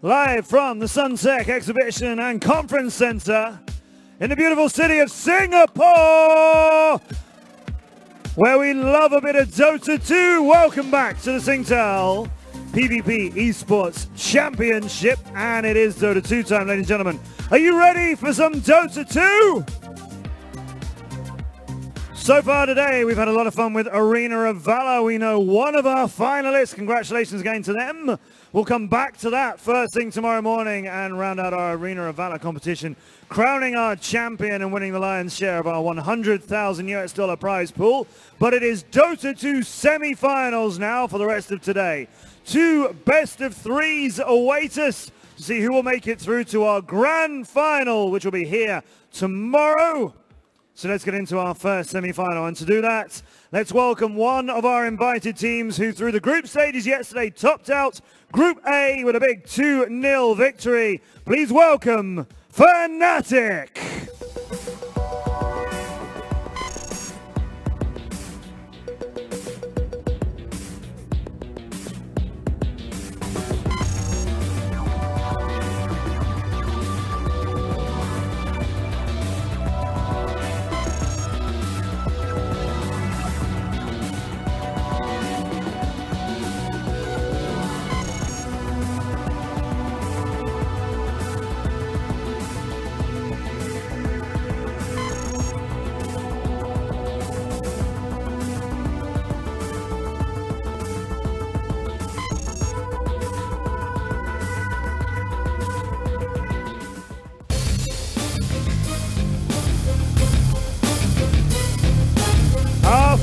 Live from the Suntech Exhibition and Conference Center in the beautiful city of Singapore, where we love a bit of Dota 2. Welcome back to the Singtel PvP Esports Championship, and it is Dota 2 time, ladies and gentlemen. Are you ready for some Dota 2? So far today, we've had a lot of fun with Arena of Valor. We know one of our finalists. Congratulations again to them. We'll come back to that first thing tomorrow morning and round out our Arena of Valor competition, crowning our champion and winning the lion's share of our $100,000 prize pool. But it is Dota 2 semi-finals now for the rest of today. 2 best of 3s await us to see who will make it through to our grand final, which will be here tomorrow. So let's get into our first semi-final, and to do that, let's welcome one of our invited teams who through the group stages yesterday topped out Group A with a big 2-0 victory. Please welcome Fnatic.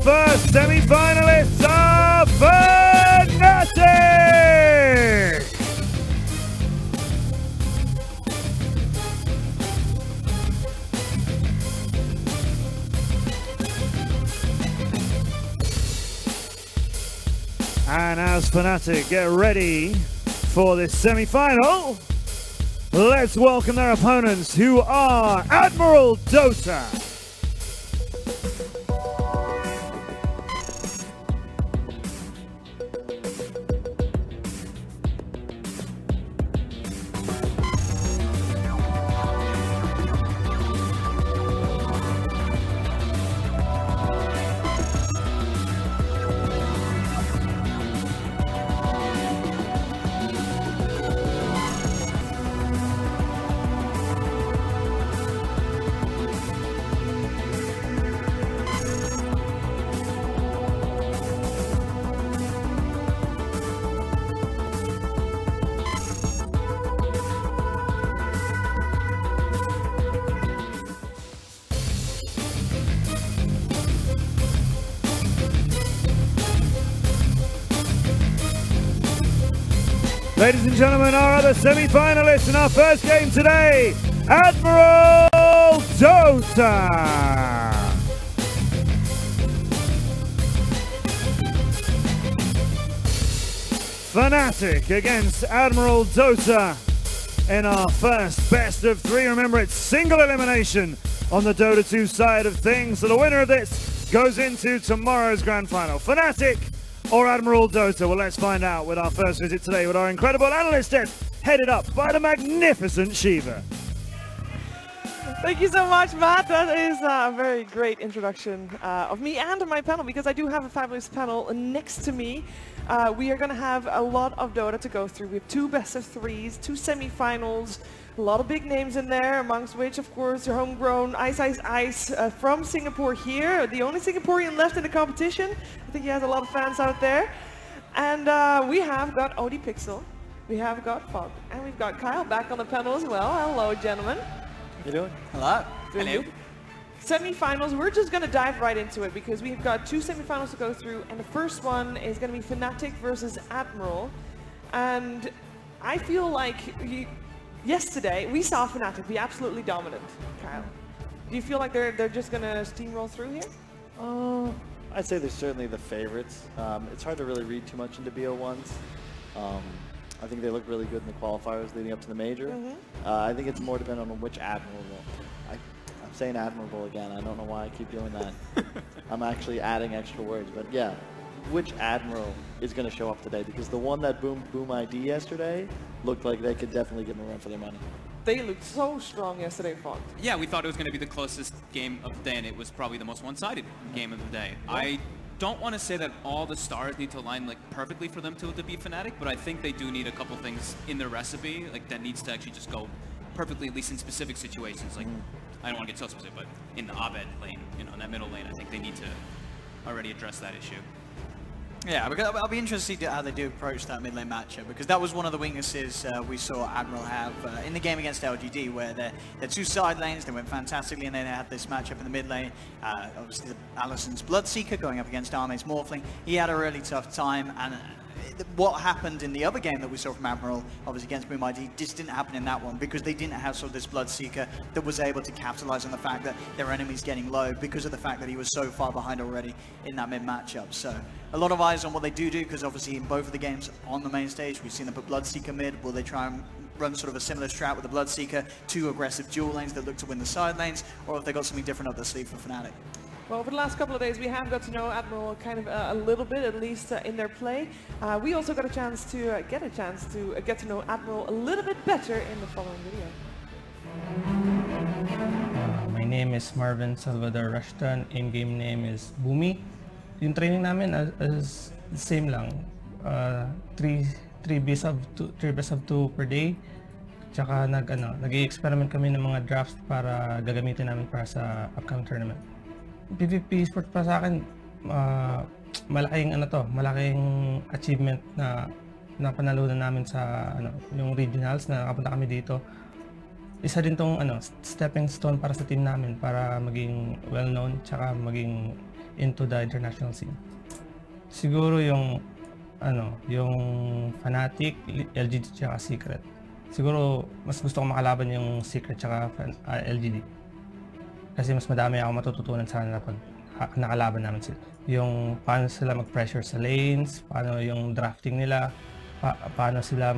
First semi-finalists are Fnatic! And as Fnatic get ready for this semi-final, let's welcome their opponents, who are Admiral Dota. Ladies and gentlemen, our other semi-finalists in our first game today, Admiral Dota. Fnatic against Admiral Dota in our first best of 3. Remember, it's single elimination on the Dota 2 side of things, so the winner of this goes into tomorrow's grand final. Fnatic or Admiral Dota? Well, let's find out with our first visit today with our incredible analyst desk, headed up by the magnificent Shiva. Thank you so much, Matt. That is a very great introduction of me and my panel, because I do have a fabulous panel next to me. We are going to have a lot of Dota to go through. We have 2 best of 3s, 2 semi-finals, a lot of big names in there, amongst which, of course, your homegrown Ice from Singapore here, the only Singaporean left in the competition. I think he has a lot of fans out there. And we have got Odie Pixel, we have got Fog, and we've got Kyle back on the panel as well. Hello, gentlemen. How you doing? Hello. Hello. Semi-finals, we're just going to dive right into it, because we've got 2 semi-finals to go through, and the first one is going to be Fnatic versus Admiral. And I feel like yesterday we saw Fnatic be absolutely dominant. Kyle, do you feel like they're just going to steamroll through here? I'd say they're certainly the favorites. It's hard to really read too much into BO1s. I think they look really good in the qualifiers leading up to the major. I think it's more dependent on which Admiral. I'm saying Admirable again. I don't know why I keep doing that. I'm actually adding extra words, but yeah. Which Admiral is going to show up today? Because the one that boomed Boom ID yesterday looked like they could definitely give them a run for their money. They looked so strong yesterday, Font. Yeah, we thought it was going to be the closest game of the day, and it was probably the most one-sided game of the day. I don't want to say that all the stars need to align like perfectly for them to beat Fnatic, but I think they do need a couple things in their recipe like that needs to actually just go perfectly, at least in specific situations. Like I don't want to get so specific, but in the Abed lane, you know, in that middle lane, I think they need to already address that issue. Yeah, because I'll be interested to see how they do approach that mid lane matchup, because that was one of the weaknesses we saw Admiral have in the game against LGD, where their two side lanes, they went fantastically, and then they had this matchup in the mid lane. Obviously, Allison's Bloodseeker going up against Arme's Morphling. He had a really tough time, and what happened in the other game that we saw from Admiral, obviously against Boom ID, just didn't happen in that one, because they didn't have sort of this Bloodseeker that was able to capitalize on the fact that their enemy's getting low because of the fact that he was so far behind already in that mid matchup. So a lot of eyes on what they do, because obviously in both of the games on the main stage, we've seen them put Bloodseeker mid. Will they try and run sort of a similar strat with the Bloodseeker, two aggressive dual lanes that look to win the side lanes, or have they got something different up their sleeve for Fnatic? Well, over the last couple of days, we have got to know Admiral kind of a little bit, at least in their play. We also got a chance to get to know Admiral a little bit better in the following video. My name is Marvin Salvador Rushton. In-game name is Bumi. Yung training namin is same lang. 3 best of 2 per day. Tsaka nag-experiment kami ng mga drafts para gagamitin namin para sa upcoming tournament. PvP Esports para sa akin, malaking achievement na napanalunan namin sa yung regionals na nakapunta kami dito. Isa din tong stepping stone para sa team namin para maging well-known tsaka maging into the international scene. Siguro yung Fnatic, LGD tsaka Secret. Siguro mas gusto ko makalaban yung Secret tsaka LGD. Kasi mas madami ako matututunan sa kanila pag nakalaban namin sila. Yung paano sila mag-pressure sa lanes, paano yung drafting nila, paano sila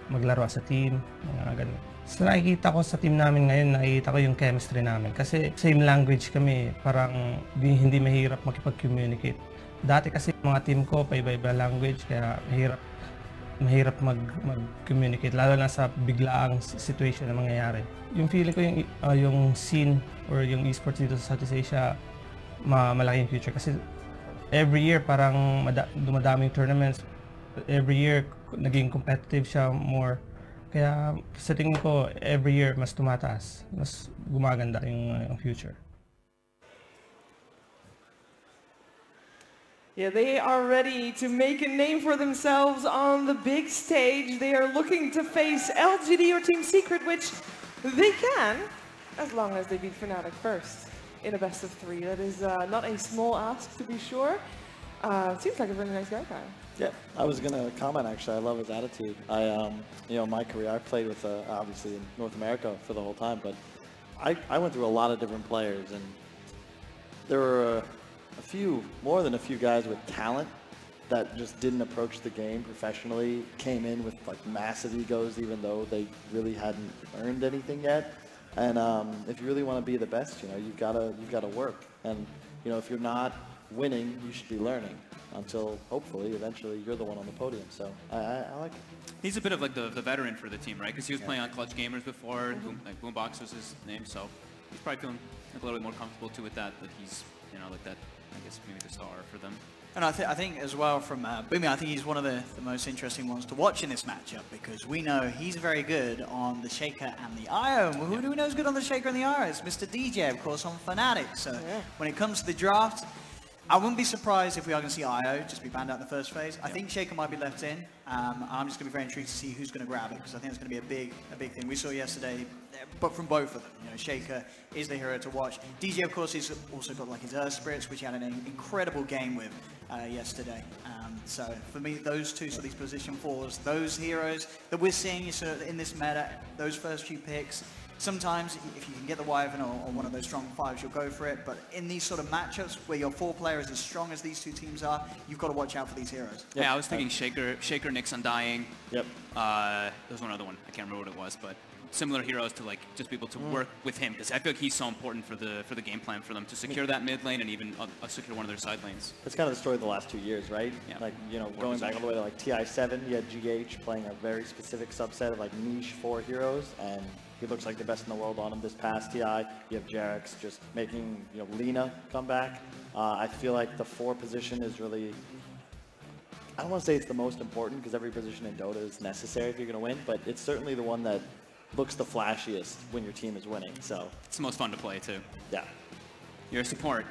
maglaro sa team, mga ganun. So nakikita ko sa team namin ngayon, nakikita ko yung chemistry namin. Kasi same language kami, parang hindi mahirap makipag-communicate. Dati kasi mga team ko, paiba-iba language, kaya mahirap mag-communicate, lalo na sa biglaang situation na mangyayari. Yung feeling ko yung scene or yung esports dito sa Southeast Asia, malaking future. Kasi every year parang dumadaming tournaments. Every year naging competitive siya more. Kaya sa tingin ko, every year mas tumataas, mas gumaganda yung future. Yeah, they are ready to make a name for themselves on the big stage. They are looking to face LGD or Team Secret, which they can, as long as they beat Fnatic first in a best of 3. That is not a small ask, to be sure. Seems like a really nice guy, Kyle. Yeah, I was gonna comment actually. I love his attitude. My career, I played with obviously in North America for the whole time, but I went through a lot of different players, and there were more than a few guys with talent that just didn't approach the game professionally, came in with like massive egos even though they really hadn't earned anything yet. And if you really want to be the best, you've got to work. And if you're not winning, you should be learning until hopefully eventually you're the one on the podium. So I like it. He's a bit of like the veteran for the team, right? Because he was playing on Clutch Gamers before, Boombox was his name, so he's probably feeling a little bit more comfortable too with that he's like that. I guess maybe the star for them. And I think as well from Boomy, I think he's one of the most interesting ones to watch in this matchup, because we know he's very good on the Shaker and the IO. Who do we know is good on the Shaker and the IO? It's Mr. DJ, of course, on Fnatic. So when it comes to the draft, I wouldn't be surprised if we are going to see IO just be banned out in the first phase. I think Shaker might be left in. I'm just going to be very intrigued to see who's going to grab it, because I think it's going to be a big thing. We saw yesterday, but from both of them, Shaker is the hero to watch. DJ, of course, he's also got like his Earth Spirits, which he had an incredible game with yesterday. So for me, those two, so these position 4s, those heroes that we're seeing in this meta, those first few picks. Sometimes, if you can get the Wyvern or one of those strong 5s, you'll go for it. But in these sort of matchups where your 4 player is as strong as these two teams are, you've got to watch out for these heroes. Yeah, I was thinking Shaker, Nyx Undying. Yep. There was one other one. I can't remember what it was, but similar heroes to like just be able to work with him, because I feel like he's so important for the game plan for them to secure that mid lane and even secure one of their side lanes. That's kind of the story of the last 2 years, right? Yeah. Like, you know, going back all the way to like TI7, you had GH playing a very specific subset of like niche 4 heroes, and he looks like the best in the world on him this past TI. You have Jarex just making, you know, Lina come back. I feel like the 4 position is really, I don't want to say it's the most important because every position in Dota is necessary if you're going to win, but it's certainly the one that looks the flashiest when your team is winning. So it's the most fun to play too. Yeah. You're a support,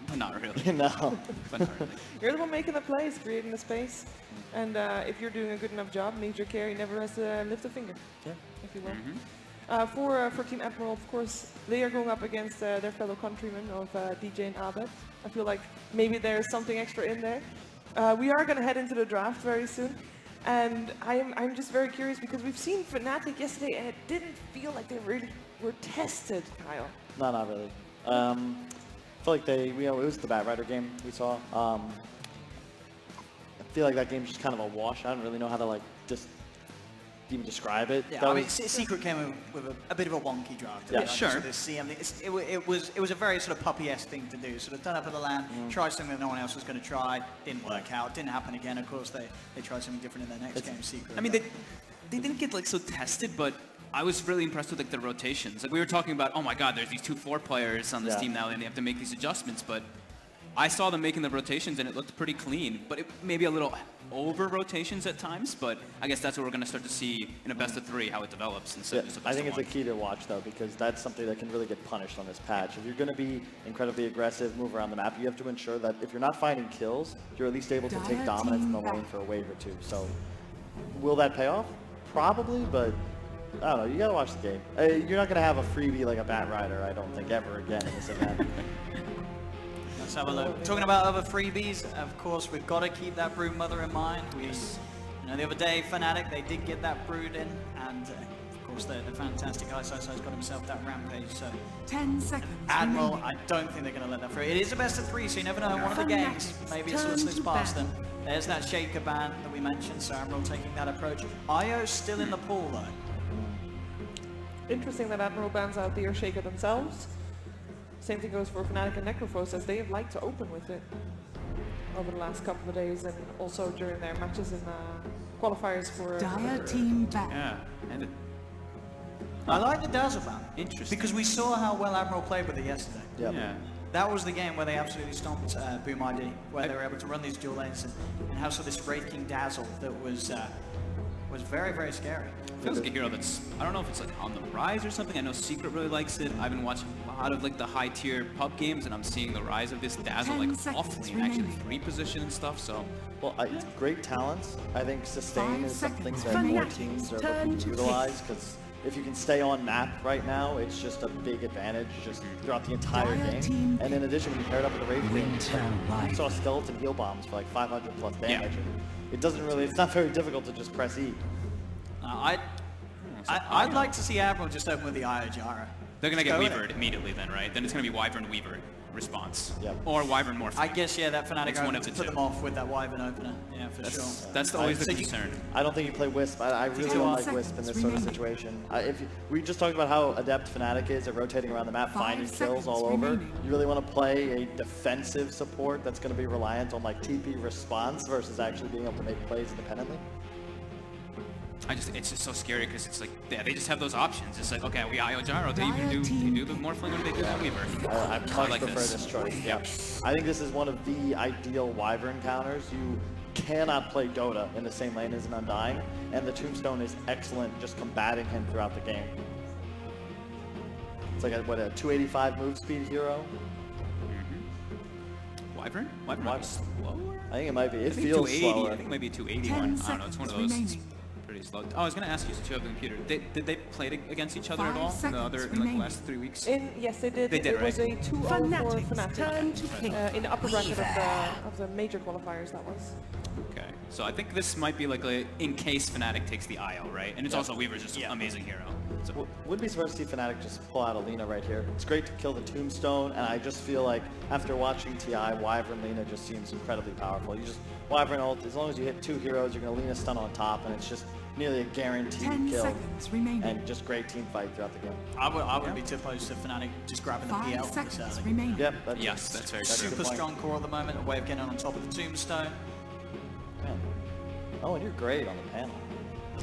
but not really. No. But not really. You're the one making the plays, creating the space. And if you're doing a good enough job, major carry never has to lift a finger, if you will. For Team Admiral, of course, they are going up against their fellow countrymen of DJ and Abed. I feel like maybe there's something extra in there. We are going to head into the draft very soon, and I'm just very curious because we've seen Fnatic yesterday and it didn't feel like they really were tested, Kyle. No, not really. I feel like they, you know, it was the Batrider game we saw. I feel like that game's just kind of a wash. I don't really know how to like just even describe it. Yeah, I mean, Secret came with a bit of a wonky draft. Yeah, sure. Sort of CM. It was a very sort of puppy-esque thing to do. Sort of turn up at the LAN, try something that no one else was going to try, didn't work out, didn't happen again. Of course, they tried something different in their next game, Secret. I mean, they didn't get like so tested, but I was really impressed with like the rotations. Like we were talking about, oh my God, there's these 2 4 players on this team now, and they have to make these adjustments. But I saw them making the rotations, and it looked pretty clean. But it maybe a little over rotations at times. But I guess that's what we're going to start to see in a best of 3, how it develops instead of just a best I think of it's a key to watch though, because that's something that can really get punished on this patch. If you're going to be incredibly aggressive, move around the map, you have to ensure that if you're not finding kills, you're at least able to take dominance in the lane for a wave or 2. So will that pay off? Probably, but I don't know. You got to watch the game. You're not going to have a freebie like a Batrider, I don't think, ever again in this event. Let's have a look. Talking about other freebies, of course, we've got to keep that Brood Mother in mind. You know, the other day, Fnatic, they did get that Brood in, and of course, the fantastic ISO's got himself that Rampage. So 10 seconds. Admiral, remaining. I don't think they're going to let that through. It is a best of 3, so you never know. One of the games, maybe it sort of slips past them. There's that Shaker ban that we mentioned, so Admiral taking that approach. IO's still in the pool, though. Interesting that Admiral bans out the Shaker themselves. Same thing goes for Fnatic and Necrophos, as they have liked to open with it over the last couple of days, and also during their matches in qualifiers for Dire team back. Yeah, and I like the Dazzle ban. Interesting. Because we saw how well Admiral played with it yesterday. Yep. Yeah. That was the game where they absolutely stomped Boom ID, where they were able to run these dual lanes and have sort of this Wraith King Dazzle that was very, very scary. Feels like a hero that's, I don't know if it's like on the rise or something. I know Secret really likes it. I've been watching a lot of like the high tier pub games, and I'm seeing the rise of this Dazzle like awfully in actually 3 position and stuff. So, well, it's great talents. I think sustain is something that more teams are looking to utilize, because if you can stay on map right now, it's just a big advantage just throughout the entire game. And in addition, when you pair it up with the Wraith King, you saw Skeleton heal bombs for like 500 plus damage. And it doesn't really, it's not very difficult to just press E. I'd like to see Admiral just open with the Io Jara. They're going to get Weavered immediately then, right? Then it's going to be Wyvern Weaver response. Yep. Or Wyvern Morph. I guess, yeah, that Fnatic It's one of to the put two. them off with that Wyvern opener. Yeah, for sure. That's always the So concern. I don't think you play Wisp. I really don't like Wisp in this sort of situation. We just talked about how adept Fnatic is at rotating around the map, finding kills all over. You really want to play a defensive support that's going to be reliant on like TP response versus actually being able to make plays independently. It's just so scary because it's like, yeah, they just have those options. It's like, okay, we IO Gyro, they even do the Morphling or they do that Weaver. I much prefer this choice. Yeah. I think this is one of the ideal Wyvern counters. You cannot play Dota in the same lane as an Undying, and the Tombstone is excellent just combating him throughout the game. It's like a 285 move speed hero? Wyvern? Wyvern might be slower? I think it might be. It I think feels 280. slower. I think maybe 281. I don't know, it's one of those. It's pretty slow. Oh, I was going to ask you, since you have the computer, did they play against each other at all in the last 3 weeks? Yes, they did. They did, it was right? a 2-0 for Fnatic. In the upper bracket of the major qualifiers, that was. Okay, so I think this might be like in case Fnatic takes the IO, right? And it's also Weaver's just an amazing hero. So. Wouldn't be surprised to see Fnatic just pull out a Lina right here. It's great to kill the Tombstone, and I just feel like after watching TI, Wyvern Lina just seems incredibly powerful. You just Wyvern ult, as long as you hit 2 heroes, you're going to Lina stun on top, and it's just nearly a guaranteed 10 kill. seconds remaining. And just great team fight throughout the game. I wouldn't be too opposed to Fnatic just grabbing the 5 PL this seconds early. remaining. Yep. Yes, that's very that's a true. good Super point. strong core at the moment, a way of getting on top of the tombstone. Man. Oh, and you're great on the panel.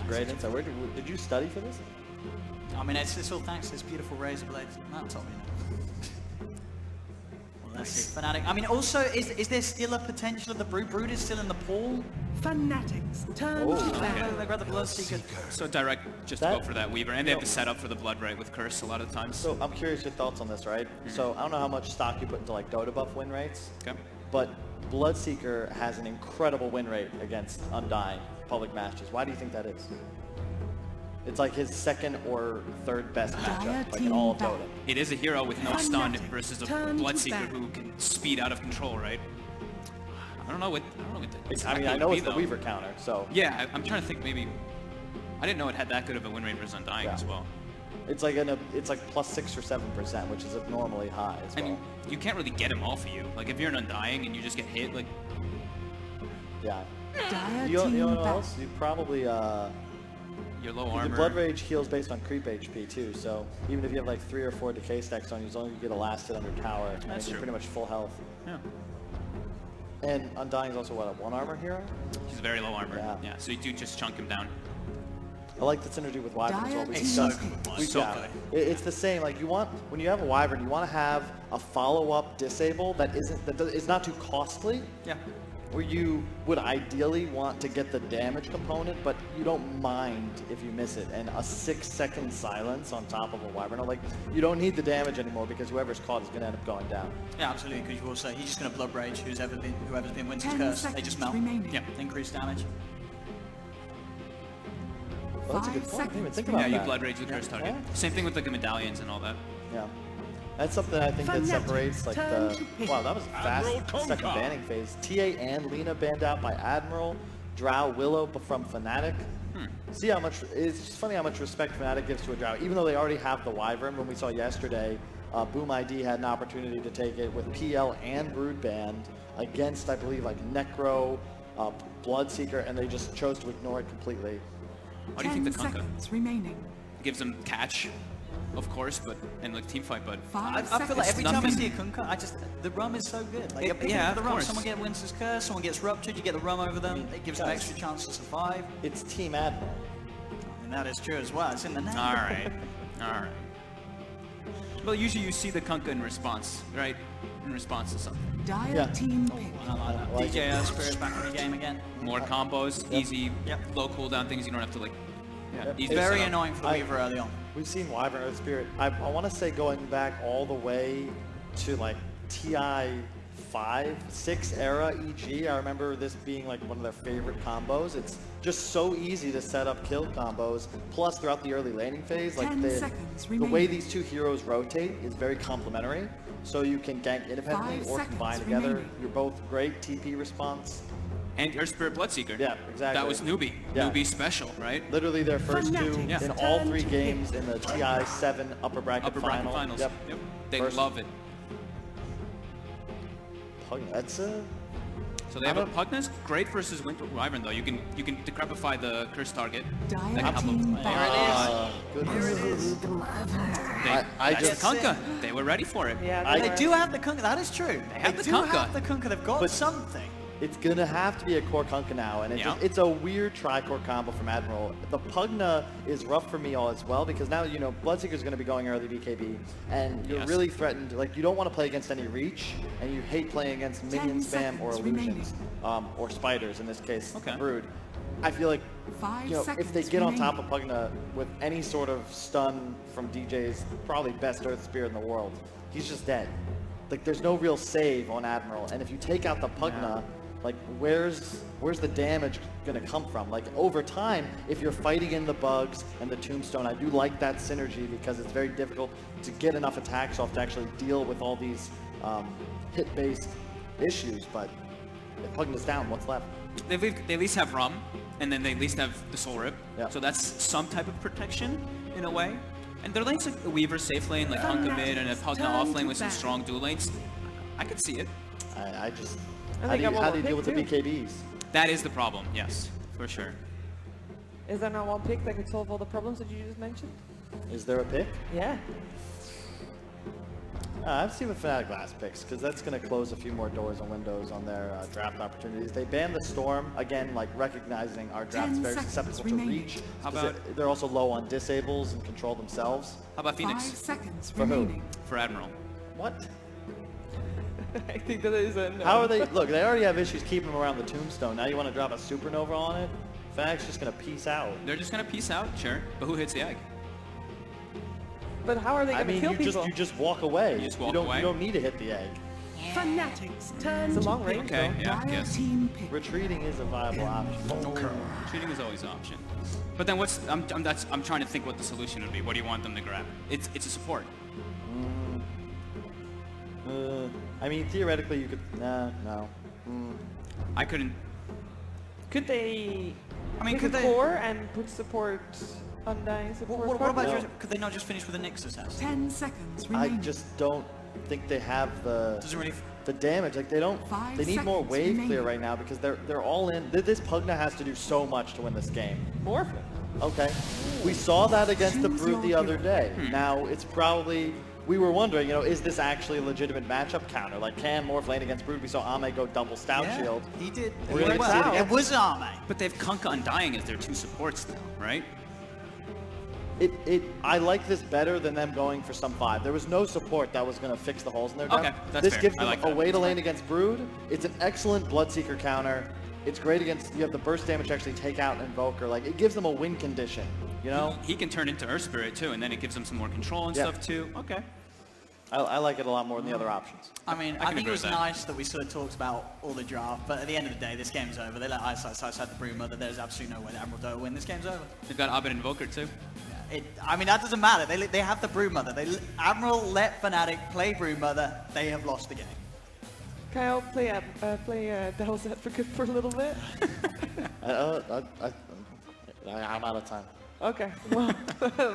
Great insight. Did you study for this? I mean, it's all thanks to this beautiful razor blade laptop, you know. Well, that's it. Fnatic. I mean, also, is there still a potential of the Brood is still in the pool? Fanatics turn to battle. They grab the Bloodseeker. So direct, just That- go for that Weaver, and they have to set up for the Blood right with Curse a lot of times. So I'm curious your thoughts on this, right? So I don't know how much stock you put into like Dota buff win rates, Okay. but Bloodseeker has an incredible win rate against Undying public matches. Why do you think that is? It's like his second or third best matchup, like in all of Dota. It is a hero with no stun Fnatic, versus a turn to Bloodseeker battle. who can speed out of control, right? I don't know what the I mean, I know it's the Weaver counter, so Yeah, I'm trying to think maybe. I didn't know it had that good of a win rate versus Undying Yeah. as well. it's like it's like plus 6 or 7%, which is abnormally high as I well. mean, you can't really get him all for you. Like if you're an Undying and you just get hit, like Yeah. Dire You know team what battle. else? You probably you're low the armor. Blood Rage heals based on creep HP too, so even if you have like 3 or 4 decay stacks on you, as long as you get a last hit on your tower, and That's you're true. pretty much full health. Yeah. And Undying is also what, a 1 armor hero? He's very low armor. Yeah. Yeah. So you do just chunk him down. I like the synergy with Wyvern as well. Dire We team discussed- pick. we- So yeah, good. It's the same. Like you want, when you have a Wyvern, you want to have a follow-up disable that is not too costly. Yeah. Where you would ideally want to get the damage component, but you don't mind if you miss it. And a 6-second silence on top of a Wyvern, like you don't need the damage anymore because whoever's caught is going to end up going down. Yeah, absolutely, because you also, he's just going to Blood Rage whoever's been Winter's 10 Curse. They seconds just melt. remaining. Yeah. Increased damage. Well, that's a 5 good point. I didn't even seconds think Yeah, about you that. blood rage the curse target. Same thing with like the medallions and all that. Yeah. That's something I think that Fnatic, separates like turn the... to pick. Wow, that was a fast second banning phase. TA and Lina banned out by Admiral. Drow Willow from Fnatic. See how much... It's just funny how much respect Fnatic gives to a Drow. Even though they already have the Wyvern, when we saw yesterday, Boom ID had an opportunity to take it with PL and Brood banned against, I believe, like Necro, Bloodseeker, and they just chose to ignore it completely. How do you 10 think the Kunkka seconds remaining. gives them catch, of course, but and like team fight, but 5 I seconds. feel like every time I nothing- see a Kunkka, the rum is so good. Like, It- you're picking yeah, up the of rum, course. someone gets Winter's Curse, someone gets Ruptured, you get the rum over them, it gives them guys. extra chance to survive. It's Team Admiral. And that is true as well, it's in the name. all right, all right. Well, usually you see the Kunkka in response, right? In response to something. Dire Yeah. team pick. I like that. like DJ Spirit back in the game again. More combos, easy, Yep. low cooldown things. You don't have to like. Yeah, Yep. easy Very setup. annoying for the Weaver early on. We've seen Wyvern Earth Spirit. I want to say going back all the way to like TI 5, 6 era EG. I remember this being like one of their favorite combos. It's just so easy to set up kill combos. Plus, throughout the early laning phase, like 10 the seconds way remaining. these two heroes rotate is very complementary. So you can gank independently 5 or seconds combine together. remaining. You're both great TP response. And your Spirit Bloodseeker. Yeah, exactly. That was newbie. Yeah. Newbie special, right? Literally their first two Fnatic, Yeah. in all turn 3 to games in the TI 7 upper bracket Upper bracket finals. Yep. They First- love it. That's a... So they have a Pugna's great versus Winter Wyvern though. You can decrepify the curse target. Dire That can help team them. battle. goodness. I just- just Kunkka. They were ready for it. Yeah, I- they They were. do have the Kunkka, that is true. They have the do Kunkka. have the Kunkka, they've got But- something. It's gonna have to be a core Kunkka now, and Yeah. it's a weird tri-core combo from Admiral. The Pugna is rough for me all as well, because now, you know, Bloodseeker's gonna be going early BKB, and you're Yes. really threatened, like, you don't want to play against any reach, and you hate playing against minion 10 spam or seconds illusions, or spiders, in this case, Okay. Brood. I feel like, 5 you know, if seconds they get on top remaining. of Pugna with any sort of stun from DJ's probably best Earth Spirit in the world, he's just dead. Like, there's no real save on Admiral, and if you take out the Pugna, like, where's the damage gonna come from? Like, over time, if you're fighting in the bugs and the tombstone, I do like that synergy because it's very difficult to get enough attacks off to actually deal with all these hit-based issues, but if Pugna's down, what's left? They at least have Rum, and then they at least have the Soul Rip. Yeah. So that's some type of protection in a way. And their lanes like a Weaver safe lane, like Kunkka mid, and a Pugna off lane with some strong dual lanes. I could see it. I just... And How they do you, got one how more do you deal with the pick, too. BKBs? That is the problem. Yes, for sure. Is there not one pick that could solve all the problems that you just mentioned? Is there a pick? Yeah. I've seen with Fnatic last picks, because that's going to close a few more doors and windows on their draft opportunities. They banned the Storm, again, like recognizing our draft is very susceptible to reach. How about they're also low on disables and control themselves. how about 5 Phoenix seconds For who? remaining. for Admiral? What? I think that is a no. How are they? Look, they already have issues keeping them around the tombstone. Now you want to drop a supernova on it? Fnatic's just going to peace out. They're just gonna peace out, sure. But who hits the egg? But how are they I going to mean, kill you people? just walk away. You just walk don't, away? You don't need to hit the egg. Fanatics turn It's a to long pick. range, Okay, though. yeah, Dire yes. team pick. Retreating is a viable option. Shooting is always an option. But then what's I'm trying to think what the solution would be. What do you want them to grab? It's a support. I mean, theoretically, you could. No. I couldn't. Could they I mean, pick could a they? core and put support Undying support? What about No. could they not just finish with a Nexus assassin? 10 seconds I remaining. just don't think they have Doesn't really. the damage. Like they don't. 5 They need more seconds wave remaining. clear right now because they're all in. This Pugna has to do so much to win this game. Morphin. Okay. We saw that against the Choose Brood the your other day. Hmm. Now it's probably. We were wondering, is this actually a legitimate matchup counter? Like, can Morph lane against Brood? We saw Ame go double Stout Yeah, Shield. he did. We're gonna It see it was- again. It was Arme. But they've Kunkka Undying as their two supports though, right? I like this better than them going for some 5. There was no support that was going to fix the holes in their Okay, draft. that's This fair. gives I them like a that. way to lane against Brood. It's an excellent Bloodseeker counter. It's great against, you have the burst damage to actually take out an Invoker. Like, it gives them a win condition, you know? He can turn into Earth Spirit too, and then it gives him some more control and Yeah. stuff too. Okay. I like it a lot more than the other options. I mean, I I can think agree it was with that. nice that we sort of talked about all the draft, but at the end of the day, this game's over. They let Ice had the Broodmother. There's absolutely no way that Admiral Dota win. This game's over. They've got Abed Invoker too. I mean, that doesn't matter. They have the Broodmother. Admiral let Fnatic play Broodmother. They have lost the game. Kyle, play devil's advocate for a little bit. I'm out of time. Okay, well,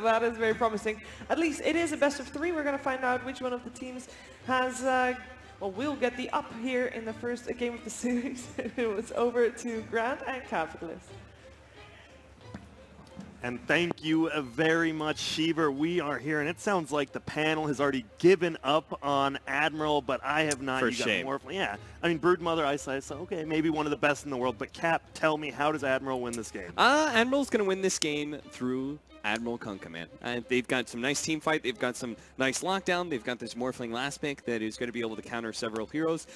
that is very promising. At least it is a best of 3. We're going to find out which one of the teams has, will get the up here in the first game of the series. It was over to Grant and Capitalist. And thank you very much, Sheever. We are here, and it sounds like the panel has already given up on Admiral, but I have not. For You got shame. more. Yeah, I mean, Broodmother, Ice, okay, maybe one of the best in the world, but Cap, tell me, how does Admiral win this game? Admiral's going to win this game through Admiral Kunkka, man. They've got some nice team fight. They've got some nice lockdown. They've got this Morphling last pick that is going to be able to counter several heroes.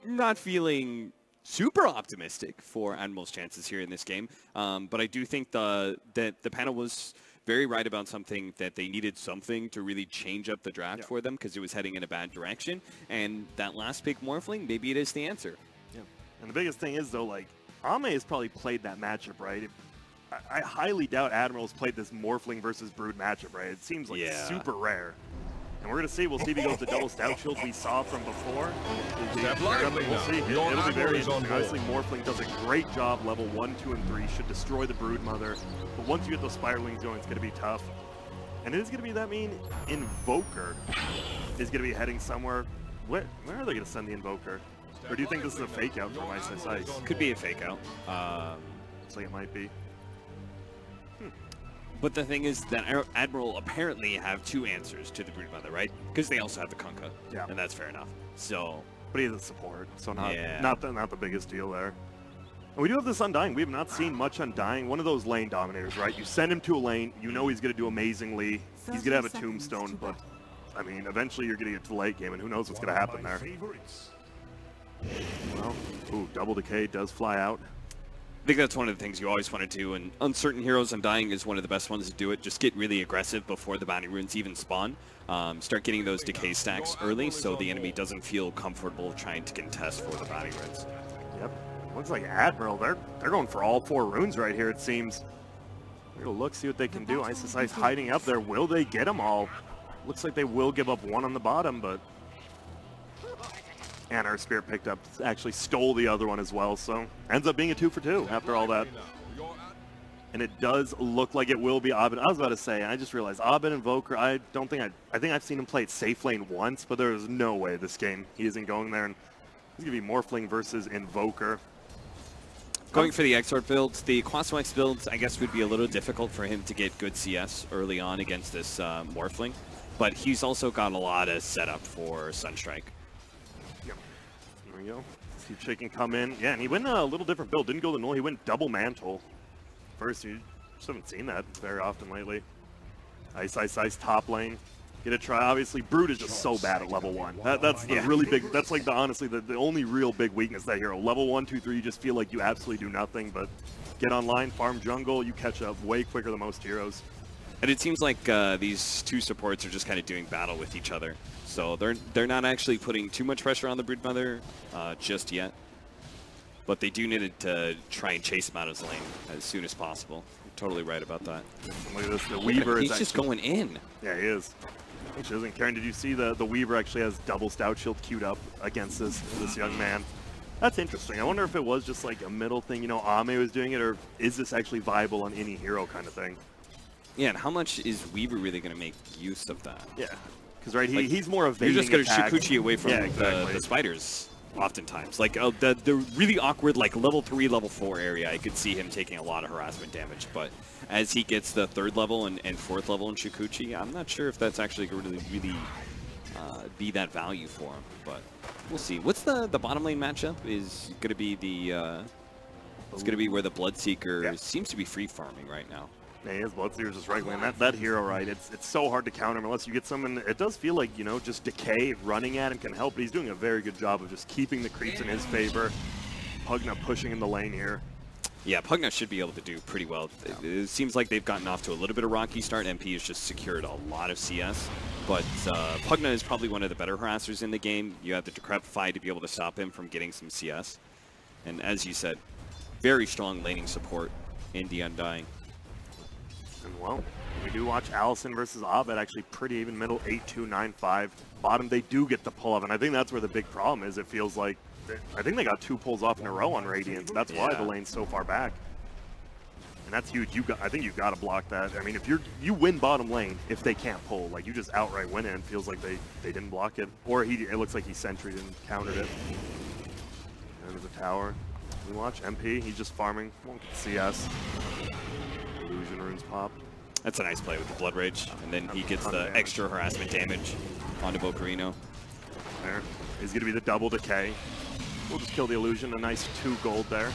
Not feeling super optimistic for Admiral's chances here in this game, but I do think that the panel was very right about something, that they needed something to really change up the draft for them because it was heading in a bad direction, and that last pick Morphling, maybe it is the answer. Yeah. And the biggest thing is, though, like, Ame has probably played that matchup, right? I highly doubt Admiral's played this Morphling versus Brood matchup, right? It seems like super rare. And we're going to see. We'll see if he goes to double Stout Shield we saw from before. We'll see. It'll be very interesting. Obviously, Morphling does a great job level 1, 2, and 3. Should destroy the Brood Mother. But once you get those Spiralings going, it's going to be tough. And it is going to be, that mean Invoker is going to be heading somewhere. Where are they going to send the Invoker? Or do you think this is a fake out from Ice? Could be a fake out. Looks like it might be. But the thing is that Admiral apparently have 2 answers to the Broodmother, right? Because they also have the Kunkka. Yeah. And that's fair enough. So, but he has a support, so not the biggest deal there. And we do have this Undying. We have not seen much Undying. One of those lane dominators, right? You send him to a lane, you know he's going to do amazingly. He's going to have a tombstone, but I mean, eventually you're going to get to the late game, and who knows what's going to happen there. Well, ooh, double decay does fly out. I think that's one of the things you always want to do, and Uncertain Heroes Undying is one of the best ones to do it. Just get really aggressive before the bounty runes even spawn. Start getting those decay stacks early so the enemy doesn't feel comfortable trying to contest for the bounty runes. Yep. Looks like Admiral, they're going for all 4 runes right here, it seems. We're going to look, see what they can do. Ice hiding up there. Will they get them all? Looks like they will give up 1 on the bottom, but... And our Spirit picked up, actually stole the other one as well, so ends up being a 2 for 2 after all that. And it does look like it will be Abed. I was about to say, I just realized Abed Invoker, I think I've seen him play at safe lane once, but there is no way this game he isn't going there. And he's going to be Morphling versus Invoker. Going for the Exort builds, the Quaswex builds, I guess, would be a little difficult for him to get good CS early on against this Morphling, but he's also got a lot of setup for Sunstrike. Yep. There we go. See if Shake can come in. Yeah, and he went a little different build. Didn't go the null. He went double mantle. First, you just haven't seen that very often lately. Ice, ice, ice, top lane. Get a try. Obviously, Brood is just so bad at level 1. That's the really big, that's like honestly the only real big weakness of that hero. Level 1, 2, 3, you just feel like you absolutely do nothing, but get online, farm jungle, you catch up way quicker than most heroes. And it seems like these two supports are just kind of doing battle with each other. So they're not actually putting too much pressure on the Broodmother just yet. But they do need to try and chase him out of his lane as soon as possible. You're totally right about that. Look at this, the Weaver He's is just going in. Yeah, he is. He doesn't. Karen, did you see the Weaver actually has double Stout Shield queued up against this young man? That's interesting. I wonder if it was just like a middle thing, you know, Ame was doing it, or is this actually viable on any hero kind of thing? Yeah, and how much is Weaver really going to make use of that? Yeah, because right, like, he's more evading. You're just going to attacks. Shikuchi away from exactly. the spiders oftentimes. Like the really awkward like level 3, level 4 area, I could see him taking a lot of harassment damage, but as he gets the 3rd level and 4th level in Shikuchi, I'm not sure if that's actually going to really be that value for him, but we'll see. What's the bottom lane matchup is going to be the it's going to be where the Bloodseeker seems to be free farming right now. Yeah, his Bloodseeker's just regular, and that hero, right, it's so hard to counter him unless you get someone. It does feel like, you know, just Decay running at him can help, but he's doing a very good job of just keeping the creeps in his favor. Pugna pushing in the lane here. Yeah, Pugna should be able to do pretty well. It seems like they've gotten off to a little bit of rocky start. MP has just secured a lot of CS, but Pugna is probably one of the better harassers in the game. You have the Decrepify to be able to stop him from getting some CS. And as you said, very strong laning support in the Undying. And well, we do watch Allison versus Abed actually pretty even middle, 8-2, 9-5. Bottom, they do get the pull off, and I think that's where the big problem is. It feels like, I think they got 2 pulls off in a row on Radiant. That's why the lane's so far back. And that's huge. I think you've got to block that. I mean, if you win bottom lane, if they can't pull, like you just outright win it. It feels like they didn't block it. Or it looks like he sentried and countered it. And there's a tower. We watch MP, he's just farming, won't get CS. Illusion runes pop. That's a nice play with the Blood Rage, and then he gets the extra harassment damage onto Bocarino. There. He's going to be the double decay. We'll just kill the illusion, a nice 2 gold there.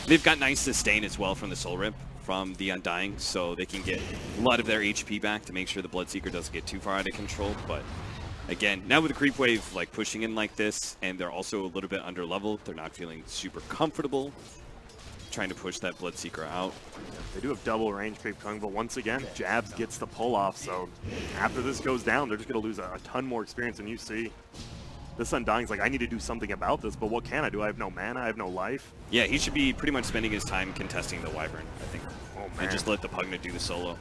They've got nice sustain as well from the Soul Rip from the Undying, so they can get a lot of their HP back to make sure the Bloodseeker doesn't get too far out of control. But again, now with the creep wave like pushing in like this, and they're also a little bit under leveled, they're not feeling super comfortable trying to push that Bloodseeker out. They do have double range creep coming, but once again, Jabs gets the pull off, so after this goes down, they're just going to lose a ton more experience than you see. This Undying's like, I need to do something about this, but what can I do? I have no mana, I have no life. Yeah, he should be pretty much spending his time contesting the Wyvern, I think. Oh, man. And just let the Pugna do the solo.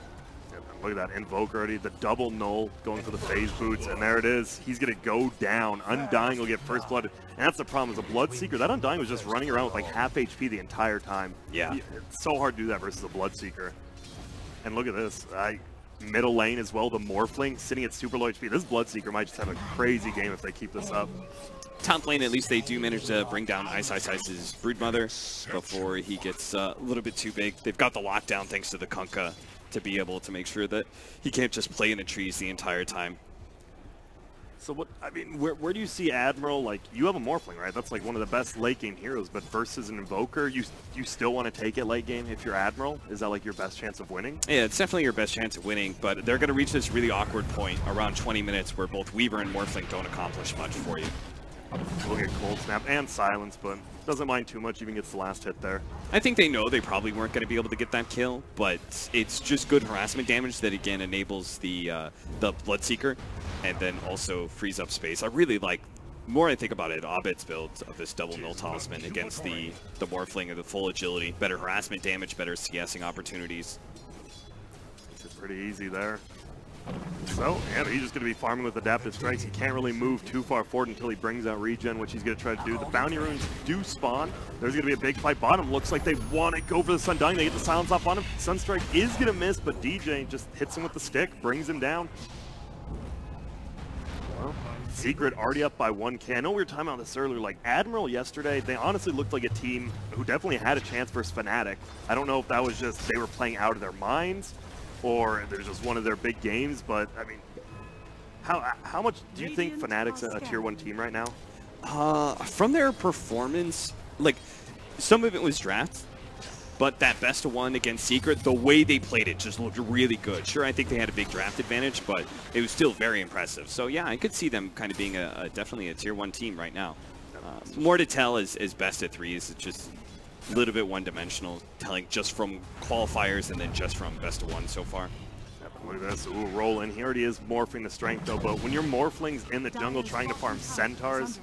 Yeah, look at that Invoke already, the double null going for the phase boots, and there it is. He's going to go down. Undying will get first blood. And that's the problem, is a Bloodseeker. That Undying was just running around with like half HP the entire time. Yeah. It's so hard to do that versus a Bloodseeker. And look at this. Middle lane as well, the Morphling sitting at super low HP. This Bloodseeker might just have a crazy game if they keep this up. Top lane, at least they do manage to bring down Ice Ice's Broodmother before he gets a little bit too big. They've got the lockdown thanks to the Kunkka to be able to make sure that he can't just play in the trees the entire time. So what, I mean, where do you see Admiral? Like, you have a Morphling, right? That's like one of the best late game heroes, but versus an Invoker, you still want to take it late game if you're Admiral? Is that like your best chance of winning? Yeah, it's definitely your best chance of winning, but they're going to reach this really awkward point around 20 minutes where both Weaver and Morphling don't accomplish much for you. We'll get Cold Snap and Silence, but doesn't mind too much, even gets the last hit there. I think they know they probably weren't going to be able to get that kill, but it's just good harassment damage that again enables the Bloodseeker and then also frees up space. I really like, more I think about it, Abed's build of this double null talisman against the Morphling of the full agility. Better harassment damage, better CSing opportunities. It's pretty easy there. So, yeah, he's just going to be farming with Adaptive Strikes. He can't really move too far forward until he brings out regen, which he's going to try to do. The Bounty Runes do spawn. There's going to be a big fight. Bottom looks like they want to go for the Undying. They get the silence off on him. Sunstrike is going to miss, but DJ just hits him with the stick, brings him down. Well, Secret already up by 1K. I know we were talking about this earlier, like Admiral yesterday, they honestly looked like a team who definitely had a chance versus Fnatic. I don't know if that was just they were playing out of their minds or there's just one of their big games, but I mean, how much do you think Fnatic's a tier 1 team right now? From their performance, like some of it was drafts. But that best of 1 against Secret, the way they played it just looked really good. Sure, I think they had a big draft advantage, but it was still very impressive. So yeah, I could see them kind of being definitely a tier 1 team right now. More to tell as best of 3s. It's just a little bit one-dimensional, telling just from qualifiers and then just from best of 1 so far. Look at this. Ooh, roll in. He already is morphing the strength, though. But when your morphling's in the jungle trying to farm centaurs,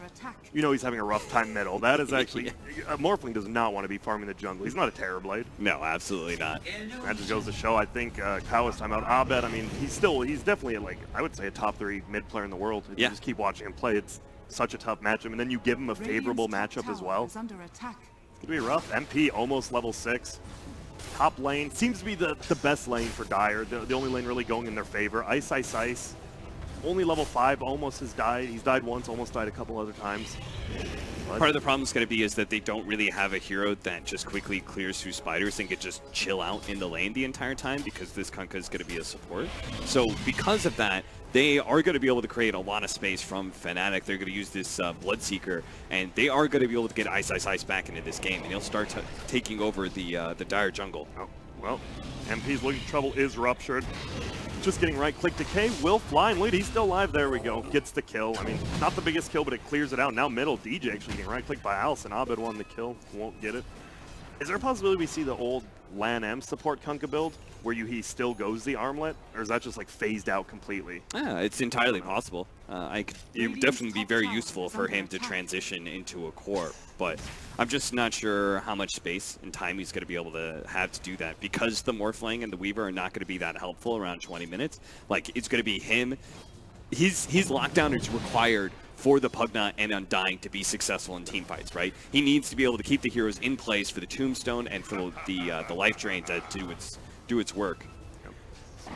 you know he's having a rough time middle. That is actually... A morphling does not want to be farming the jungle. He's not a Terrorblade. No, absolutely not. That just goes to show, I think, Kyle was talking about Abed. I mean, he's definitely, like, I would say a top 3 mid player in the world. If you just keep watching him play, it's such a tough matchup. And then you give him a favorable matchup as well. It's going to be rough. MP almost level 6. Top lane seems to be the best lane for Dire, the only lane really going in their favor. Ice, Ice, Ice, only level 5, almost has died. He's died once, almost died a couple other times. But part of the problem is going to be is that they don't really have a hero that just quickly clears through spiders and can just chill out in the lane the entire time, because this Kunkka is going to be a support. So because of that, they are going to be able to create a lot of space from Fnatic. They're going to use this Bloodseeker, and they are going to be able to get Ice, Ice, Ice back into this game, and he'll start taking over the Dire jungle. Oh, well, MP's looking trouble is ruptured. Just getting right-click. Decay will fly and lead. He's still alive. There we go. Gets the kill. I mean, not the biggest kill, but it clears it out. Now middle, DJ actually getting right-clicked by Allison. Abed won the kill. Won't get it. Is there a possibility we see the old LAN M support Kunkka build where he still goes the armlet, or is that just like phased out completely? Yeah, it's entirely possible. It would definitely be very useful for him to transition into a core, but I'm just not sure how much space and time he's going to be able to have to do that, because the Morphling and the Weaver are not going to be that helpful around 20 minutes. Like, it's going to be him. His lockdown is required for the Pugna and Undying to be successful in team fights, right? He needs to be able to keep the heroes in place for the Tombstone and for the Life Drain to do its work.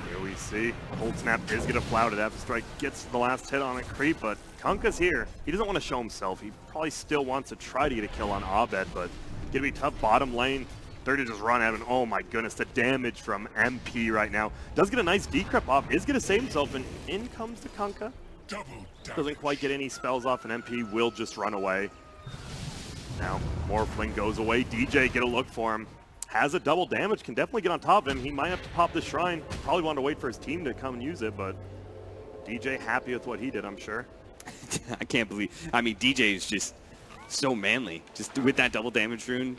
Here we see Cold Snap is going to flout it after Strike gets the last hit on a creep, but Kunkka's here. He doesn't want to show himself. He probably still wants to try to get a kill on Abed, but it's going to be tough bottom lane. They're to just run at him. Oh my goodness, the damage from MP right now. Does get a nice decrep off, is going to save himself, and in comes the Kunkka. Doesn't quite get any spells off, and MP will just run away. Now, Morphling goes away. DJ, get a look for him. Has a double damage, can definitely get on top of him. He might have to pop the shrine. Probably wanted to wait for his team to come and use it, but DJ happy with what he did, I'm sure. I can't believe, I mean, DJ is just so manly. Just with that double damage rune,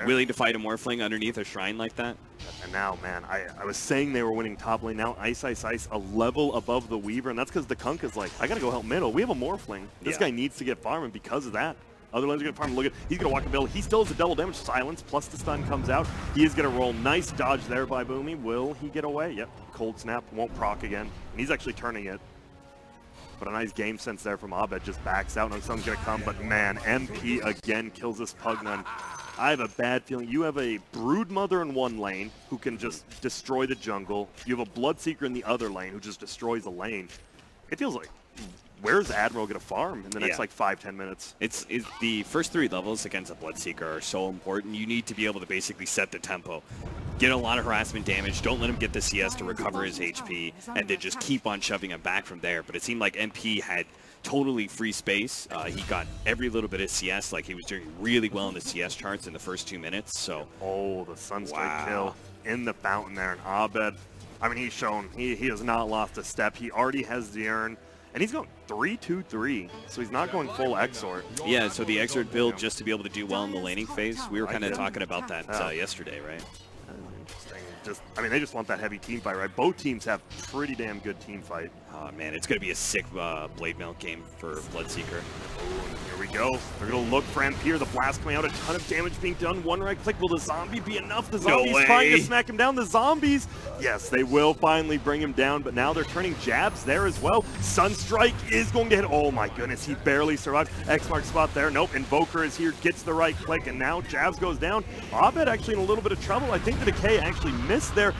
willing to fight a Morphling underneath a shrine like that. And now, man, I was saying they were winning top lane. Now Ice, Ice, Ice, a level above the Weaver, and that's because the Kunkka's like, I gotta go help middle. We have a Morphling. This guy needs to get farming because of that. Other lanes are going to farm. Look at, he's going to walk the middle. He still has a double damage silence, plus the stun comes out. He is going to roll. Nice dodge there by Boomy. Will he get away? Yep. Cold Snap won't proc again. And he's actually turning it. But a nice game sense there from Abed. Just backs out. No sun's going to come. But man, MP again kills this Pugna. I have a bad feeling. You have a Broodmother in one lane who can just destroy the jungle. You have a Bloodseeker in the other lane who just destroys the lane. It feels like, where's Admiral going to farm in the next like 5-10 minutes? It's the first 3 levels against a Bloodseeker are so important. You need to be able to basically set the tempo. Get a lot of harassment damage, don't let him get the CS to recover his HP, and then just keep on shoving him back from there. But it seemed like MP had totally free space. He got every little bit of CS, like he was doing really well in the CS charts in the first 2 minutes. So oh, the Sunstrike kill in the fountain there, and Abed, I mean, he's shown he has not lost a step. He already has the urn. And he's going 3-2-3, so he's not going full Exort. Yeah, so the Exort build just to be able to do well in the laning phase. We were kind of talking about that yesterday, right? Interesting. I mean, they just want that heavy team fight, right? Both teams have pretty damn good team fight. Oh, man, it's going to be a sick Blade Mail game for Bloodseeker. Here we go. They're going to look for Ampere. The blast coming out. A ton of damage being done. One right click. Will the zombie be enough? The zombie's trying to smack him down. The zombies, yes, they will finally bring him down, but now they're turning jabs there as well. Sunstrike is going to hit. Oh, my goodness. He barely survived. X-Mark spot there. Nope. Invoker is here. Gets the right click, and now jabs goes down. Abed actually in a little bit of trouble. I think the Decay actually missed there.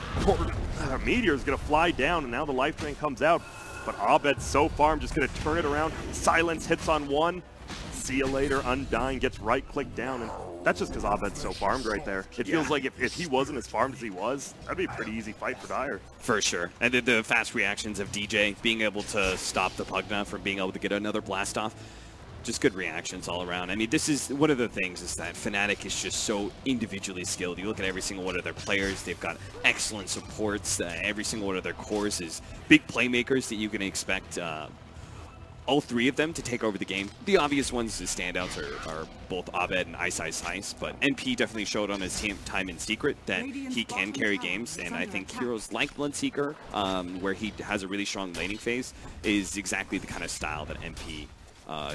Meteor is going to fly down, and now the life drain comes out. But Abed so far, I'm just going to turn it around. Silence hits on one. See you later, Undying gets right-clicked down. And that's just because Abed's so farmed right there. It feels like if he wasn't as farmed as he was, that'd be a pretty easy fight for Dire. For sure. And then the fast reactions of DJ, being able to stop the Pugna from being able to get another blast off. Just good reactions all around. I mean, this is one of the things is that Fnatic is just so individually skilled. You look at every single one of their players, they've got excellent supports. Every single one of their cores is big playmakers that you can expect all three of them to take over the game. The obvious ones, the standouts, are both Abed and Ice, but NP definitely showed on his time in Secret that he can carry games, and I think heroes like Bloodseeker, where he has a really strong laning phase, is exactly the kind of style that NP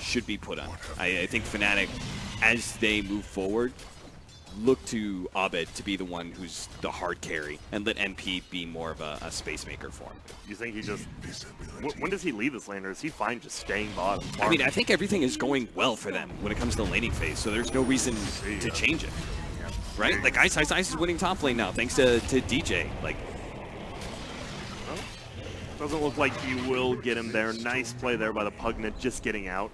should be put on. I think Fnatic, as they move forward, look to Abed to be the one who's the hard carry and let NP be more of a space maker for him. You think he just... When does he leave this lane, or is he fine just staying bottom? I mean, I think everything is going well for them when it comes to the laning phase, so there's no reason to change it. Right? Like, Ice is winning top lane now, thanks to DJ. Like, doesn't look like he will get him there. Nice play there by the Pugnet, just getting out.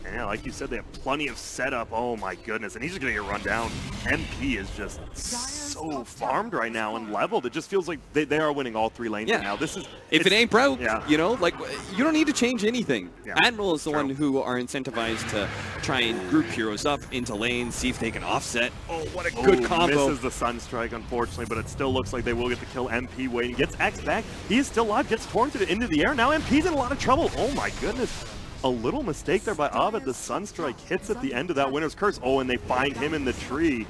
And yeah, like you said, they have plenty of setup. Oh my goodness, and he's just gonna get run down. MP is just so farmed right now and leveled. It just feels like they are winning all three lanes right now. This is if it ain't broke, you know, like you don't need to change anything. Admiral is the one who are incentivized to try and group heroes up into lanes, see if they can offset. Oh, what a good combo! Misses the Sunstrike, unfortunately, but it still looks like they will get the kill. MP waiting, gets X back. He is still alive, gets torrented into the air. Now MP's in a lot of trouble. Oh my goodness. A little mistake there by Abed. The Sunstrike hits at the end of that Winner's Curse. Oh, and they find him in the tree.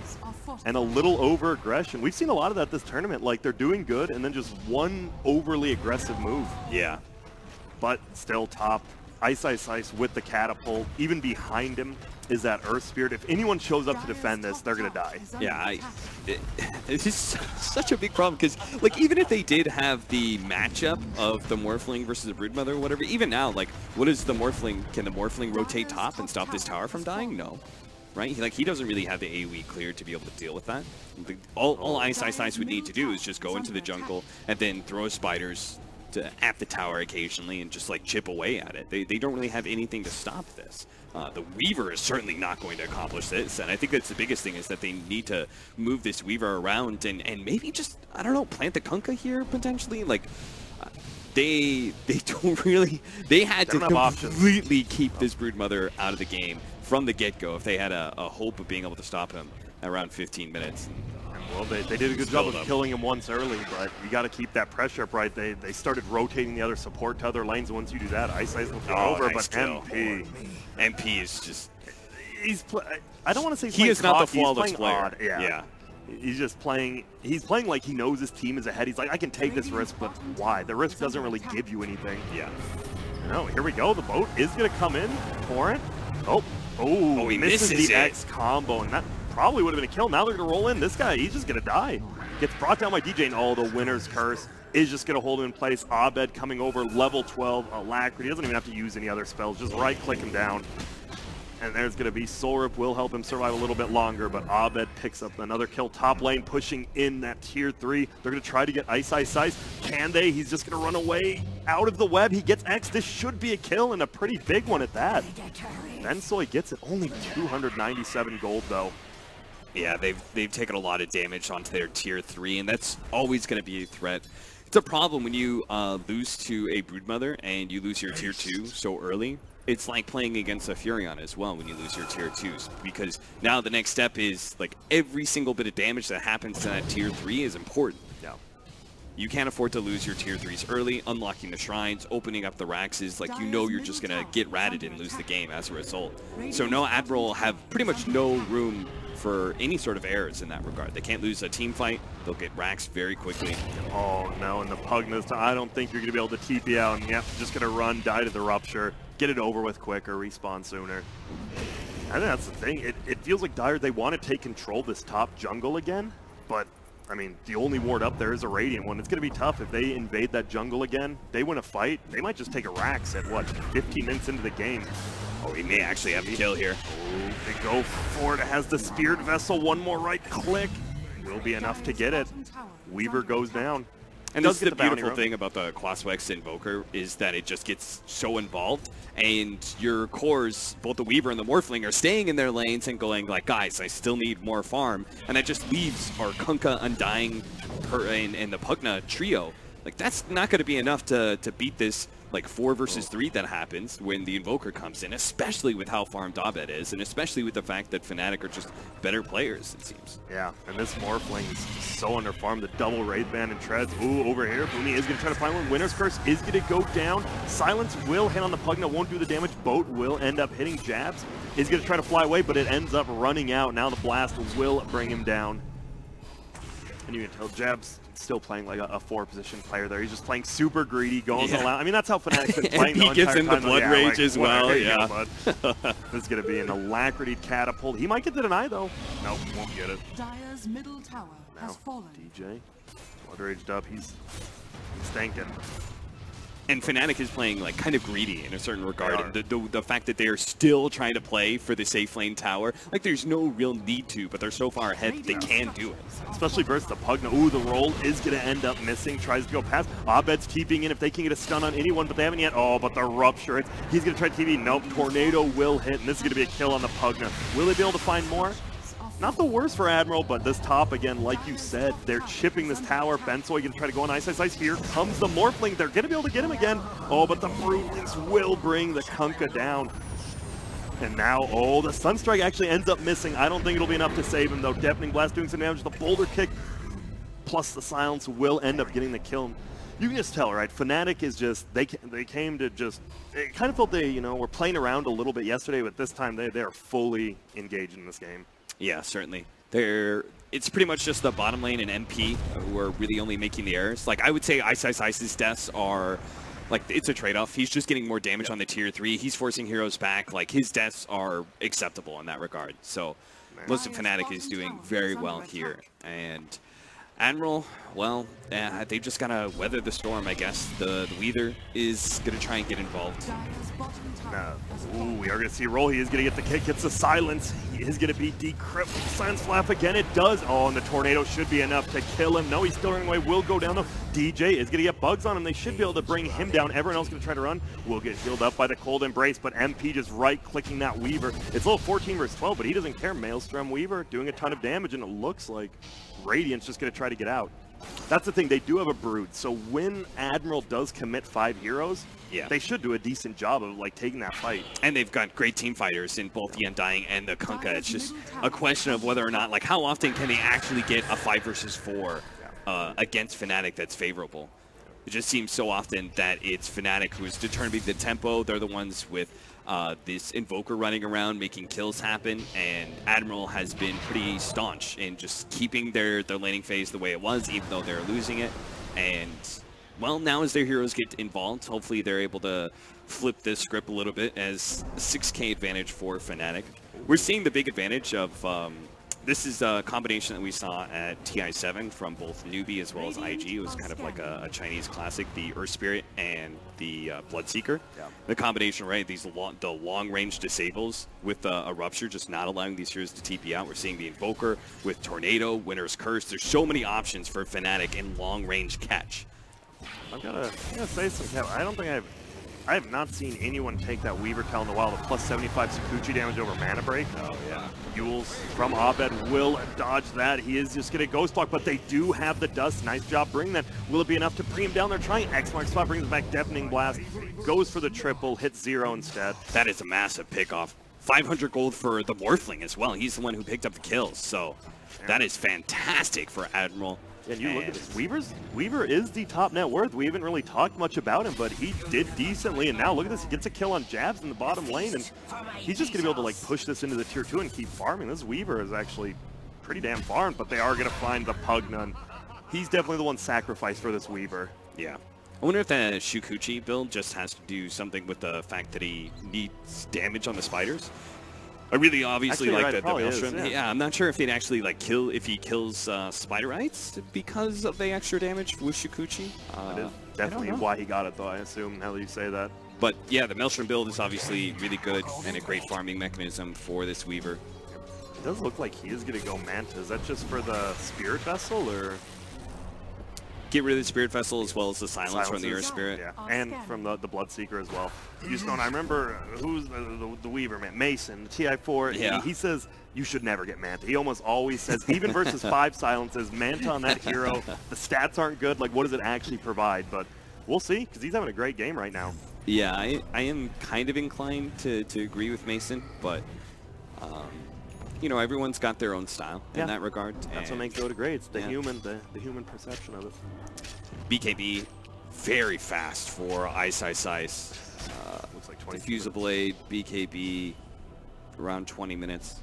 And a little over-aggression. We've seen a lot of that this tournament. Like, they're doing good, and then just one overly aggressive move. Yeah. But still top. Ice with the catapult. Even behind him is that Earth Spirit. If anyone shows up to defend this, they're going to die. Yeah, it's just such a big problem because, like, even if they did have the matchup of the Morphling versus the Broodmother or whatever, even now, like, what is the Morphling? Can the Morphling rotate top and stop this tower from dying? No. Right? He doesn't really have the AoE cleared to be able to deal with that. All Ice would need to do is just go into the jungle and then throw spiders at the tower occasionally and just like chip away at it. They don't really have anything to stop this. The Weaver is certainly not going to accomplish this, and I think that's the biggest thing is that they need to move this Weaver around and maybe just, I don't know, plant the Kunkka here potentially. Like, they don't really, they had to completely keep this Broodmother out of the game from the get-go if they had a hope of being able to stop him around 15 minutes. Well, they did a good job of killing him once early, but you got to keep that pressure up, right? They started rotating the other support to other lanes. Once you do that, Ice will go over, nice but kill. MP is just... I don't want to say he is not the flawless player. Odd. Yeah. He's just playing... He's playing like he knows his team is ahead. He's like, I can take this risk, but why? The risk doesn't really give you anything. Yeah. No, here we go. The boat is going to come in. Torrent. Oh, he misses the X combo, and that probably would have been a kill. Now they're going to roll in. This guy, he's just going to die. Gets brought down by DJ, and the Winner's Curse is just going to hold him in place. Abed coming over, level 12, Alacrity. He doesn't even have to use any other spells. Just right-click him down. And there's going to be Soul Rip will help him survive a little bit longer, but Abed picks up another kill. Top lane pushing in that tier 3. They're going to try to get Ice. Can they? He's just going to run away out of the web. He gets X. This should be a kill, and a pretty big one at that. Bensoy gets it. Only 297 gold, though. Yeah, they've taken a lot of damage onto their tier 3, and that's always going to be a threat. It's a problem when you lose to a Broodmother and you lose your tier 2 so early. It's like playing against a Furion as well when you lose your tier 2s, because now the next step is like every single bit of damage that happens to that tier 3 is important. Yeah. You can't afford to lose your tier 3s early. Unlocking the shrines, opening up the Raxes, like you know you're just gonna get ratted and lose the game as a result. So no Admiral will have pretty much no room for any sort of errors in that regard. They can't lose a team fight. They'll get Rax very quickly. Oh no, and the Pugnas, I don't think you're gonna be able to TP out, and yep, just gonna run, die to the Rupture, get it over with quicker, respawn sooner. I think that's the thing. It feels like Dire, they want to take control of this top jungle again, but I mean, the only ward up there is a Radiant one. It's going to be tough if they invade that jungle again. They win a fight. They might just take a Rax at, what, 15 minutes into the game. Oh, he may actually have a kill here. Oh, they go for it. It has the Spirit Vessel. One more right click. Will be enough to get it. Weaver goes down. And Does this is get the the bounty beautiful run. thing about the Quaswex Invoker is that it just gets so involved, and your cores, both the Weaver and the Morphling, are staying in their lanes and going like, guys, I still need more farm, and that just leaves our Kunkka, Undying, and the Pugna trio. Like, that's not going to be enough to beat this like 4 versus 3 that happens when the Invoker comes in, especially with how farmed Abed is, and especially with the fact that Fnatic are just better players, it seems. Yeah, and this Morphling is so underfarmed. The double Wraith Band and Treads. Ooh, over here, Boomy is going to try to find one. Winner's Curse is going to go down. Silence will hit on the Pugna, won't do the damage. Boat will end up hitting Jabs. Is going to try to fly away, but it ends up running out. Now the Blast will bring him down. And you can tell Jabs still playing like a 4-position player there. He's just playing super greedy, going all out. I mean, that's how Fnatic's been playing the he gives entire him time. the Blood Rage as well, yeah. This is going to be an Alacrity Catapult. He might get the deny, though. Nope, won't get it. Dire's middle tower has fallen. DJ, Blood Raged up. He's stinking. And Fnatic is playing like kind of greedy in a certain regard. The fact that they are still trying to play for the safe lane tower, like there's no real need to, but they're so far ahead that they can do it. Especially versus the Pugna. Ooh, the roll is going to end up missing. Tries to go past. Abed's TPing in if they can get a stun on anyone, but they haven't yet. Oh, but the Rupture. He's going to try to TP. Nope. Tornado will hit, and this is going to be a kill on the Pugna. Will they be able to find more? Not the worst for Admiral, but this top, again, like you said, they're chipping this tower. Bensoy going to try to go on Ice. Here comes the Morphling. They're going to be able to get him again. Oh, but the Broodlings will bring the Kunkka down. And now, oh, the Sunstrike actually ends up missing. I don't think it'll be enough to save him, though. Deafening Blast doing some damage. The Boulder Kick plus the Silence will end up getting the kill. You can just tell, right? Fnatic is just, they came to just, it kind of felt they, were playing around a little bit yesterday, but this time they're fully engaged in this game. Yeah, certainly. It's pretty much just the bottom lane and MP who are really only making the errors. Like, I would say Ice's deaths are, like, it's a trade-off. He's just getting more damage on the tier 3. He's forcing heroes back. Like, his deaths are acceptable in that regard. So, most of Fnatic is doing very well here. And Admiral, well, they just gotta weather the storm, I guess. The Weather is gonna try and get involved. Ooh, we are going to see roll. He is going to get the kick. Gets the Silence. He is going to be decrypted. Silence Flap again. It does. Oh, and the Tornado should be enough to kill him. No, he's still running away. Will go down, though. DJ is going to get bugs on him. They should be able to bring him down. Everyone else going to try to run. Will get healed up by the Cold Embrace, but MP just right-clicking that Weaver. It's a little 14 versus 12, but he doesn't care. Maelstrom Weaver doing a ton of damage, and it looks like Radiant's just going to try to get out. That's the thing. They do have a Brood, so when Admiral does commit 5 heroes, they should do a decent job of like taking that fight. And they've got great team fighters in both the Undying and the Kunkka. It's just a question of whether or not, like, how often can they actually get a 5 versus 4 against Fnatic that's favorable. It just seems so often that it's Fnatic who's determining the tempo. They're the ones with this Invoker running around making kills happen, and Admiral has been pretty staunch in just keeping their laning phase the way it was, even though they're losing it. And well, now as their heroes get involved, hopefully they're able to flip this script a little bit as a 6K advantage for Fnatic. We're seeing the big advantage of, this is a combination that we saw at TI7 from both Newbie as well as IG. It was kind of like a Chinese classic, the Earth Spirit and the Bloodseeker. Yeah. The combination, right, the long-range disables with a Rupture, just not allowing these heroes to TP out. We're seeing the Invoker with Tornado, Winter's Curse. There's so many options for Fnatic in long-range catch. I'm gonna say something. I don't think I have not seen anyone take that Weaver Tail in the wild. A plus 75 Sakuchi damage over Mana Break. Oh yeah. Yules from Abed will dodge that. He is just gonna Ghost Block, but they do have the Dust. Nice job bringing that. Will it be enough to bring him down? They're trying. X mark spot brings back Deafening Blast. Goes for the triple, hits 0 instead. That is a massive pickoff. 500 gold for the Morphling as well. He's the one who picked up the kills, so that is fantastic for Admiral. And you look at this, Weaver is the top net worth. We haven't really talked much about him, but he did decently, and now look at this, he gets a kill on Jabs in the bottom lane, and he's just gonna be able to like push this into the tier 2 and keep farming. This Weaver is actually pretty damn farmed, but they are gonna find the Pugna. He's definitely the one sacrificed for this Weaver. Yeah. I wonder if that Shukuchi build just has to do something with the fact that he needs damage on the spiders. I really obviously like the Maelstrom. Yeah, I'm not sure if he'd actually like kill if he kills Spiderites because of the extra damage with Shukuchi. That is definitely why he got it, though. I assume now that you say that. But yeah, the Maelstrom build is obviously really good and a great farming mechanism for this Weaver. It does look like he is going to go Manta. Is that just for the Spirit Vessel, or? get rid of the Spirit Vessel as well as the silence from the Earth Spirit. Yeah, and from the Bloodseeker as well. Houston, I remember who's the Weaver man, Mason, the TI4. Yeah. He says you should never get Manta. He almost always says, even versus 5 silences, Manta on that hero, the stats aren't good. Like, what does it actually provide? But we'll see, because he's having a great game right now. Yeah, I am kind of inclined to agree with Mason, but you know, everyone's got their own style in that regard. That's what makes Dota great. It's the human perception of it. BKB, very fast for Ice. Looks like 20. Diffuse Blade, BKB, around 20 minutes.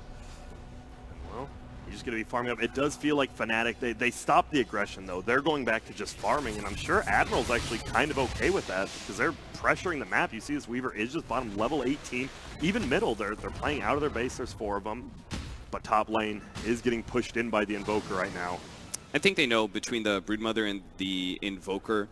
Well, you're just going to be farming up. It does feel like Fnatic, they stopped the aggression, though. They're going back to just farming, and I'm sure Admiral's actually kind of okay with that because they're pressuring the map. You see this Weaver is just bottom level 18. Even middle, they're playing out of their base. There's 4 of them. But top lane is getting pushed in by the Invoker right now. I think they know between the Broodmother and the Invoker,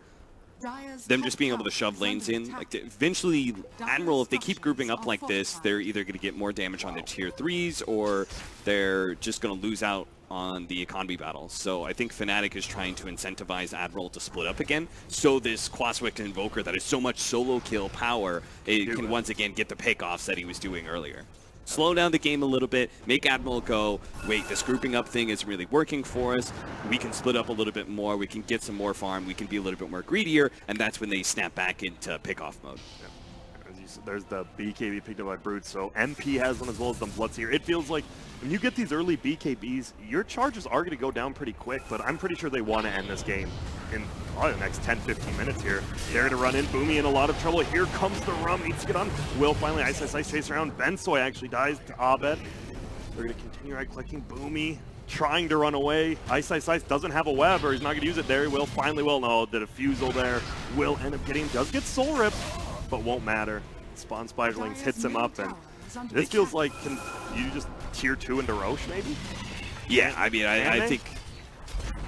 them just being able to shove lanes in. Like eventually, Admiral, if they keep grouping up like this, they're either going to get more damage on their tier 3s or they're just going to lose out on the economy battles. So I think Fnatic is trying to incentivize Admiral to split up again, so this Quaswick Invoker that is so much solo kill power, it can once again get the pickoffs that he was doing earlier. Slow down the game a little bit, make Admiral go, wait, this grouping up thing is really working for us, we can split up a little bit more, we can get some more farm, we can be a little bit more greedier, and that's when they snap back into pickoff mode. Yeah. There's the BKB picked up by Brute, so MP has one as well as the Bloodseeker. It feels like when you get these early BKBs, your charges are going to go down pretty quick, but I'm pretty sure they want to end this game in probably the next 10-15 minutes here. They're going to run in, Boomy in a lot of trouble. Here comes the Rum, needs to get on. Will finally Ice chase around. Bensoy actually dies to Abed. They're going to continue right-clicking. Boomy trying to run away. Ice doesn't have a web, or he's not going to use it there. He will, finally will. No, the defusal there will end up getting, does get soul ripped, but won't matter. Spawn Spiderlings hits him up, and this feels like, can you just tier 2 into Roche maybe? Yeah, I mean, I think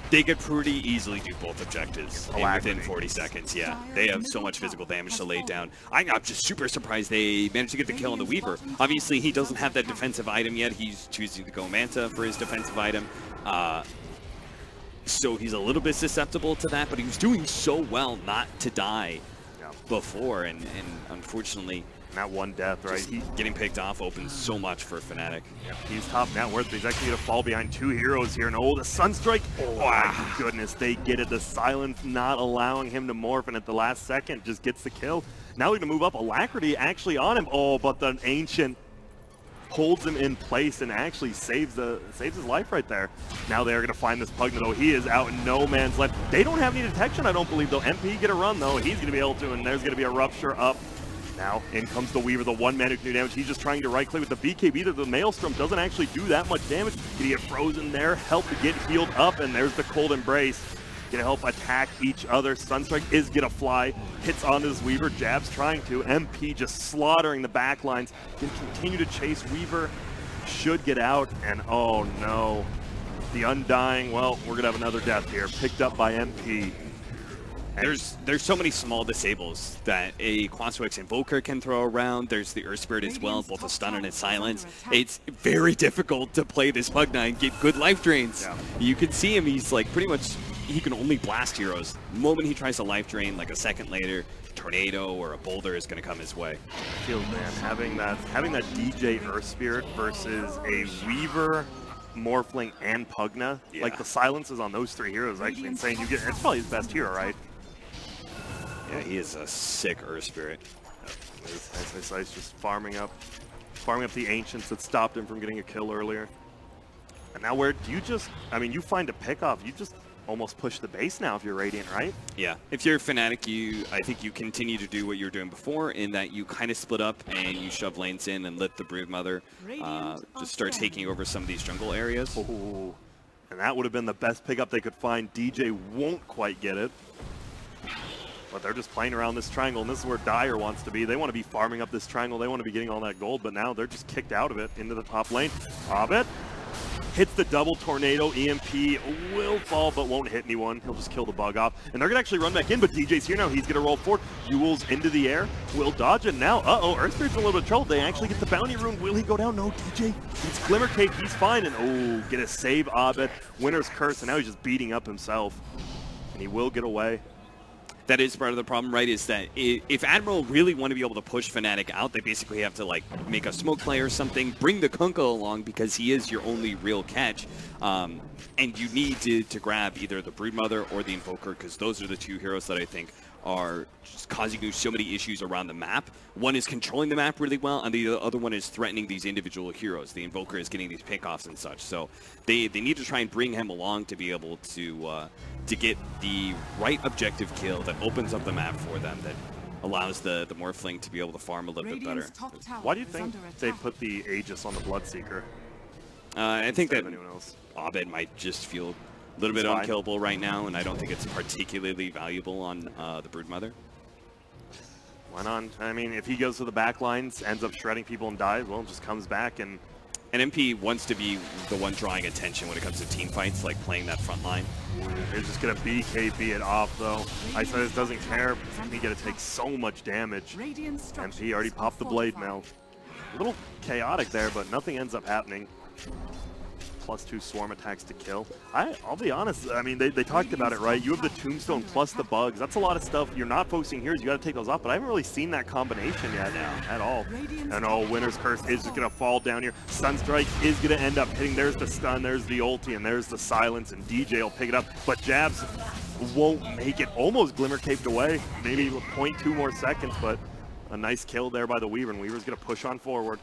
they could pretty easily do both objectives within 40 seconds. Yeah, they have so much physical damage to lay down. I'm just super surprised they managed to get the kill on the Weaver. Obviously, he doesn't have that defensive item yet. He's choosing to go Manta for his defensive item. So he's a little bit susceptible to that, but he was doing so well not to die before, and unfortunately, that one death, right? Getting picked off opens so much for Fnatic. Yep, he's top net worth, but he's actually going to fall behind 2 heroes here. And oh, the Sunstrike. Oh, my goodness, they get it. The silence not allowing him to morph, and at the last second just gets the kill. Now we're going to move up. Alacrity actually on him. Oh, but the Ancient holds him in place and actually saves his life right there. Now they're going to find this Pugna, though. He is out in no man's land. They don't have any detection, I don't believe, though. MP get a run, though. He's going to be able to, and there's going to be a Rupture up. Now, in comes the Weaver, the 1-man who can do damage. He's just trying to right-click with the BKB. The Maelstrom doesn't actually do that much damage. Can he get frozen there? Help to get healed up, and there's the Cold Embrace. Gonna help attack each other. Sunstrike is gonna fly. Hits onto this Weaver. Jab's trying to. MP just slaughtering the back lines. Can continue to chase. Weaver should get out, and oh no. The Undying, well, we're gonna have another death here. Picked up by MP. There's so many small disables that a Quaswick's Invoker can throw around. There's the Earth Spirit as well, both a stun and a silence. It's very difficult to play this Pugna and get good life drains. Yeah. You can see him, he's like pretty much, he can only blast heroes. The moment he tries to life drain, like a second later, Tornado or a Boulder is going to come his way. Feels, man, having that DJ Earth Spirit versus a Weaver, Morphling, and Pugna, like the silences on those 3 heroes is actually insane. It's probably his best hero, right? Yeah, he is a sick Earth Spirit. Ice just farming up the Ancients that stopped him from getting a kill earlier. And now where do you just, I mean, you find a pickoff, you just almost push the base now if you're Radiant, right? Yeah, if you're Fnatic, I think you continue to do what you were doing before, in that you kind of split up and you shove lanes in and let the Broodmother just start taking over some of these jungle areas. Ooh. And that would have been the best pickup they could find. DJ won't quite get it. But they're just playing around this triangle, and this is where Dire wants to be. They want to be farming up this triangle. They want to be getting all that gold, but now they're just kicked out of it into the top lane. Abed hits the double tornado. EMP will fall, but won't hit anyone. He'll just kill the bug off. And they're going to actually run back in, but DJ's here now. He's going to roll forward. Yule's into the air. Will dodge it now. Uh-oh, Earth Spirit's in a little bit of trouble. They actually get the bounty rune. Will he go down? No, DJ. It's Glimmer Cape. He's fine. And oh, get a save, Abed. Winner's Curse, and now he's just beating up himself. and he will get away. That is part of the problem, right, is that if Admiral really want to be able to push Fnatic out, they basically have to, like, make a smoke play or something, bring the Kunkka along because he is your only real catch, and you need to grab either the Broodmother or the Invoker because those are the two heroes that I think are just causing you so many issues around the map. One is controlling the map really well, and the other one is threatening these individual heroes. The Invoker is getting these pickoffs and such, so they need to try and bring him along to be able to get the right objective kill that opens up the map for them, that allows the Morphling to be able to farm a little bit better. Why do you think they put the Aegis on the Bloodseeker? I think that anyone else? Abed might just feel a little bit unkillable right now, and I don't think it's particularly valuable on the Broodmother. Why not? I mean, if he goes to the back lines, ends up shredding people and dies, well, just comes back and... And MP wants to be the one drawing attention when it comes to team fights, like playing that front line. They're just going to BKB it off, though. Isis doesn't care. He's going to take so much damage. MP already popped the blade mail. A little chaotic there, but nothing ends up happening. +2 swarm attacks to kill. I'll be honest, I mean, they talked about it, right? You have the tombstone plus the bugs. That's a lot of stuff. You're not focusing here, you got to take those off, but I haven't really seen that combination yet at all. And oh, Winter's Curse is just going to fall down here. Sunstrike is going to end up hitting. There's the stun, there's the ulti, and there's the silence, and DJ will pick it up, but Jabs won't make it. Almost Glimmer caped away. Maybe 0.2 more seconds, but a nice kill there by the Weaver, and Weaver's going to push on forward.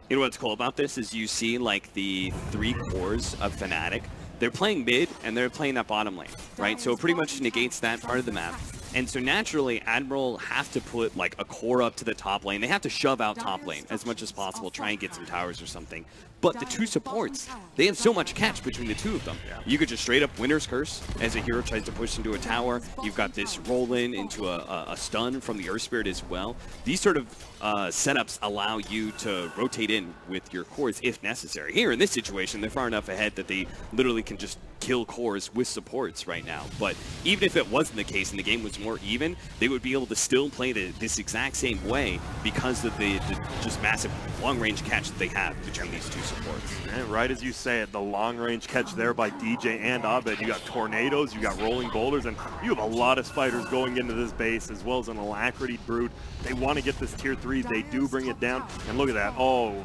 You know what's cool about this is you see like the 3 cores of Fnatic. They're playing mid and they're playing that bottom lane, right? So it pretty much negates that part of the map. And so naturally, Admiral have to put like a core up to the top lane. They have to shove out top lane as much as possible, try and get some towers or something. But the 2 supports, they have so much catch between the 2 of them. You could just straight up Winter's Curse as a hero tries to push into a tower. You've got this roll in into a stun from the Earth Spirit as well. These sort of setups allow you to rotate in with your cores if necessary. Here in this situation, they're far enough ahead that they literally can just kill cores with supports right now. But even if it wasn't the case and the game was more even, they would be able to still play this exact same way because of the just massive long-range catch that they have between these 2 supports. And right as you say it, the long-range catch there by DJ and Abed. You got tornadoes, you got rolling boulders, and you have a lot of spiders going into this base, as well as an Alacrity Brood. They want to get this tier 3, they do bring it down, and look at that. Oh,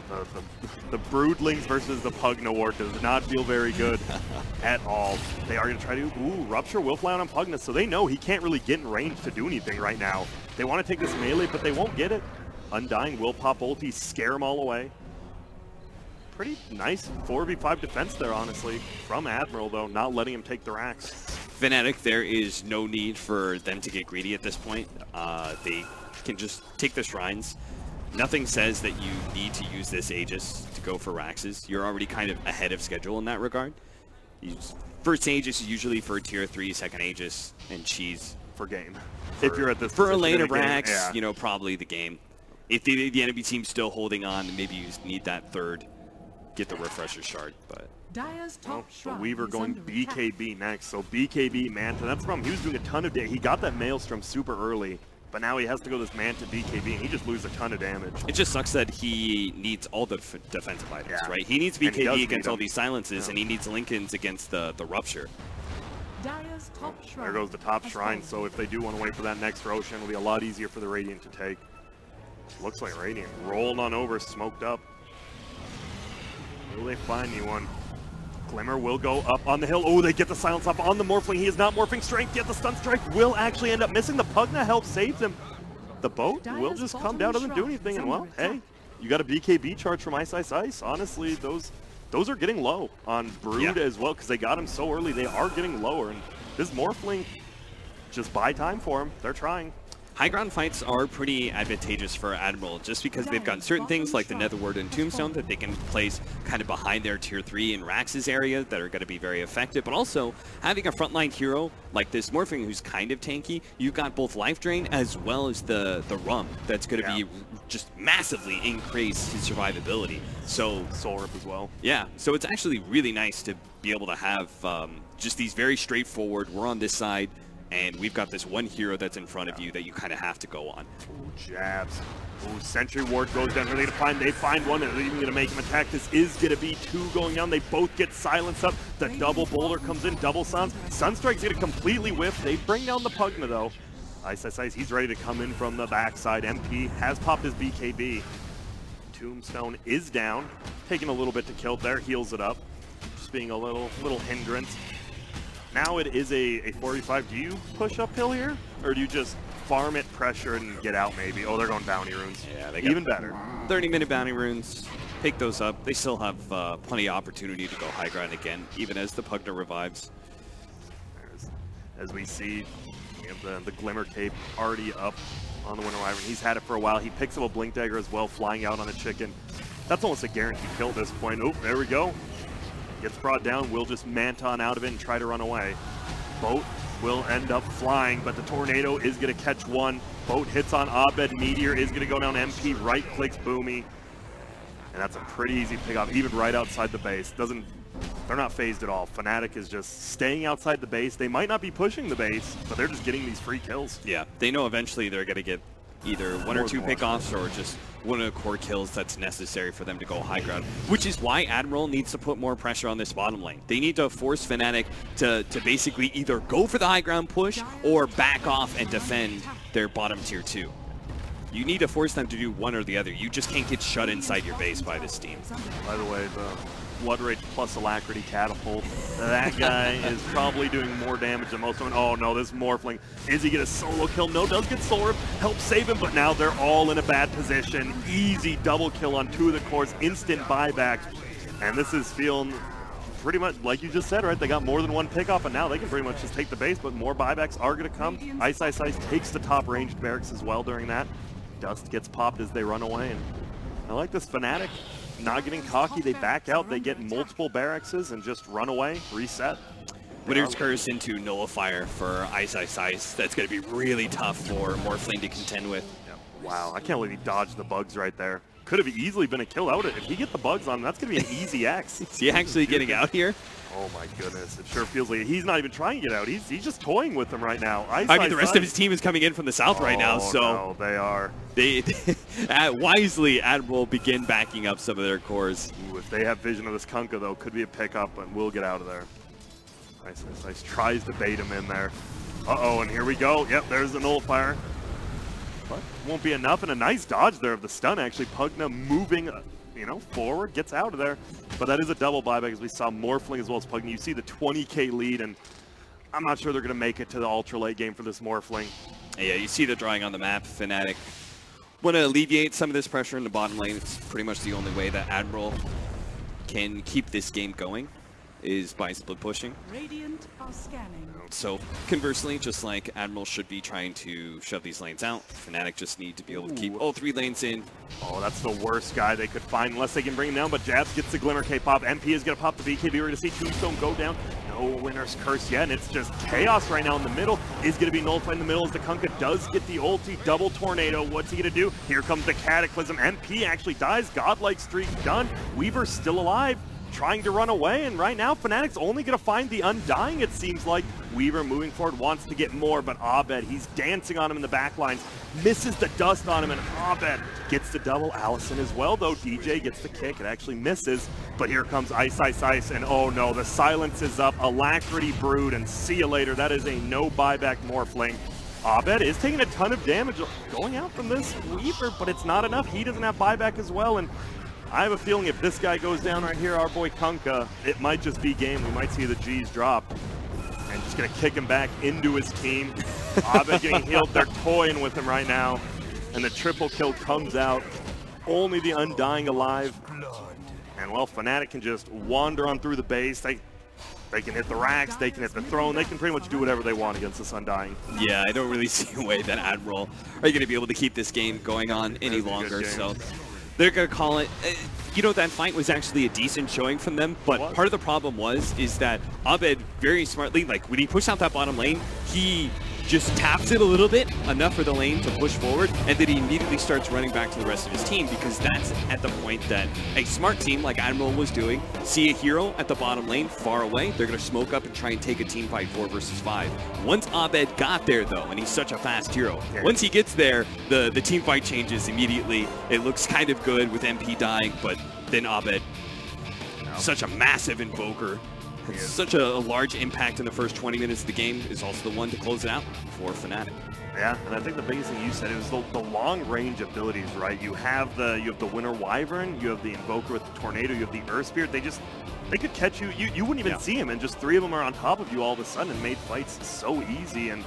the Broodlings versus the Pugna Ward does not feel very good at all. They are going to try to, Rupture will fly on Pugna, so they know he can't really get in range to do anything right now. They want to take this melee, but they won't get it. Undying will pop ulti, scare them all away. Pretty nice 4v5 defense there, honestly, from Admiral, though, not letting him take the racks. Fnatic, there is no need for them to get greedy at this point. They can just take the Shrines. Nothing says that you need to use this Aegis to go for Raxes. You're already kind of ahead of schedule in that regard. First Aegis is usually for tier 3, second Aegis, and Cheese. For game. If you're at this for a lane of game, Rax, yeah. you know, probably the game. If the enemy team's still holding on, maybe you just need that third. Get the refresher shard, but the Weaver going BKB next. So BKB Manta, that's the problem. He was doing a ton of damage. He got that Maelstrom super early, but now he has to go this Manta BKB, and he just loses a ton of damage. It just sucks that he needs all the defensive items, right? He needs BKB against all these silences, and he needs Lincolns against the Rupture. There goes the top shrine, so if they do want to wait for that next Roshan, it'll be a lot easier for the Radiant to take. Looks like Radiant rolled on over, smoked up. Will they find anyone? Glimmer will go up on the hill. Oh, they get the silence up on the Morphling. He is not morphing strength yet. The stun strike will actually end up missing. The Pugna help saves him. The boat will just come down, doesn't do anything, and well, hey, you got a BKB charge from Ice Ice Ice. Honestly, those are getting low on Brood as well, because they got him so early. They are getting lower, and this Morphling, just buy time for him. They're trying. High ground fights are pretty advantageous for Admiral just because they've got certain things like the Netherward and Tombstone that they can place kind of behind their tier 3 and Rax's area that are going to be very effective, but also having a frontline hero like this Morphling who's kind of tanky, you've got both Life Drain as well as the Rum that's going to be just massively increase his survivability. So Soul Rip as well. Yeah, so it's actually really nice to be able to have just these very straightforward, we're on this side, and we've got this one hero that's in front of you that you kind of have to go on. Ooh, jabs. Ooh, Sentry Ward goes down. They find one, and they're even going to make him attack. This is going to be 2 going down. They both get silenced up. The double boulder comes in, double suns. Sunstrike's going to completely whiff. They bring down the Pugna, though. Ice, he's ready to come in from the backside. MP has popped his BKB. Tombstone is down, taking a little bit to kill there, heals it up. Just being a little hindrance. Now it is a 45. Do you push uphill here, or do you just farm it, pressure, and get out maybe? Oh, they're going bounty runes. Yeah, they even better. 30-minute bounty runes. Pick those up. They still have plenty of opportunity to go high ground again, even as the Pugna revives. As we see, we have the Glimmer Cape already up on the Winter Wyvern. He's had it for a while. He picks up a Blink Dagger as well, flying out on a chicken. That's almost a guaranteed kill at this point. Oh, there we go. Gets brought down. Will just Manton out of it and try to run away. Boat will end up flying, but the Tornado is going to catch one. Boat hits on Abed. Meteor is going to go down. MP right-clicks Boomy. And that's a pretty easy pick-off, even right outside the base. They're not phased at all. Fnatic is just staying outside the base. They might not be pushing the base, but they're just getting these free kills. Yeah, they know eventually they're going to get either 1 or 2 pickoffs or just 1 of the core kills that's necessary for them to go high ground, which is why Admiral needs to put more pressure on this bottom lane. They need to force Fnatic to basically either go for the high ground push or back off and defend their bottom tier 2. You need to force them to do one or the other. You just can't get shut inside your base by this team. By the way, the Blood Rage plus Alacrity Catapult. That guy is probably doing more damage than most of them. Oh no, this Morphling. Is he get a solo kill? No, does get Soul Rip. Helps save him, but now they're all in a bad position. Easy double kill on 2 of the cores. Instant buyback. And this is feeling pretty much like you just said, right? They got more than 1 pickoff, and now they can pretty much just take the base, but more buybacks are going to come. Ice takes the top ranged barracks as well during that. Dust gets popped as they run away, and I like this Fnatic. Not getting cocky, they back out, they get multiple barracks and just run away, reset. Winter's Curse into Nullifier for Ice. That's going to be really tough for Morphling to contend with. Yep. Wow, I can't believe he dodged the bugs right there. Could have easily been a kill out. If he get the bugs on him, that's going to be an easy X. Is he actually getting out here? Oh my goodness, it sure feels like he's not even trying to get out. He's just toying with them right now. I mean, the rest of his team is coming in from the south right now, so no, they are. They wisely, Admiral begin backing up some of their cores. Ooh, if they have vision of this Kunkka, though, could be a pickup, but we'll get out of there. Ice tries to bait him in there. Uh-oh, and here we go. Yep, there's the Nullifier. But won't be enough, and a nice dodge there of the stun, actually. Pugna moving, forward, gets out of there. But that is a double buyback, as we saw Morphling as well as Pugna. You see the 20k lead, and I'm not sure they're going to make it to the ultra late game for this Morphling. Yeah, you see the drawing on the map. Fnatic want to alleviate some of this pressure in the bottom lane. It's pretty much the only way that Admiral can keep this game going, is by split pushing. Radiant are scanning. So conversely, just like Admiral should be trying to shove these lanes out, Fnatic just need to be able to keep all 3 lanes in. Oh, that's the worst guy they could find unless they can bring him down, but Jabs gets the Glimmer Cape pop. MP is going to pop the BKB. We're going to see Tombstone go down. No Winter's Curse yet, and it's just chaos right now in the middle. Is going to be nullified in the middle as the Kunkka does get the ulti. Double Tornado. What's he going to do? Here comes the Cataclysm. MP actually dies. Godlike streak done. Weaver's still alive, trying to run away, and right now Fnatic's only going to find the Undying, it seems like. Weaver moving forward, wants to get more, but Abed, he's dancing on him in the back lines, misses the dust on him, and Abed gets the double. Allison as well, though. DJ gets the kick, it actually misses, but here comes Ice, and oh no, the silence is up. Alacrity Brood, and see you later. That is a no buyback Morphling. Abed is taking a ton of damage going out from this Weaver, but it's not enough. He doesn't have buyback as well, and I have a feeling if this guy goes down right here, our boy Kunkka, it might just be game. We might see the G's drop. And just going to kick him back into his team. Abed getting healed. They're toying with him right now. And the triple kill comes out. Only the Undying alive. And, well, Fnatic can just wander on through the base. They can hit the racks. They can hit the throne. They can pretty much do whatever they want against this Undying. Yeah, I don't really see a way that Admiral are going to be able to keep this game going on any longer. So they're going to call it. That fight was actually a decent showing from them, but part of the problem is that Abed very smartly, like when he pushed out that bottom lane, he just taps it a little bit, enough for the lane to push forward, and then he immediately starts running back to the rest of his team, because that's at the point that a smart team like Admiral was doing, see a hero at the bottom lane far away, they're going to smoke up and try and take a team fight 4 versus 5. Once Abed got there though, and he's such a fast hero, once he gets there, the team fight changes immediately. It looks kind of good with MP dying, but then Abed, such a massive invoker, such a large impact in the first 20 minutes of the game, is also the one to close it out for Fnatic. Yeah, and I think the biggest thing you said is the long range abilities, right? You have the Winter Wyvern, you have the Invoker with the Tornado, you have the Earth Spirit. They could catch you. You wouldn't even see him, and just 3 of them are on top of you all of a sudden and made fights so easy. And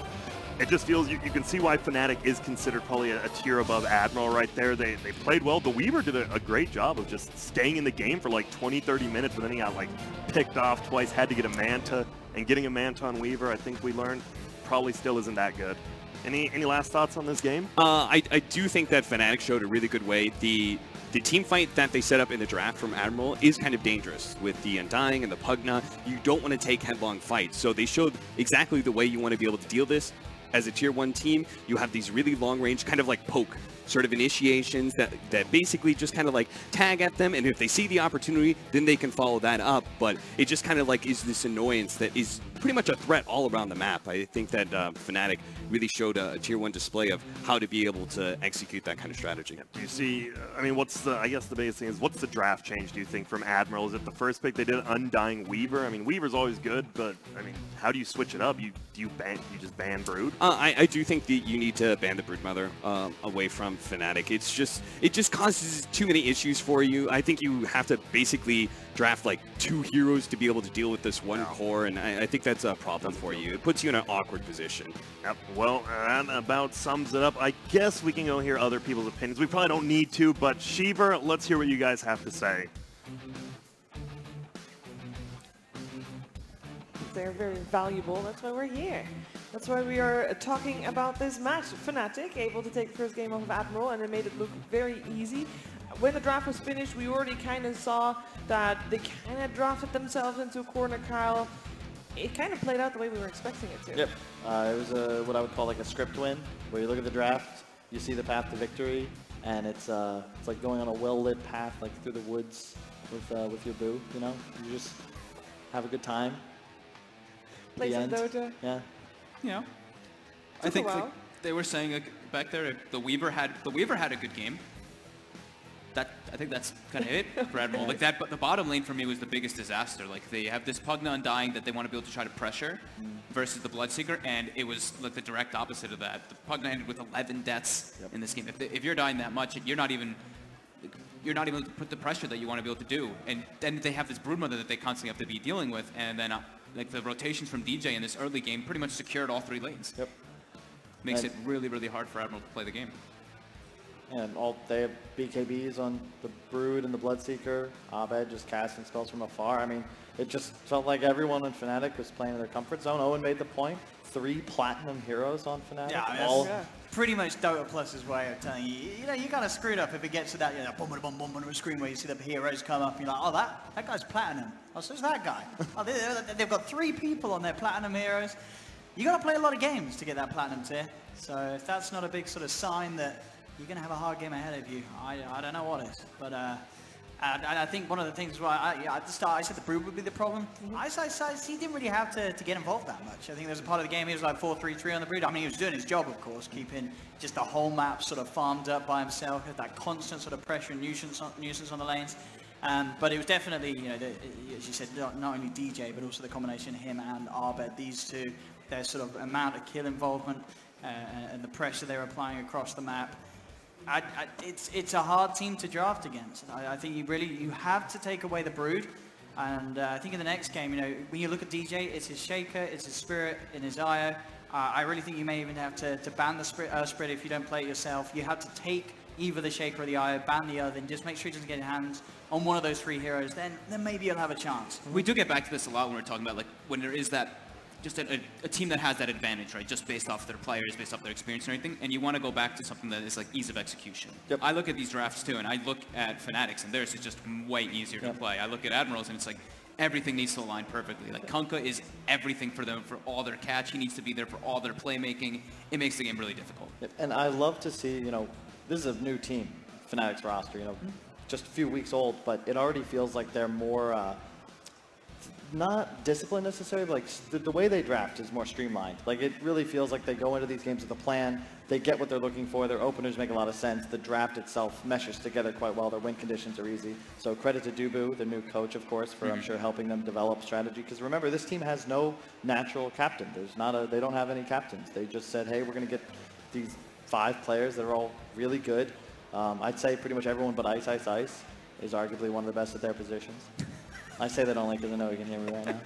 it just feels, you can see why Fnatic is considered probably a tier above Admiral right there. They played well. The Weaver did a great job of just staying in the game for like 20-30 minutes, but then he got like picked off twice, had to get a Manta, and getting a Manta on Weaver, I think we learned, probably still isn't that good. Any last thoughts on this game? I do think that Fnatic showed a really good way. The team fight that they set up in the draft from Admiral is kind of dangerous with the Undying and the Pugna. You don't want to take headlong fights, so they showed exactly the way you want to be able to deal this. As a tier 1 team, you have these really long range, kind of like poke sort of initiations that basically just kind of like tag at them, and if they see the opportunity, then they can follow that up. But it just kind of like is this annoyance that is pretty much a threat all around the map. I think that Fnatic really showed a tier 1 display of how to be able to execute that kind of strategy. Do you see, I mean, I guess the biggest thing is, what's the draft change, do you think, from Admiral? Is it the first pick they did, Undying Weaver? I mean, Weaver's always good, but I mean, how do you switch it up? You just ban Brood? I do think that you need to ban the Broodmother away from Fnatic. It just causes too many issues for you. I think you have to basically draft like 2 heroes to be able to deal with this one core, and I think that's a problem for you. It puts you in an awkward position. Yep. Well, that about sums it up. I guess we can go hear other people's opinions. We probably don't need to, but Shiver, let's hear what you guys have to say. They're very valuable. That's why we're here. That's why we are talking about this match. Fnatic able to take the first game off of Admiral, and it made it look very easy. When the draft was finished, we already kind of saw that they kind of drafted themselves into a corner, Kyle. It kind of played out the way we were expecting it to. Yep. It was what I would call like a script win, where you look at the draft, you see the path to victory, and it's like going on a well-lit path, like through the woods with your boo. You know, you just have a good time. Play some Dota. Yeah. Yeah. I think like they were saying back there, the Weaver had a good game. I think that's kind of it for Admiral. Like that, but the bottom lane for me was the biggest disaster. Like they have this Pugna Undying that they want to be able to try to pressure versus the Bloodseeker, and it was like the direct opposite of that. The Pugna ended with 11 deaths in this game. If you're dying that much, you're not even able to put the pressure that you want to be able to do. And then they have this Broodmother that they constantly have to be dealing with, and then like the rotations from DJ in this early game pretty much secured all 3 lanes. Yep. Makes it really, really hard for Admiral to play the game. And they have BKBs on the Brood and the Bloodseeker. Abed just casting spells from afar. I mean, it just felt like everyone in Fnatic was playing in their comfort zone. Owen made the point. 3 platinum heroes on Fnatic. Yeah, pretty much Dota Plus's way of telling you, you know, you kind of screwed up if it gets to that, you know, boom, boom, boom, boom, screen where you see the heroes come up, and you're like, oh, that guy's platinum. Oh, so's that guy. Oh, they've got 3 people on their platinum heroes. You got to play a lot of games to get that platinum tier. So if that's not a big sort of sign that you're going to have a hard game ahead of you, I don't know what is. But I think one of the things why at the start I said the Brood would be the problem. I he didn't really have to get involved that much. I think there's a part of the game he was like 4-3-3 on the Brood. I mean, he was doing his job, of course, keeping just the whole map sort of farmed up by himself, that constant sort of pressure and nuisance on the lanes. But it was definitely, you know, as you said, not only DJ, but also the combination of him and Abed. These two, their sort of amount of kill involvement and the pressure they're applying across the map. It's a hard team to draft against. I think you have to take away the Brood, and I think in the next game, you know, when you look at DJ, it's his Shaker, it's his Spirit, and his IO. I really think you may even have to ban the Spirit if you don't play it yourself. You have to take either the Shaker or the IO, ban the other, and just make sure he doesn't get his hands on one of those 3 heroes. Then maybe you'll have a chance. We do get back to this a lot when we're talking about like when there is that. Just a team that has that advantage, right? Just based off their players, based off their experience and everything. And you want to go back to something that is like ease of execution. Yep. I look at these drafts too, and I look at Fnatic's, and theirs is just way easier to play. I look at Admirals, and it's like everything needs to align perfectly. Like Kunkka is everything for them, for all their catch. He needs to be there for all their playmaking. It makes the game really difficult. And I love to see, you know, this is a new team, Fnatic's roster, you know, just a few weeks old, but it already feels like they're more, not disciplined necessarily, but like the way they draft is more streamlined. Like it really feels like they go into these games with a plan, they get what they're looking for, their openers make a lot of sense, the draft itself meshes together quite well, their win conditions are easy. So credit to Dubu, the new coach, of course, for I'm sure helping them develop strategy, because remember, this team has no natural captain. They don't have any captains. They just said, hey, we're going to get these 5 players that are all really good. I'd say pretty much everyone but Ice is arguably one of the best at their positions. I say that only because I know you can hear me right now.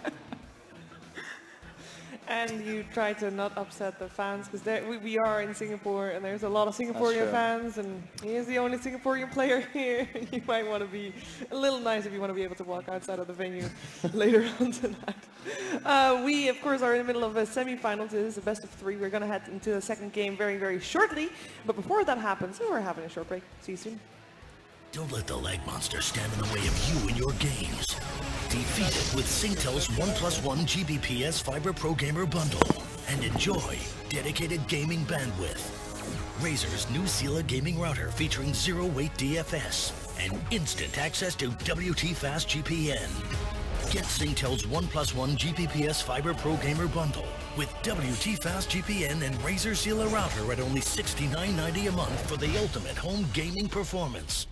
And you try to not upset the fans, because we are in Singapore and there's a lot of Singaporean fans, and he is the only Singaporean player here. You might want to be a little nice if you want to be able to walk outside of the venue later on tonight. We, of course, are in the middle of a semi-finals. This is a best of 3. We're going to head into the second game very, very shortly. But before that happens, we're having a short break. See you soon. Don't let the leg monster stand in the way of you and your games. Defeat it with Singtel's 1+1 Gbps Fiber Pro Gamer Bundle and enjoy dedicated gaming bandwidth. Razer's new Sela gaming router featuring zero-weight DFS and instant access to WT Fast GPN. Get Singtel's 1+1 Gbps Fiber Pro Gamer Bundle with WT Fast GPN and Razer Sela router at only $69.90 a month for the ultimate home gaming performance.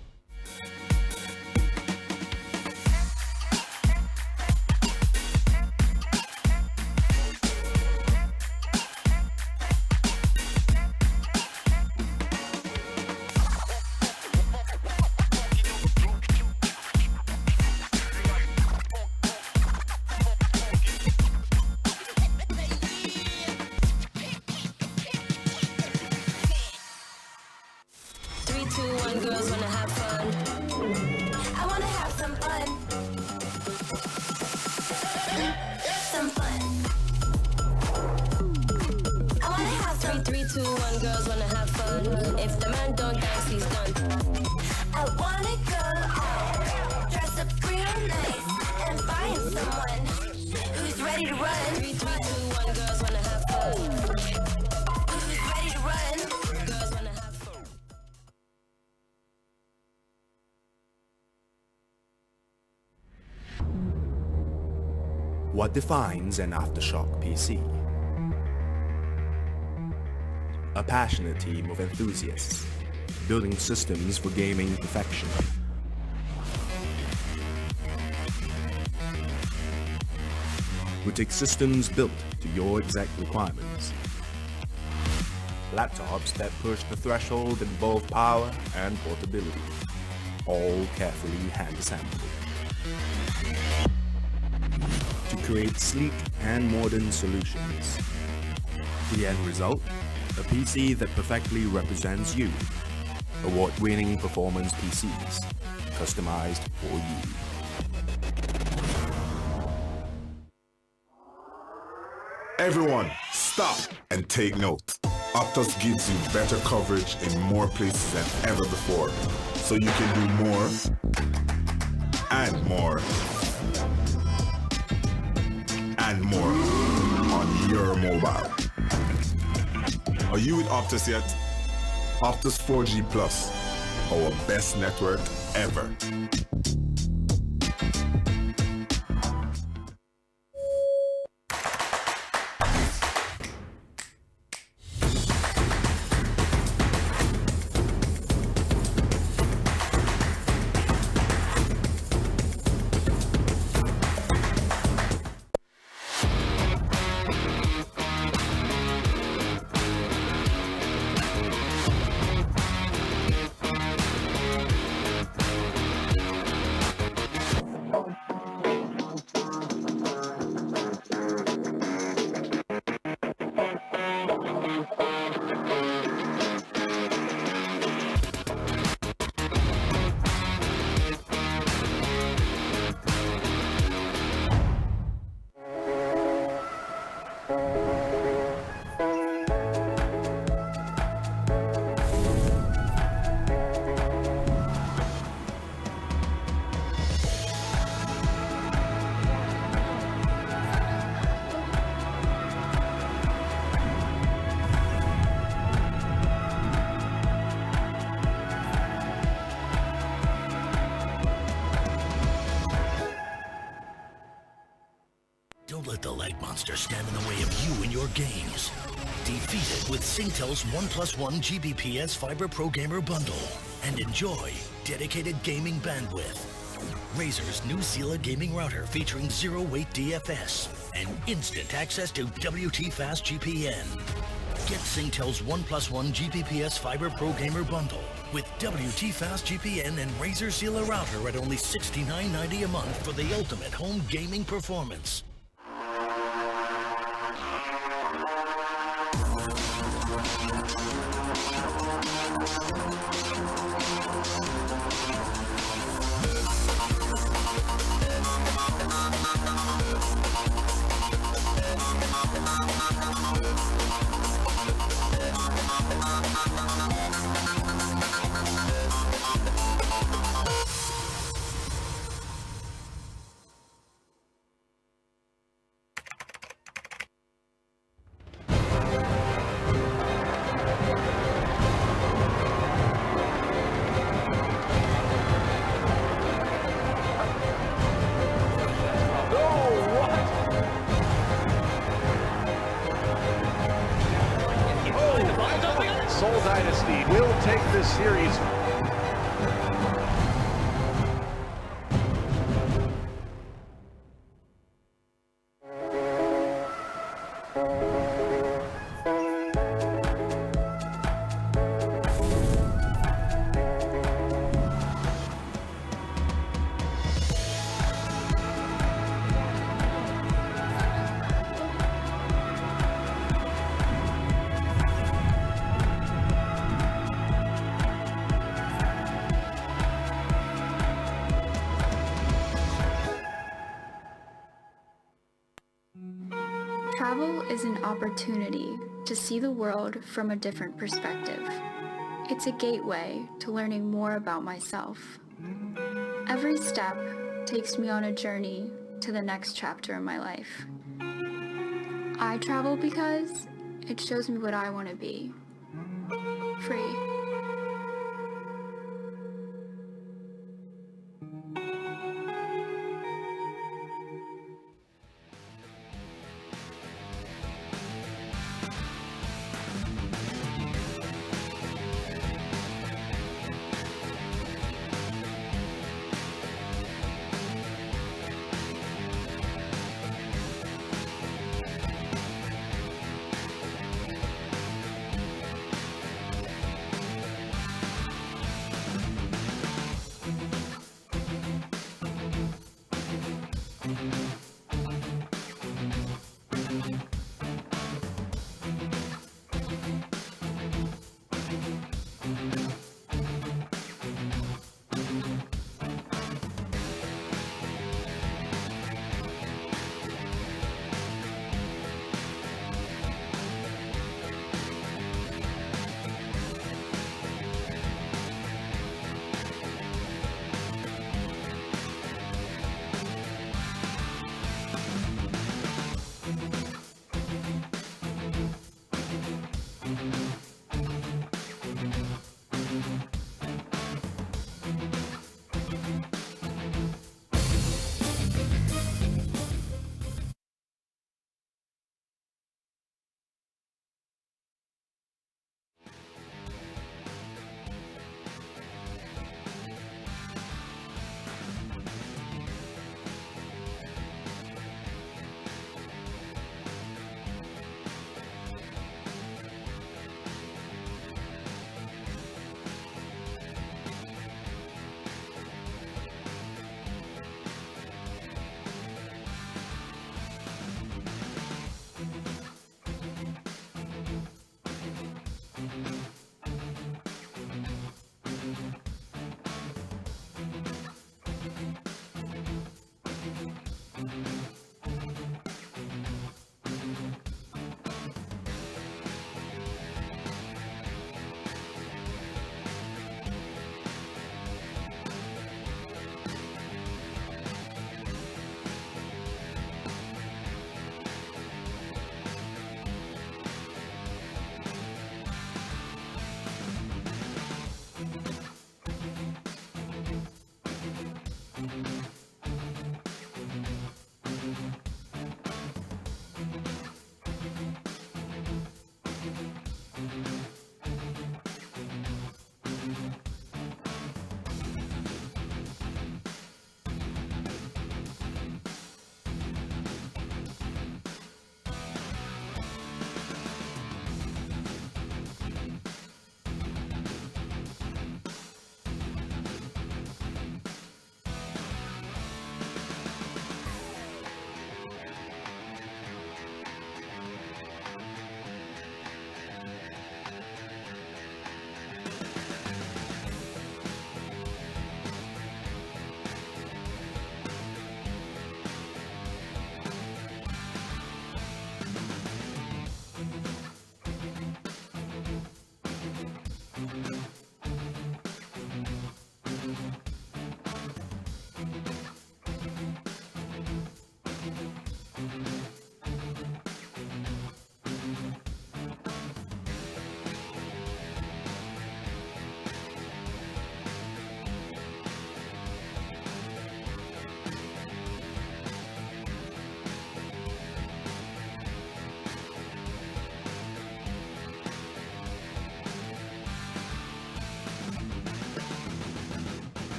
What defines an Aftershock PC? A passionate team of enthusiasts, building systems for gaming perfection. We take systems built to your exact requirements. Laptops that push the threshold in both power and portability, all carefully hand-assembled. To create sleek and modern solutions. The end result? A PC that perfectly represents you. Award-winning performance PCs, customized for you. Everyone, stop and take note. Optus gives you better coverage in more places than ever before, so you can do more and more and more on your mobile. Are you with Optus yet? Optus 4G Plus, our best network ever. leg monster stand in the way of you and your games? Defeat it with Singtel's 1+1 Gbps Fiber Pro Gamer Bundle and enjoy dedicated gaming bandwidth. Razer's new Zilla gaming router featuring zero-weight DFS and instant access to WT Fast GPN. Get Singtel's 1+1 Gbps Fiber Pro Gamer Bundle with WT Fast GPN and Razer Zilla router at only $69.90 a month for the ultimate home gaming performance. Seoul Dynasty will take this series. Travel is an opportunity to see the world from a different perspective. It's a gateway to learning more about myself. Every step takes me on a journey to the next chapter in my life. I travel because it shows me what I want to be. Free.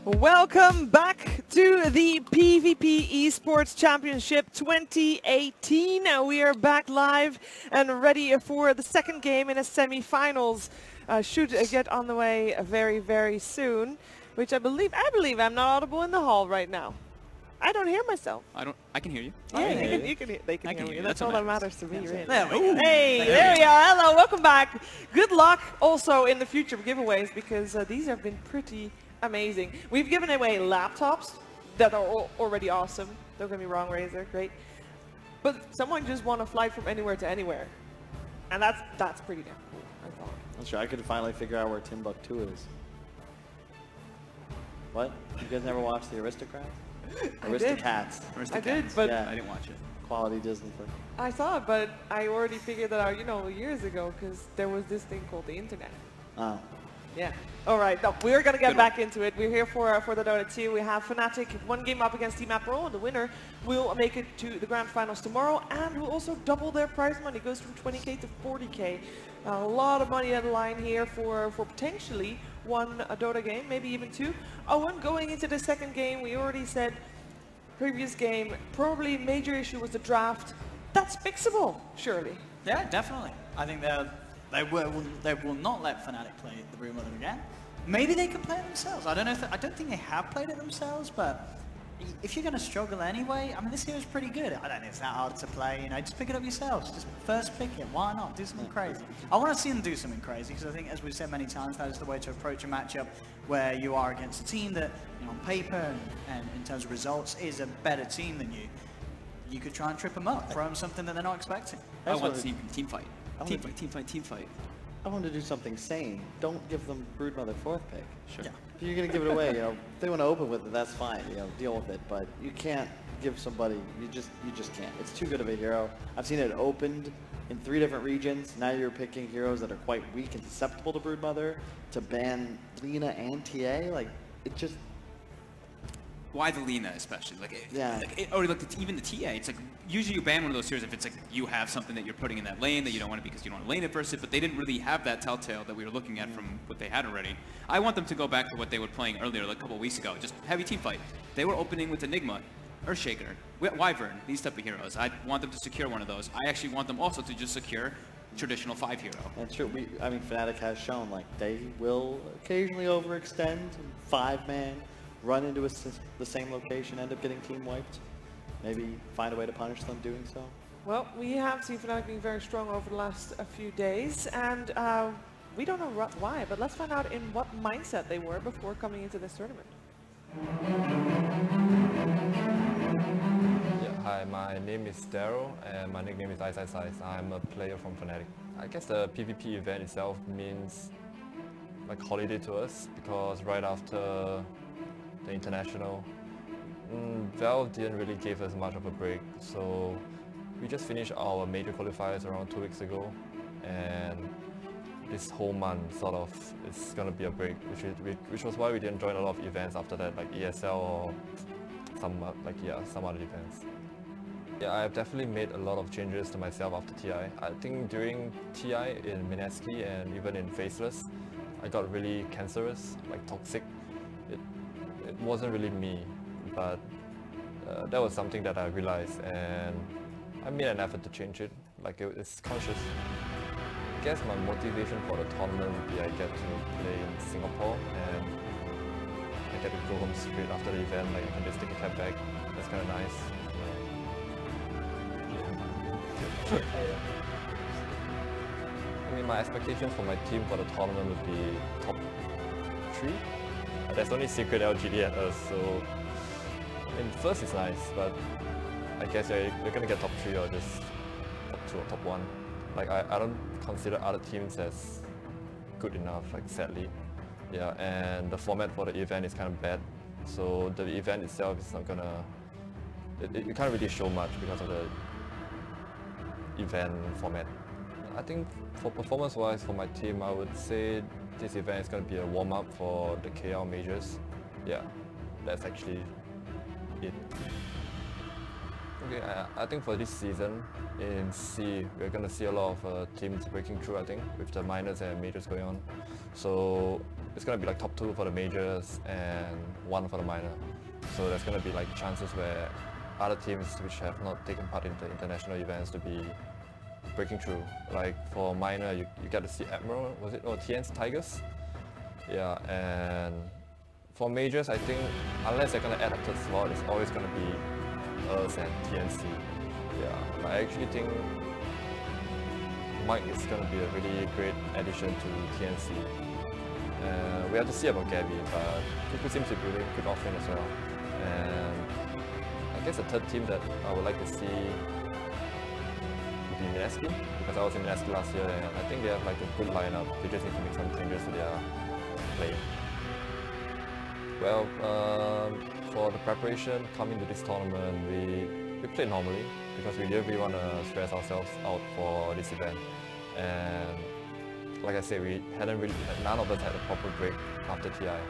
Welcome back to the PvP Esports Championship 2018. We are back live and ready for the second game in a semi-finals. Should get on the way very, very soon, which I believe I'm not audible in the hall right now. I don't hear myself. I can hear you. Yeah, they can hear me. That's all that matters to me, really. Hey, there we are. Hello, welcome back. Good luck also in the future giveaways, because these have been pretty amazing. We've given away laptops that are already awesome. Don't get me wrong, Razor, great. But someone just won a flight from anywhere to anywhere. And that's pretty damn cool, I thought. That's right. I could finally figure out where Timbuktu is. What? You guys never watched The Aristocrats? Aristocats. I did, but yeah. I didn't watch it. Quality Disney flick. I saw it, but I already figured that out, you know, years ago, because there was this thing called the internet. Oh. Yeah. All right. No, we're gonna get back into it. We're here for the Dota 2. We have Fnatic one game up against Team Admiral, and the winner will make it to the grand finals tomorrow, and will also double their prize money. It goes from 20k to 40k. A lot of money on the line here for potentially one Dota game, maybe even two. Oh, and going into the second game, we already said previous game, probably major issue was the draft. That's fixable, surely. Yeah, definitely. I think they will not let Fnatic play the Brood Mother again. Maybe they could play it themselves. I don't know. I don't think they have played it themselves, but if you're going to struggle anyway, I mean, this hero's pretty good. I don't think it's that hard to play. You know, just pick it up yourselves. Just first pick it. Why not? Do something crazy. I want to see them do something crazy, because I think, as we've said many times, that is the way to approach a matchup where you are against a team that, you know, on paper and in terms of results, is a better team than you. You could try and trip them up, throw them something that they're not expecting. I want to see team fight. Team fight. I want to do something sane. Don't give them Broodmother 4th pick. Sure. Yeah. If you're going to give it away, you know, if they want to open with it, that's fine. You know, deal with it. But you can't give somebody, you just can't. It's too good of a hero. I've seen it opened in 3 different regions. Now you're picking heroes that are quite weak and susceptible to Broodmother. To ban Lina and TA, like, it just... Why the Lina especially? Like, yeah. Even the TA, it's like, usually you ban one of those heroes if it's like you have something that you're putting in that lane that you don't want to because you don't want to lane it versus it, but they didn't really have that telltale that we were looking at from what they had already. I want them to go back to what they were playing earlier, like a couple of weeks ago, just heavy team fight. They were opening with Enigma, Earthshaker, Wyvern, these type of heroes. I want them to secure one of those. I actually want them also to just secure traditional 5 hero. That's true. I mean, Fnatic has shown, like, they will occasionally overextend, 5-man, run into the same location, end up getting team wiped. Maybe find a way to punish them doing so. Well, we have seen Fnatic being very strong over the last few days, and we don't know why, but let's find out in what mindset they were before coming into this tournament. Yeah, hi, my name is Daryl, and my nickname is Ice. I'm a player from Fnatic. I guess the PvP event itself means like holiday to us, because right after the international, Valve didn't really give us much of a break, so we just finished our major qualifiers around 2 weeks ago, and this whole month sort of is gonna be a break, which was why we didn't join a lot of events after that, like ESL or some other events. Yeah, I've definitely made a lot of changes to myself after TI. I think during TI in Mineski and even in Faceless, I got really cancerous, like toxic. It wasn't really me, but that was something that I realized, and I made an effort to change it. Like, it's conscious. I guess my motivation for the tournament would be I get to play in Singapore, and I get to go home straight after the event. Like, I can just take a cab back. That's kind of nice. I mean, my expectations for my team for the tournament would be top 3. There's only Secret, LGD and us, so I mean, first is nice, but I guess you're gonna get top 3 or just top 2 or top 1. Like, I don't consider other teams as good enough, like, sadly. Yeah, and the format for the event is kind of bad, so the event itself is not gonna... You can't really show much because of the event format. I think for performance-wise for my team, I would say this event is going to be a warm-up for the KL majors. Yeah, that's actually it. Okay, I think for this season in C, we're going to see a lot of teams breaking through, I think, with the minors and majors going on. So it's going to be like top 2 for the majors and 1 for the minor. So there's going to be like chances where other teams which have not taken part in the international events to be breaking through. Like for minor, you get to see Admiral, was it? Or TN's Tigers? Yeah, and for majors, I think unless they're going to add a third slot, it's always going to be us and TNC. Yeah, I actually think Mike is going to be a really great addition to TNC. We have to see about Gabby, but Kuku seems to be doing good offering as well. And I guess the third team that I would like to see would be Mineski, because I was in Mineski last year and I think they have like a good lineup. They just need to make some changes to their play. Well, for the preparation coming to this tournament, we played normally because we didn't really want to stress ourselves out for this event. And like I said, none of us had a proper break after TI.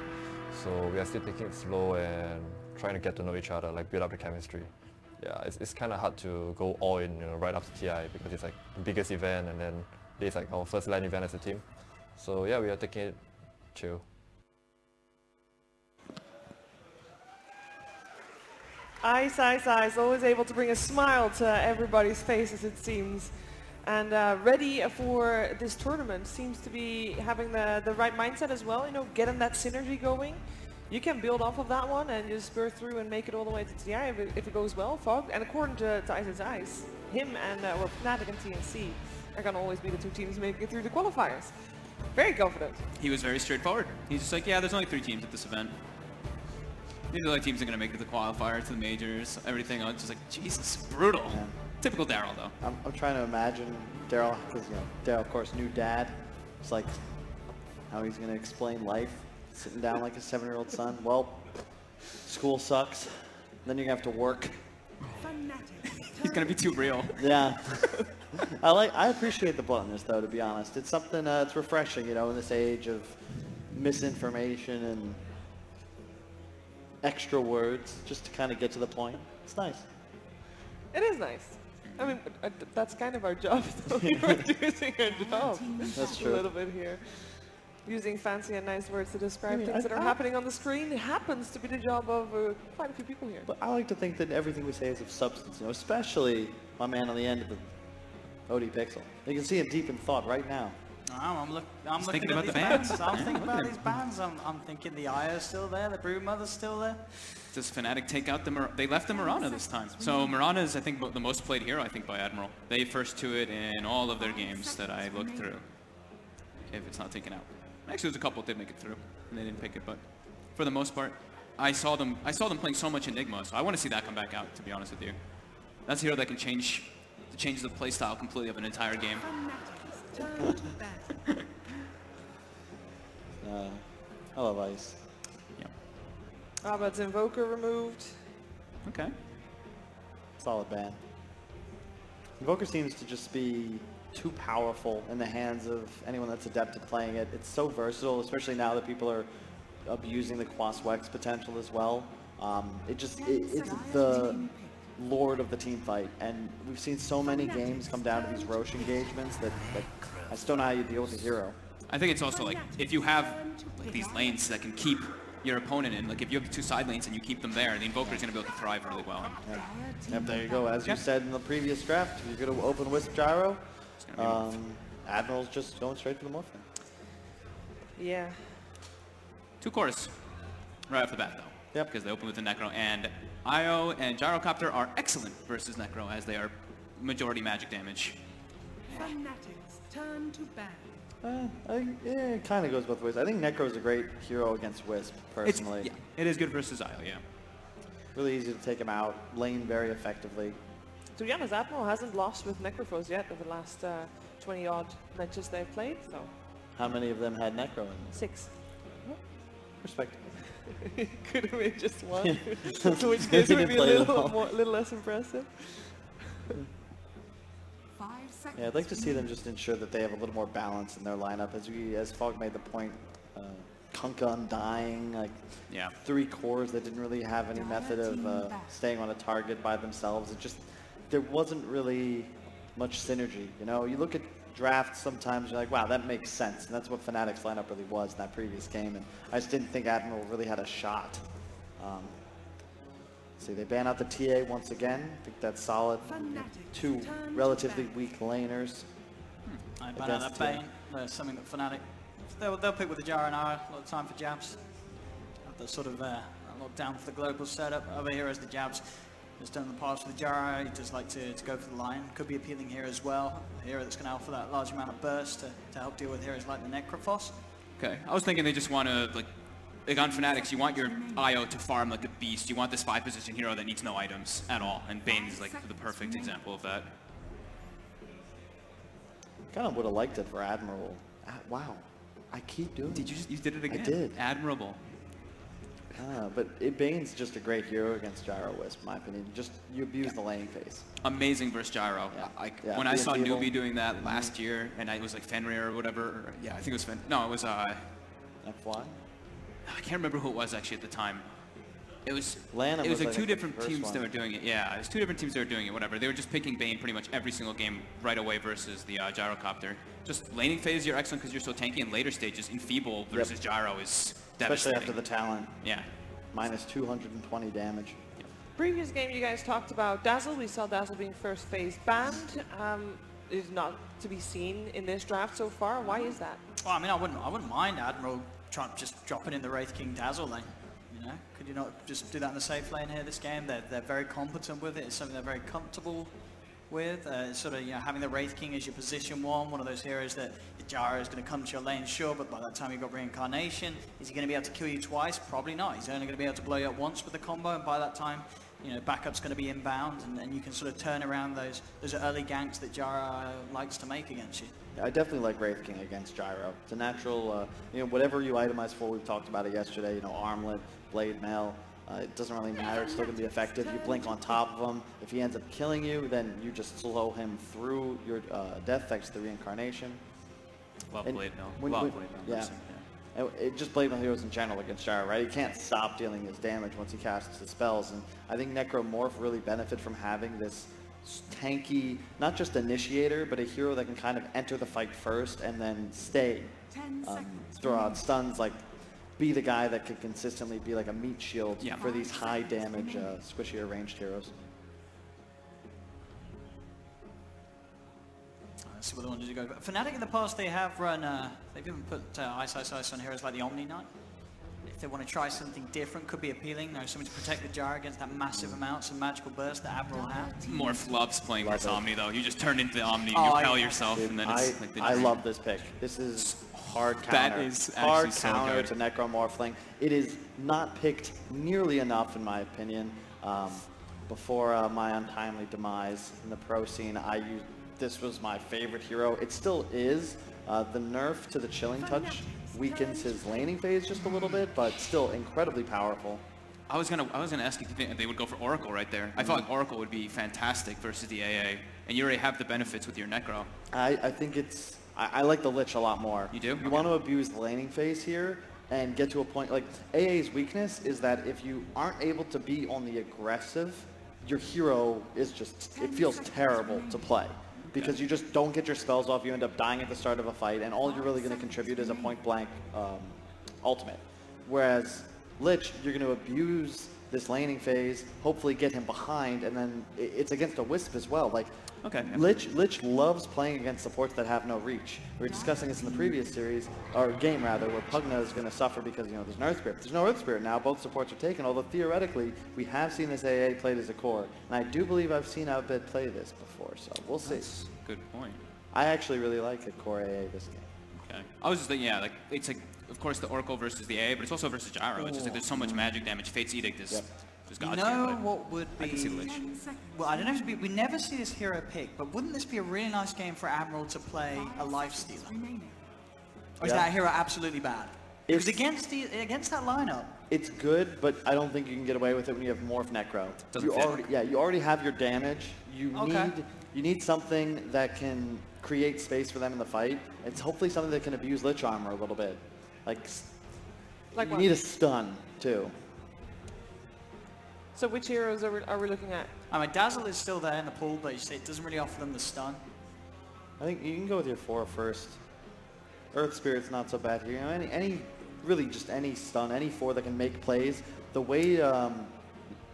So we are still taking it slow and trying to get to know each other, like build up the chemistry. Yeah, it's kind of hard to go all in, right after TI because it's like the biggest event and then it's like our first LAN event as a team. So yeah, we are taking it chill. Ice, always able to bring a smile to everybody's faces, it seems. And ready for this tournament, seems to be having the right mindset as well, getting that synergy going. You can build off of that one and just spur through and make it all the way to TI if it goes well, Fog. And according to Ice, him and Fnatic and TNC are going to always be the 2 teams making it through the qualifiers. Very confident. He was very straightforward. He's just like, yeah, there's only 3 teams at this event. These are the teams that are going to make it to the qualifier, to the majors, everything else. Just like, Jesus, brutal. Yeah. Typical Daryl, though. I'm trying to imagine Daryl, because Daryl, of course, new dad. It's like how he's going to explain life, sitting down like a 7-year-old son. Well, school sucks. Then you're going to have to work. He's going to be too real. Yeah. I appreciate the bluntness, though, to be honest. It's something it's refreshing, in this age of misinformation and extra words, just to kind of get to the point. It's nice. It is nice. I mean, that's kind of our job, though. We're doing our job. That's true. A little bit here. Using fancy and nice words to describe things that are happening on the screen. It happens to be the job of quite a few people here. But I like to think that everything we say is of substance, especially my man on the end of the OD Pixel. You can see him deep in thought right now. I'm looking at these bands. I'm thinking about these bands. I'm thinking the Io's still there, the Broodmother's still there. Does Fnatic take out they left the Mirana this time. So Mirana is, I think, the most played hero, I think, by Admiral. They first to it in all of their games that I looked through, if it's not taken out. Actually, there's a couple that did make it through, and they didn't pick it, but for the most part, I saw them playing so much Enigma, so I want to see that come back out, to be honest with you. That's a hero that can change the playstyle completely of an entire game. I love Ice. Yeah. Abad's Invoker removed. Okay. Solid ban. Invoker seems to just be too powerful in the hands of anyone that's adept at playing it. It's so versatile, especially now that people are abusing the Quas-Wex potential as well. It's the lord of the team fight, and we've seen so many games come down to these Roche engagements that I just don't know how you deal with a hero. I think it's also like, if you have like these lanes that can keep your opponent in, like if you have 2 side lanes and you keep them there, the Invoker is going to be able to thrive really well. Yep, there you go. As you said in the previous draft, you're going to open Wisp Gyro. Admiral's just going straight for the Morphling. Yeah. 2 cores right off the bat, though. Yep. Because they open with the Necro, and Io and Gyrocopter are excellent versus Necro, as they are majority magic damage. Fnatic's turn to ban. It kind of goes both ways. I think Necro's a great hero against Wisp, personally. It is good versus Io, yeah. Really easy to take him out, lane very effectively. To be honest, Admiral hasn't lost with Necrophos yet over the last 20-odd matches they've played, so... How many of them had Necro in them? 6. Respectable. Could have been just one, in which case it would be a little less impressive. 5 seconds. Yeah, I'd like to see them just ensure that they have a little more balance in their lineup. As Fog made the point, Kunkka Undying, like 3 cores that didn't really have any method of staying on a target by themselves. It just, there wasn't really much synergy. You know, you look at drafts sometimes, you're like, wow, that makes sense. And that's what Fnatic's lineup really was in that previous game. And I just didn't think Admiral really had a shot. See, they ban out the TA once again. I think that's solid. 2 relatively weak laners. I ban out that Bane. There's something that Fnatic, they'll pick with the Jara and a lot of time for jabs. Have the sort of lockdown for the global setup. Over here as the jabs has done in the past with Jara. He does like to go for the line. Could be appealing here as well. A hero that's going to offer that large amount of burst to help deal with heroes like the Necrophos. Okay, I was thinking they just want to, like on Fnatic's, you want your IO to farm like a beast. You want this 5-position hero that needs no items at all, and Bane is like the perfect example of that. Kind of would have liked it for Admiral. Wow, I keep doing it. Did you did it again? I did. Admirable. But Bane's just a great hero against Gyro Wisp, in my opinion. Just, you abuse the laning phase. Amazing versus Gyro. Yeah. When I saw Newbie doing that last year, and it was like Fenrir or whatever, I think it was no, it was FY? I can't remember who it was actually at the time. It was Lana it was like 2 the different first teams one. that were doing it. Yeah, it was 2 different teams that were doing it, whatever. They were just picking Bane pretty much every single game right away versus the Gyrocopter. Just laning phase, you're excellent because you're so tanky, and later stages, Enfeeble versus Gyro is devastating. Especially after the talent. Yeah. Minus 220 damage. Previous game you guys talked about Dazzle. We saw Dazzle being first phase banned. Is not to be seen in this draft so far. Why is that? Well, I mean, I wouldn't mind Admiral just dropping in the Wraith King Dazzle lane. You know, could you not just do that in the safe lane here this game? They're very competent with it. It's something they're very comfortable with. Sort of, you know, having the Wraith King as your position one of those heroes that Jara is going to come to your lane, sure, but by that time you've got Reincarnation. Is he going to be able to kill you twice? Probably not. He's only going to be able to blow you up once with the combo, and by that time, you know, backup's going to be inbound, and you can sort of turn around those early ganks that Jara likes to make against you. Yeah, I definitely like Wraith King against Gyro. It's a natural, you know, whatever you itemize for, we've talked about it yesterday, you know, Armlet, Blade Mail, it doesn't really matter, it's still going to be effective. You blink on top of him, if he ends up killing you, then you just slow him through your death effects, the Reincarnation. Love Blade Mail. Love Blade Mail. Yeah. It just Blade Mail heroes in general against Gyro, right? He can't stop dealing his damage once he casts his spells, and I think Necromorph really benefit from having this tanky, not just initiator, but a hero that can kind of enter the fight first and then stay, throw out stuns, like be the guy that can consistently be like a meat shield for these high damage, squishier ranged heroes. Let's see what they wanted to go. But Fnatic in the past, they have run, they've even put ice on heroes like the Omni Knight. If they want to try something different, could be appealing. There's something to protect the Jara against that massive amounts of magical burst that Admiral had. Morph loves playing versus Omni though. You just turn into the Omni, you repel yourself, and then it's like the I love this pick. This is hard counter. That is hard so counter good. to Necromorphling. It is not picked nearly enough, in my opinion. Before my untimely demise in the pro scene, this was my favorite hero. It still is. The nerf to the Chilling Touch weakens his laning phase just a little bit, but still incredibly powerful. I was gonna ask if you think they would go for Oracle right there. I felt like Oracle would be fantastic versus the AA, and you already have the benefits with your Necro. I think it's, I like the Lich a lot more. You do? You want to abuse the laning phase here and get to a point, like AA's weakness is that if you aren't able to be on the aggressive, your hero is just, it feels terrible to play. Because you just don't get your spells off, you end up dying at the start of a fight, and all you're really going to contribute is a point-blank ultimate. Whereas Lich, you're going to abuse this laning phase, hopefully get him behind, and then it's against a Wisp as well. Like, Lich loves playing against supports that have no reach. We were discussing this in the previous series, or game rather, where Pugna is going to suffer because, you know, there's an Earth Spirit. There's no Earth Spirit now, both supports are taken, although theoretically, we have seen this AA played as a core. And I do believe I've seen Outbid play this before, so we'll see. That's a good point. I actually really like a core AA this game. Okay. I was just thinking, yeah, like, it's like, of course, the Oracle versus the AA, but it's also versus Gyro. It's just like there's so much magic damage. Fate's Edict is just You God's know tier, what would be... I can see the Lich. Well, I don't know if we never see this hero pick, but wouldn't this be a really nice game for Admiral to play a Lifestealer? Or is that hero absolutely bad? Because against that lineup... It's good, but I don't think you can get away with it when you have Morph Necro. You already have your damage. You need something that can create space for them in the fight. It's hopefully something that can abuse Lich Armor a little bit. Like, Like you what? need a stun, too. So which heroes are we looking at? I mean, Dazzle is still there in the pool, but it doesn't really offer them the stun. I think you can go with your 4 first. Earth Spirit's not so bad here. You know, really just any stun, any 4 that can make plays. The way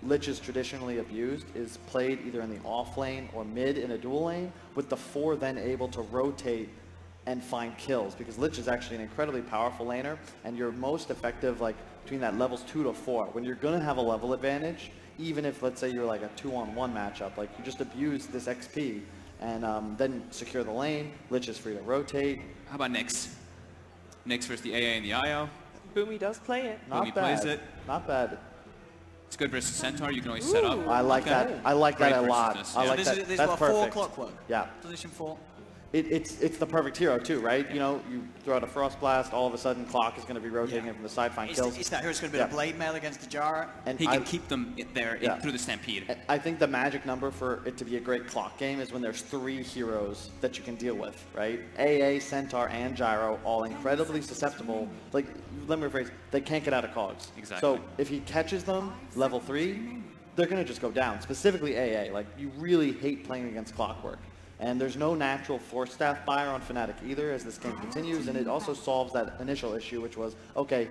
Lich is traditionally abused is played either in the off lane or mid in a dual lane, with the 4 then able to rotate and find kills, because Lich is actually an incredibly powerful laner, and you're most effective like between that levels 2 to 4. When you're going to have a level advantage, even if, let's say, you're like a 2-on-1 matchup, like you just abuse this XP and then secure the lane. Lich is free to rotate. How about Nyx? Nyx versus the AA and the IO. Boomy does play it. Not bad. Plays it. Not bad. It's good versus Centaur. You can always set up. I like that. I like that a lot. I like this that. Is That's what, perfect. 4 clockwork? Yeah. Position 4. It's the perfect hero too, right? You know, you throw out a Frost Blast, all of a sudden Clock is going to be rotating in from the side, find kills. It's that hero's going to be a blade mail against the Jara. And he can keep them there through the Stampede. I think the magic number for it to be a great Clock game is when there's 3 heroes that you can deal with, right? AA, Centaur, and Gyro, all incredibly susceptible. Like, let me rephrase, they can't get out of cogs. Exactly. So if he catches them, level 3, they're going to just go down. Specifically AA, like, you really hate playing against Clockwork. And there's no natural Force Staff buyer on Fnatic either as this game continues, and it also solves that initial issue, which was, okay,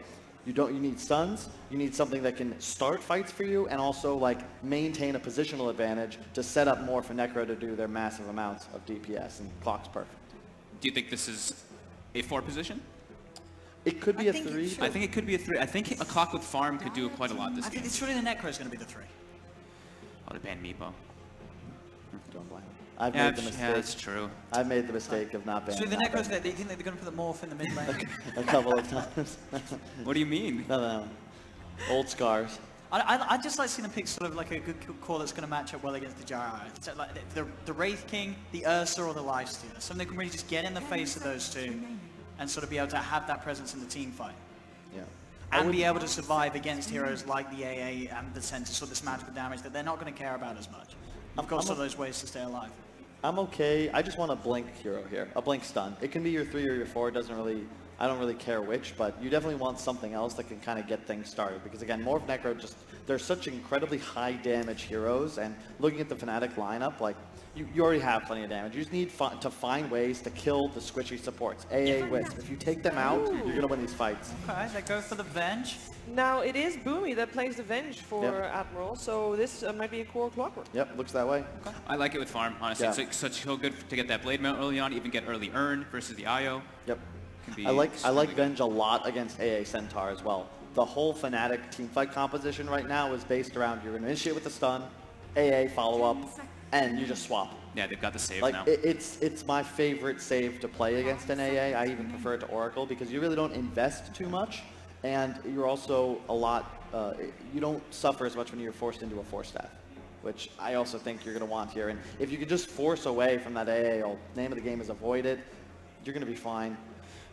you need stuns, you need something that can start fights for you, and also like maintain a positional advantage to set up more for Necro to do their massive amounts of DPS, and Clock's perfect. Do you think this is a 4 position? It could be a 3. I think it could be a 3. I think a Clock with farm could do quite a lot this game. I think it's really the Necro is going to be the 3. Oh, the ban Meepo. Don't blame him. I've made the mistake. Yeah, that's true. I've made the mistake of not banning. So the Necros, do you think they're going to put the morph in the mid lane? A couple of times. What do you mean? No. Old scars. I'd just like to see them pick sort of like a good call that's going to match up well against the Jara. So like the Wraith King, the Ursa, or the Lifestealer. Something that can really just get in the face of those two and sort of be able to have that presence in the team fight. Yeah. And be able to survive against heroes like the AA and the Centaur, sort of this magical damage that they're not going to care about as much. You've got some of those ways to stay alive. I'm okay. I just want a blink hero here, a blink stun. It can be your 3 or your 4. It doesn't really, I don't really care which, but you definitely want something else that can kind of get things started. Because again, Morph Necro, they're such incredibly high damage heroes, and looking at the Fnatic lineup, like, you already have plenty of damage. You just need to find ways to kill the squishy supports. AA, Wisp. If you take them out, you're going to win these fights. Okay, they go for the Venge. Now, it is Boomy that plays the Venge for Admiral, so this might be a core Clockwork. Yep, looks that way. Okay. I like it with farm, honestly. Yeah. It's like such so good to get that blade mount early on, even get early earn versus the IO. Yep. Can be I like Venge a lot against AA Centaur as well. The whole Fnatic teamfight composition right now is based around you're going to initiate with the stun, AA follow up, and you just swap. Yeah, they've got the save like, now. It's my favorite save to play against an AA. I even prefer it to Oracle because you really don't invest too much, and you're also a lot, you don't suffer as much when you're forced into a Force Staff, which I also think you're going to want here. And if you can just force away from that AA, name of the game is avoid it, you're going to be fine.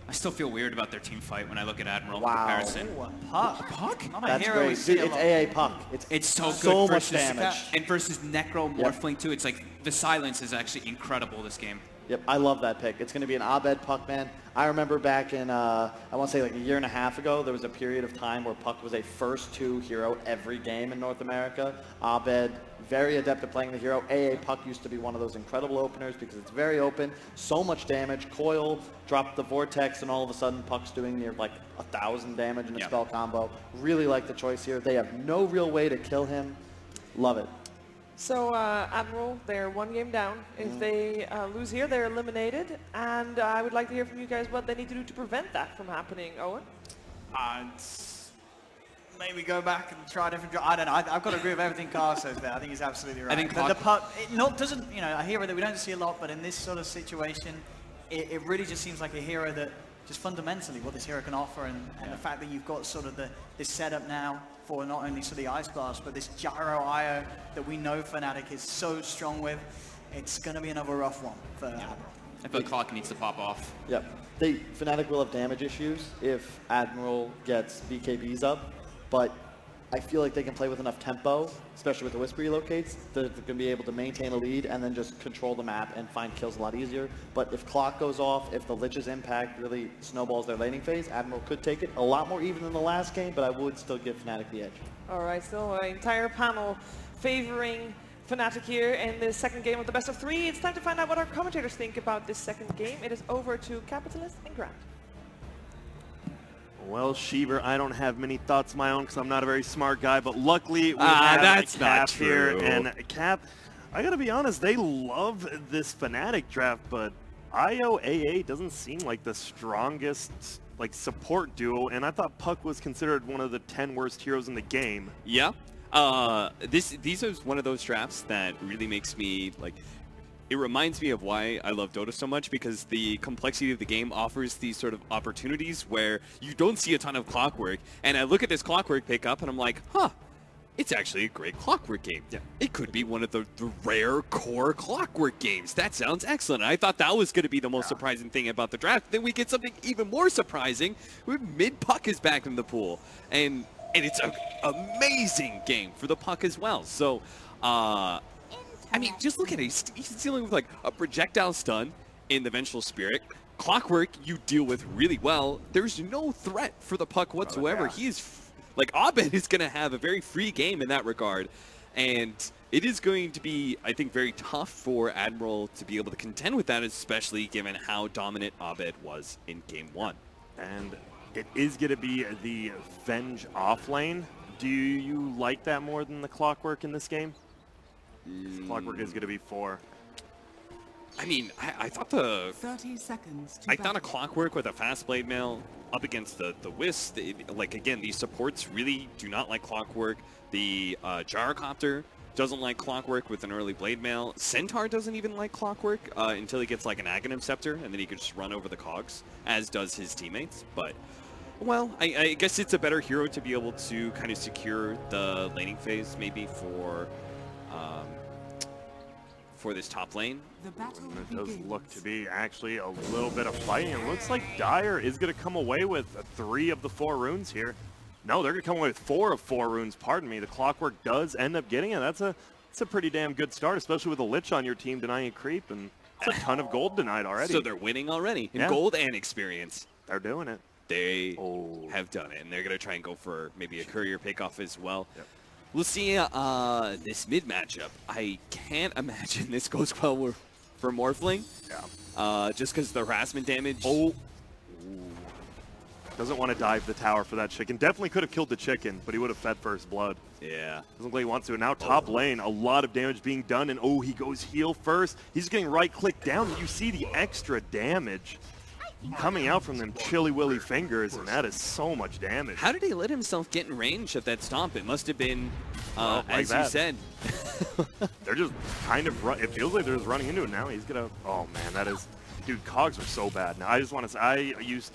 I still feel weird about their team fight when I look at Admiral Wow. in comparison. Ooh, a Puck. A Puck? Not a That's hero we great. see Dude, a it's lot. AA Puck. It's so good so much versus, damage. And versus Necro Morphling too. It's like the silence is actually incredible this game. Yep, I love that pick. It's going to be an Abed Puck, man. I remember back in, I want to say like a year and a half ago, there was a period of time where Puck was a first 2 hero every game in North America. Abed, very adept at playing the hero. AA Puck used to be one of those incredible openers because it's very open, so much damage. Coil dropped the Vortex, and all of a sudden Puck's doing near like 1,000 damage in a spell combo. Really like the choice here. They have no real way to kill him. Love it. So, Admiral, they're 1 game down. If they lose here, they're eliminated. And I would like to hear from you guys what they need to do to prevent that from happening. Owen? Maybe go back and try a different. I don't know. I've got to agree with everything Carl says there. I think he's absolutely right. I think the Puck, doesn't, you know, a hero that we don't see a lot, but in this sort of situation, it really just seems like a hero that just fundamentally what this hero can offer, and the fact that you've got sort of this setup now for not only sort of the Ice Blast, but this Gyro IO that we know Fnatic is so strong with. It's going to be another rough one for Admiral. I feel like Clock needs to pop off. Yep. Fnatic will have damage issues if Admiral gets BKBs up, but I feel like they can play with enough tempo, especially with the Whisper relocates, that they're going to be able to maintain a lead and then just control the map and find kills a lot easier. But if clock goes off, if the Lich's impact really snowballs their laning phase, Admiral could take it a lot more even than the last game, but I would still give Fnatic the edge. All right, still an entire panel favoring Fnatic here in the second game of the best of 3. It's time to find out what our commentators think about this second game. It is over to Capitalist and Grant. Well, Sheever, I don't have many thoughts of my own because I'm not a very smart guy, but luckily we have Cap here. And Cap, I gotta be honest, they love this Fnatic draft, but IOAA doesn't seem like the strongest support duo, and I thought Puck was considered one of the 10 worst heroes in the game. Yeah. These are one of those drafts that really makes me it reminds me of why I love Dota so much, because the complexity of the game offers these sort of opportunities where you don't see a ton of clockwork. And I look at this clockwork pickup and I'm like, huh, it's actually a great clockwork game. Yeah. It could be one of the rare core clockwork games. That sounds excellent. I thought that was going to be the most surprising thing about the draft. Then we get something even more surprising. Mid-Puck is back in the pool. And it's an amazing game for the Puck as well. So, I mean, just look at it. He's dealing with a projectile stun in the Vengeful Spirit. Clockwork you deal with really well. There's no threat for the Puck whatsoever. He is, Abed is going to have a very free game in that regard. And it is going to be, I think, very tough for Admiral to be able to contend with that, especially given how dominant Abed was in Game 1. And it is going to be the Venge off lane. Do you like that more than the Clockwork in this game? Clockwork is going to be 4. I mean, I thought the 30 seconds. I thought a Clockwork with a fast blade mail up against the Wisp. Again, these supports really do not like Clockwork. The Gyrocopter doesn't like Clockwork with an early blade mail. Centaur doesn't even like Clockwork until he gets an Aghanim Scepter, and then he can just run over the cogs, as does his teammates. But well, I guess it's a better hero to be able to kind of secure the laning phase, maybe for this top lane. It does look to be actually a little bit of fighting. It looks like Dire is going to come away with 3 of the 4 runes here. No, they're going to come away with 4 of 4 runes, pardon me. The Clockwork does end up getting it. That's a pretty damn good start, especially with a Lich on your team denying creep, and it's a ton of gold denied already. So they're winning already in gold and experience. They're doing it. They have done it, and they're going to try and go for maybe a courier pickoff as well. Yep. We'll see this mid matchup. I can't imagine this goes well for Morphling. Yeah. Just because the harassment damage. Doesn't want to dive the tower for that chicken. Definitely could have killed the chicken, but he would have fed first blood. Yeah. Doesn't look like he wants to. And now top lane, a lot of damage being done, and he goes heal first. He's getting right-click down. You see the extra damage coming out from them chilly willy fingers, and that is so much damage. How did he let himself get in range of that stomp? It must have been, as you said. They're just kind of, it feels like they're just running into it now. He's gonna, oh man, that is, dude, cogs are so bad now. I just want to say,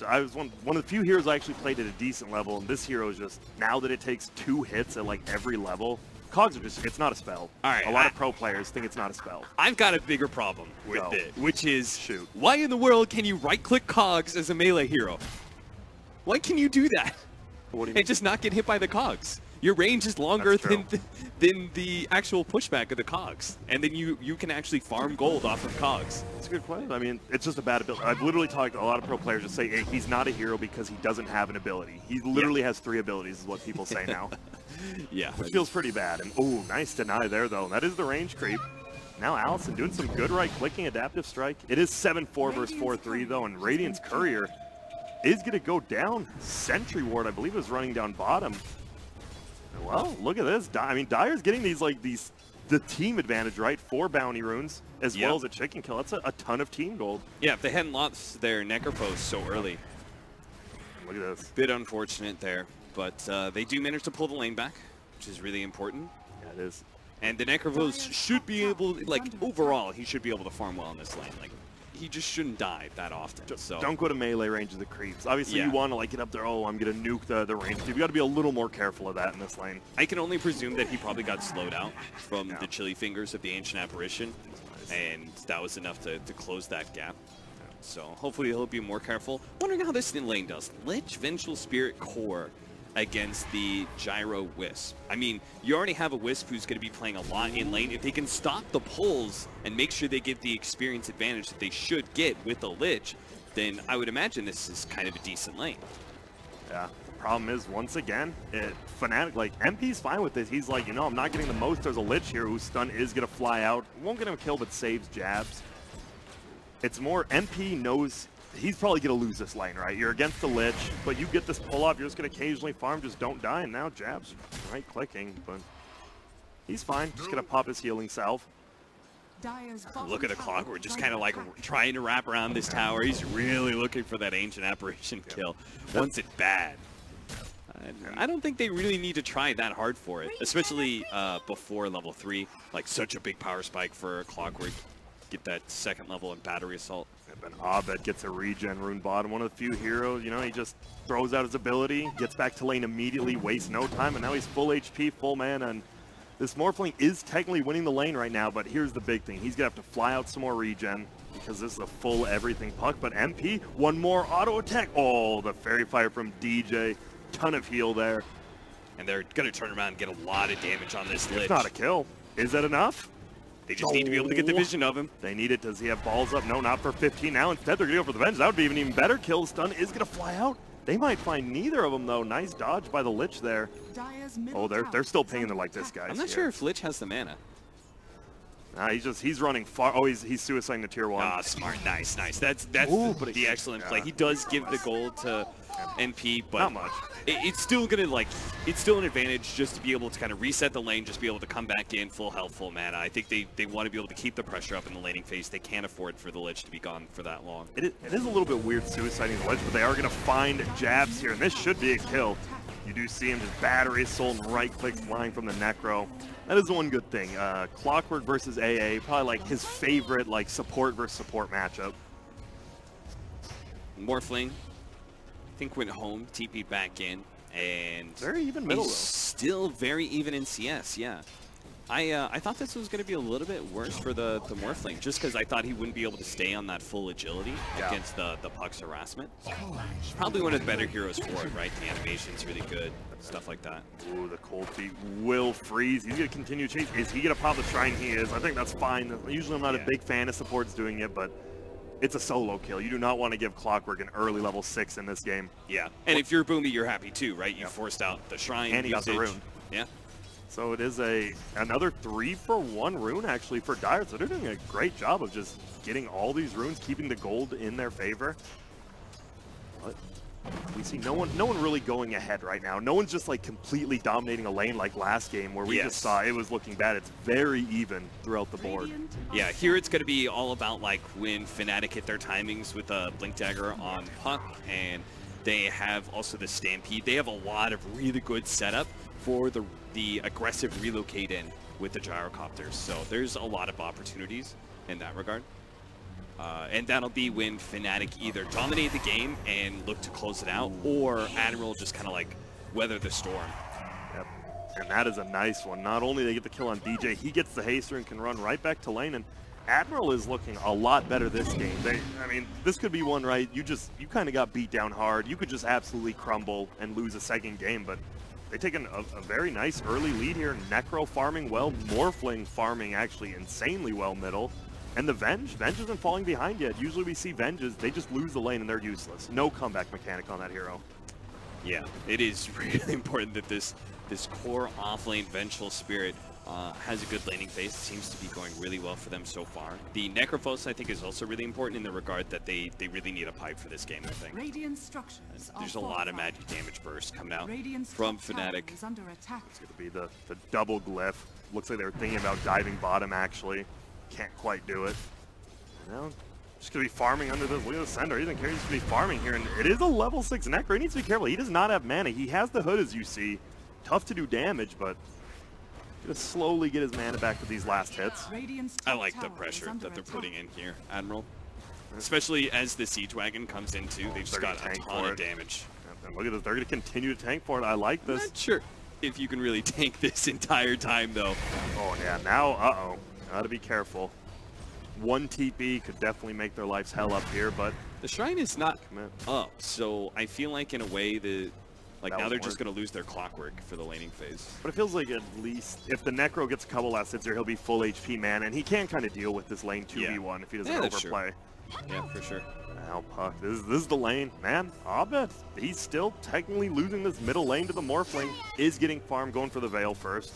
I was one of the few heroes I actually played at a decent level, and this hero is just, now that it takes 2 hits at every level, cogs are just, it's not a spell. All right, a lot of pro players think it's not a spell. I've got a bigger problem with it, which is, why in the world can you right-click cogs as a melee hero? Why can you do that? What do you and just not get hit by the cogs? Your range is longer than the actual pushback of the cogs, and then you can actually farm gold off of cogs. That's a good question. I mean, it's just a bad ability. I've literally talked to a lot of pro players that say, hey, he's not a hero because he doesn't have an ability. He literally has 3 abilities is what people say now. Yeah. Which feels pretty bad. And nice deny there, though. That is the range creep. Now Allison doing some good right-clicking adaptive strike. It is 7-4 versus 4-3, though, and Radiant's Courier is going to go down. Sentry Ward, I believe, is running down bottom. Well, look at this. I mean, Dire's getting the team advantage, right? 4 bounty runes, as well as a chicken kill. That's a ton of team gold. Yeah, if they hadn't lost their Necrophos so early. Look at this. Bit unfortunate there, but they do manage to pull the lane back, which is really important. Yeah, it is. And the Necrophos should be able, overall, he should be able to farm well in this lane. He just shouldn't die that often. So don't go to melee range of the creeps. Obviously, you want to get up there. I'm going to nuke the range. You've got to be a little more careful of that in this lane. I can only presume that he probably got slowed out from the chilly fingers of the Ancient Apparition, and that was enough to close that gap. So hopefully he'll be more careful. Wondering how this lane does. Lich, Vengeful Spirit, Core. against the Gyro Wisp. I mean, you already have a Wisp who's going to be playing a lot in lane. If they can stop the pulls and make sure they get the experience advantage that they should get with the Lich, then I would imagine this is kind of a decent lane. Yeah, the problem is, once again, Fnatic, like, MP's fine with this. He's like, you know, I'm not getting the most. There's a Lich here whose stun is going to fly out. Won't get him a kill, but saves jabs. It's more, MP knows he's probably going to lose this lane, right? You're against the Lich, but you get this pull-off, you're just going to occasionally farm, just don't die, and now jabs right-clicking, but he's fine. Just going to pop his healing salve. Look at the Clockwork, just kind of like trying to wrap around this tower. He's really looking for that Ancient Apparition kill. Wants it bad. I don't think they really need to try that hard for it, especially before level 3. Like, such a big power spike for Clockwork. Get that second level in Battery Assault. And Abed gets a regen rune bottom. One of the few heroes, you know, he just throws out his ability, gets back to lane immediately, wastes no time, and now he's full HP, full mana, and this Morphling is technically winning the lane right now, but here's the big thing. He's going to have to fly out some more regen because this is a full everything puck, but MP, one more auto attack. Oh, the Fairy Fire from DJ. Ton of heal there. And they're going to turn around and get a lot of damage on this Lich. It's not a kill. Is that enough? They just need to be able to get the vision of him. They need it. Does he have balls up? No, not for 15 now. Instead, they're going to go for the Vengeance. That would be an even better kill. Stun is going to fly out. They might find neither of them, though. Nice dodge by the Lich there. Oh, they're still pinging it like this, guys. I'm not sure if Lich has the mana. Nah, he's running far. Oh, he's suiciding the tier 1. Ah, smart. Nice. That's the excellent play. He does give the gold to NP, but not much. It's still gonna, like, it's still an advantage just to be able to kind of reset the lane, just be able to come back in full health, full mana. I think they want to be able to keep the pressure up in the laning phase. They can't afford for the Lich to be gone for that long. It is a little bit weird suiciding the Lich, but they are going to find jabs here, and this should be a kill. You do see him just Battery Assault and right-click flying from the Necro. That is the one good thing. Clockwork versus AA, probably like his favorite like support versus support matchup. Morphling, I think, went home, TP'd back in, and very even middle though. Still very even in CS, yeah. I thought this was going to be a little bit worse for the Morphling, just because I thought he wouldn't be able to stay on that full agility against the Puck's harassment. Probably one of the better heroes for it, right? The animation's really good, stuff like that. Ooh, the cold feet will freeze. He's going to continue to chase. Is he going to pop the Shrine? He is. I think that's fine. Usually I'm not a big fan of supports doing it, but it's a solo kill. You do not want to give Clockwork an early level 6 in this game. Yeah, and if you're Boomy, you're happy too, right? You forced out the Shrine and he got the rune. Yeah. So it is another 3-for-1 rune actually for Dire. So they're doing a great job of just getting all these runes, keeping the gold in their favor. But we see no one really going ahead right now. No one's just like completely dominating a lane like last game where we just saw it was looking bad. It's very even throughout the board. Yeah, here it's going to be all about like when Fnatic hit their timings with a Blink Dagger on Puck, and they have also the Stampede. They have a lot of really good setup for the aggressive relocate in with the gyrocopters. So there's a lot of opportunities in that regard. And that'll be when Fnatic either dominate the game and look to close it out, or Admiral just kind of like weather the storm. Yep. And that is a nice one. Not only they get the kill on DJ, he gets the haster and can run right back to lane. And Admiral is looking a lot better this game. I mean, this could be one, right? You kind of got beat down hard. You could just absolutely crumble and lose a second game, but they take a very nice early lead here. Necro farming well, Morphling farming actually insanely well middle. And the Venge isn't falling behind yet. Usually we see Venges, they just lose the lane and they're useless. No comeback mechanic on that hero. Yeah, it is really important that this core offlane Vengeful Spirit has a good laning phase. It seems to be going really well for them so far. The Necrophos, I think, is also really important in the regard that they really need a pipe for this game, I think. There's a lot of magic damage burst coming out from Fnatic. It's going to be the double glyph. Looks like they were thinking about diving bottom, actually. Can't quite do it. No, just going to be farming under the Leo Sender. He doesn't care. He's going to be farming here. And it is a level 6 Necro. He needs to be careful. He does not have mana. He has the hood, as you see. Tough to do damage, but going to slowly get his mana back with these last hits. I like the pressure that they're putting in here, Admiral. Especially as the Siege Wagon comes in too. They've just got a ton of damage. And look at this. They're going to continue to tank for it. I like this. I'm not sure if you can really tank this entire time, though. Oh, yeah. Now, uh-oh. Gotta be careful. One TP could definitely make their lives hell up here, but the Shrine is not up, so I feel like in a way Like, now they're just going to lose their clockwork for the laning phase. But it feels like at least if the Necro gets a couple last hits here, he'll be full HP man, and he can kind of deal with this lane 2v1 if he doesn't overplay. Yeah, for sure. Now Puck, this is the lane. Man, Abed, he's still technically losing this middle lane to the Morphling. Is getting farm, going for the Veil first.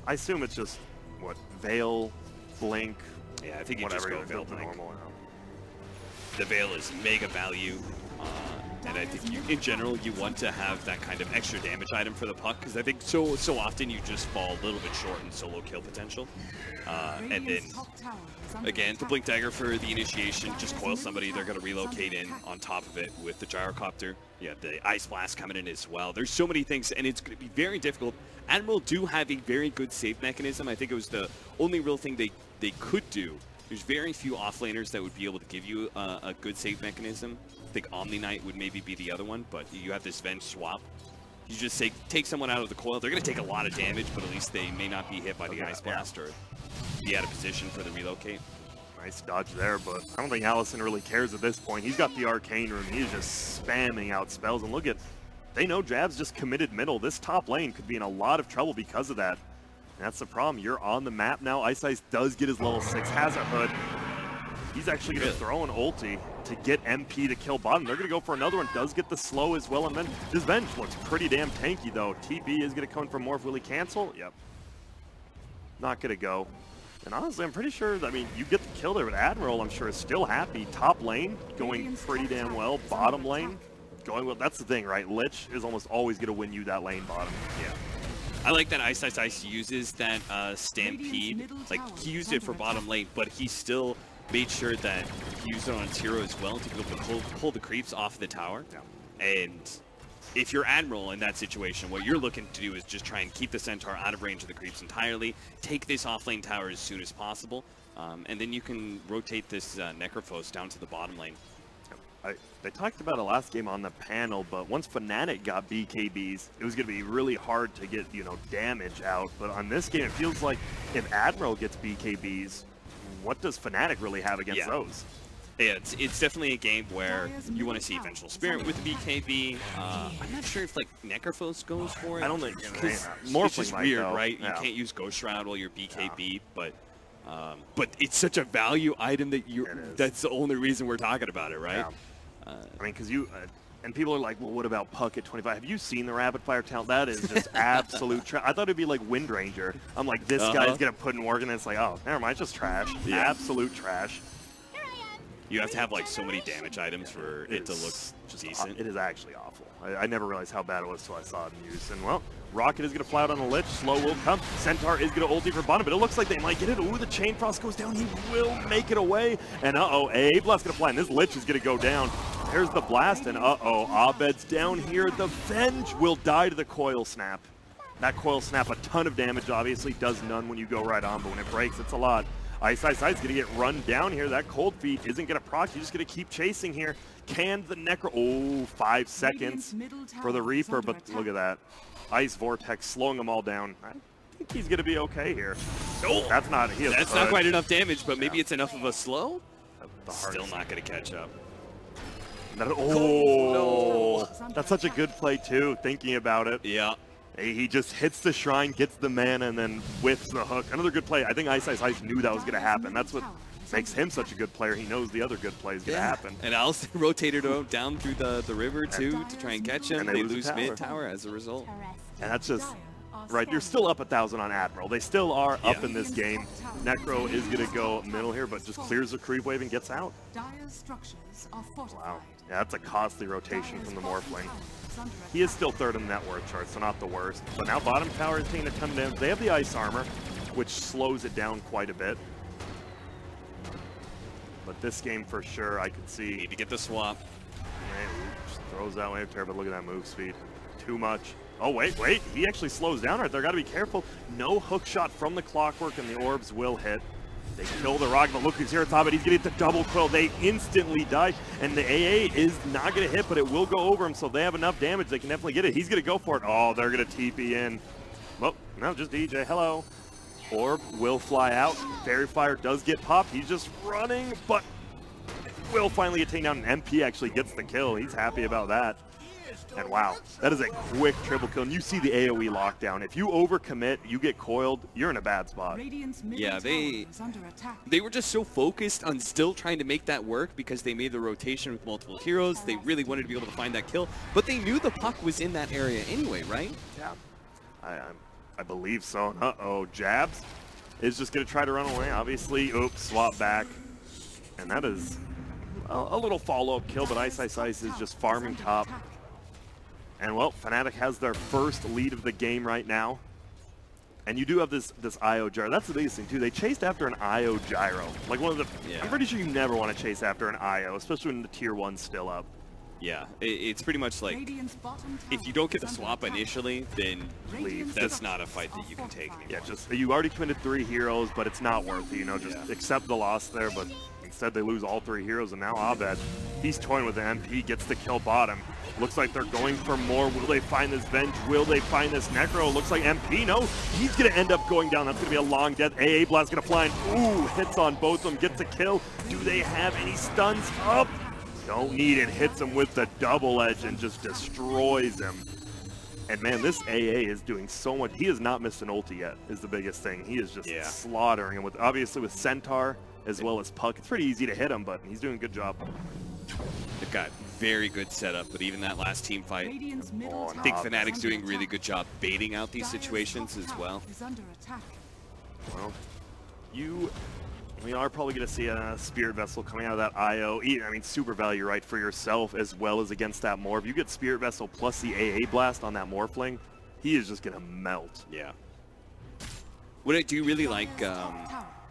I assume it's just, what, Veil, Blink, yeah, I think you just go Veil Blink. Normal now. The Veil is mega value. And I think in general, you want to have that kind of extra damage item for the Puck, because I think so often you just fall a little bit short in solo kill potential. And then, again, the Blink Dagger for the initiation, just coil somebody, they're going to relocate in on top of it with the Gyrocopter. You have the Ice Blast coming in as well. There's so many things, and it's going to be very difficult. Admiral do have a very good save mechanism. I think it was the only real thing they could do. There's very few offlaners that would be able to give you a good save mechanism. I think Omni Knight would maybe be the other one, but you have this Venge swap. You just take someone out of the coil. They're going to take a lot of damage, but at least they may not be hit by the Ice Blast or be out of position for the relocate. Nice dodge there, but I don't think Allison really cares at this point. He's got the Arcane Rune. He's just spamming out spells, and look at, they know Jab's just committed middle. This top lane could be in a lot of trouble because of that. And that's the problem. You're on the map now. Ice does get his level 6, has a hood. He's actually going to throw an ulti to get MP to kill bottom. They're going to go for another one. Does get the slow as well. And then this Venge looks pretty damn tanky, though. TP is going to come from Morph. Will he cancel? Yep. Not going to go. And honestly, I'm pretty sure, I mean, you get the kill there, but Admiral, I'm sure, is still happy. Top lane going pretty damn well. Bottom lane going well. That's the thing, right? Lich is almost always going to win you that lane bottom. Yeah. I like that Ice uses that Stampede. Like, he used it for bottom lane, but he still made sure that he used it on his hero as well to be able to pull the creeps off the tower. Yeah. And if you're Admiral in that situation, what you're looking to do is just try and keep the Centaur out of range of the creeps entirely, take this offlane tower as soon as possible, and then you can rotate this Necrophos down to the bottom lane. They talked about it last game on the panel, but once Fnatic got BKBs, it was going to be really hard to get, you know, damage out. But on this game, it feels like if Admiral gets BKBs, what does Fnatic really have against those? Yeah, it's definitely a game where you want to see Vengeful Spirit with the BKB. I'm not sure if, like, Necrophos goes for it. I don't think it's just weird, right? Yeah. You can't use Ghost Shroud while you're BKB, but it's such a value item that that's the only reason we're talking about it, right? Yeah. I mean, because and people are like, well, what about Puck at 25? Have you seen the rapid fire talent? That is just absolute trash. I thought it'd be like Wind Ranger. I'm like, this guy's going to put in work, and it's like, oh, never mind, it's just trash. Yeah. Absolute trash. You have to have like so many damage items for it to look just decent. It is actually awful. I never realized how bad it was until I saw it in use. And well, Rocket is going to fly out on the Lich. Slow will come. Centaur is going to ulti for bottom, but it looks like they might get it. Ooh, the Chain Frost goes down. He will make it away. And A Blast going to fly, and this Lich is going to go down. There's the blast, and Abed's down here. The Venge will die to the Coil Snap. That Coil Snap, a ton of damage, obviously, does none when you go right on, but when it breaks, it's a lot. Ice is going to get run down here. That Cold Feet isn't going to proc. He's just going to keep chasing here. Can the Necro... Oh, 5 seconds for the Reaper, but look at that. Ice Vortex slowing them all down. I think he's going to be okay here. Oh, that's not quite enough damage, but maybe it's enough of a slow? Still not going to catch up. No. That's such a good play, too, thinking about it. Yeah. He just hits the shrine, gets the mana, and then whiffs the hook. Another good play. I think Ice knew that was going to happen. That's what makes him such a good player. He knows the other good play is going to happen. And Allison rotated down through the river, too, to try and catch him. They lose mid-tower as a result. And that's just... Right, you're still up 1,000 on Admiral. They still are up in this game. Necro is going to go middle here, but just clears the creep wave and gets out. Wow. Yeah, that's a costly rotation from the Morphling. He is still third in the net worth chart, so not the worst. But now bottom tower is taking a ton of damage. They have the Ice Armor, which slows it down quite a bit. But this game for sure, I could see... Need to get the swap. Just throws that wave tear, but look at that move speed. Too much. Oh, wait. He actually slows down right there. Got to be careful. No hook shot from the Clockwork, and the orbs will hit. They kill the Rock, but look who's here at top, but he's going to get the double quill. They instantly die, and the AA is not going to hit, but it will go over him, so they have enough damage. They can definitely get it. He's going to go for it. Oh, they're going to TP in. Well, no, just DJ. Hello. Orb will fly out. Fairy Fire does get popped. He's just running, but will finally get taken down, and MP actually gets the kill. He's happy about that. And wow, that is a quick triple kill. And you see the AoE lockdown. If you overcommit, you get coiled, you're in a bad spot. Yeah, they were just so focused on still trying to make that work because they made the rotation with multiple heroes. They really wanted to be able to find that kill, but they knew the puck was in that area anyway, right? Yeah, I believe so. Uh-oh, Jabs is just going to try to run away. Obviously, oops, swap back. And that is a little follow-up kill, but Ice is just farming top. And well, Fnatic has their first lead of the game right now. And you do have this IO gyro. That's the biggest thing too. They chased after an IO gyro. Like one of the, I'm pretty sure you never want to chase after an IO, especially when the tier 1's still up. Yeah, it's pretty much like, if you don't get the swap initially, then leave. That's not a fight that you can take anymore. Yeah, just, you already committed 3 heroes, but it's not worth it, you know, just accept the loss there, but instead they lose all 3 heroes, and now Abed, he's toying with the MP, gets the kill bottom. Looks like they're going for more. Will they find this Venge? Will they find this Necro? Looks like MP, no, he's gonna end up going down. That's gonna be a long death. AA Blast gonna fly in. Ooh, hits on both of them, gets a kill. Do they have any stuns up? Don't need it, hits him with the double edge and just destroys him. And man, this AA is doing so much. He has not missed an ulti yet, is the biggest thing. He is just slaughtering him, with obviously with Centaur as well as Puck. It's pretty easy to hit him, but he's doing a good job. They've got very good setup, but even that last team fight, I think Fnatic's doing a really good job baiting out these situations as well. Well, we are probably going to see a Spirit Vessel coming out of that IO. I mean, super value, right, for yourself as well as against that Morph. You get Spirit Vessel plus the AA Blast on that Morphling, he is just going to melt. Yeah. What I do really like,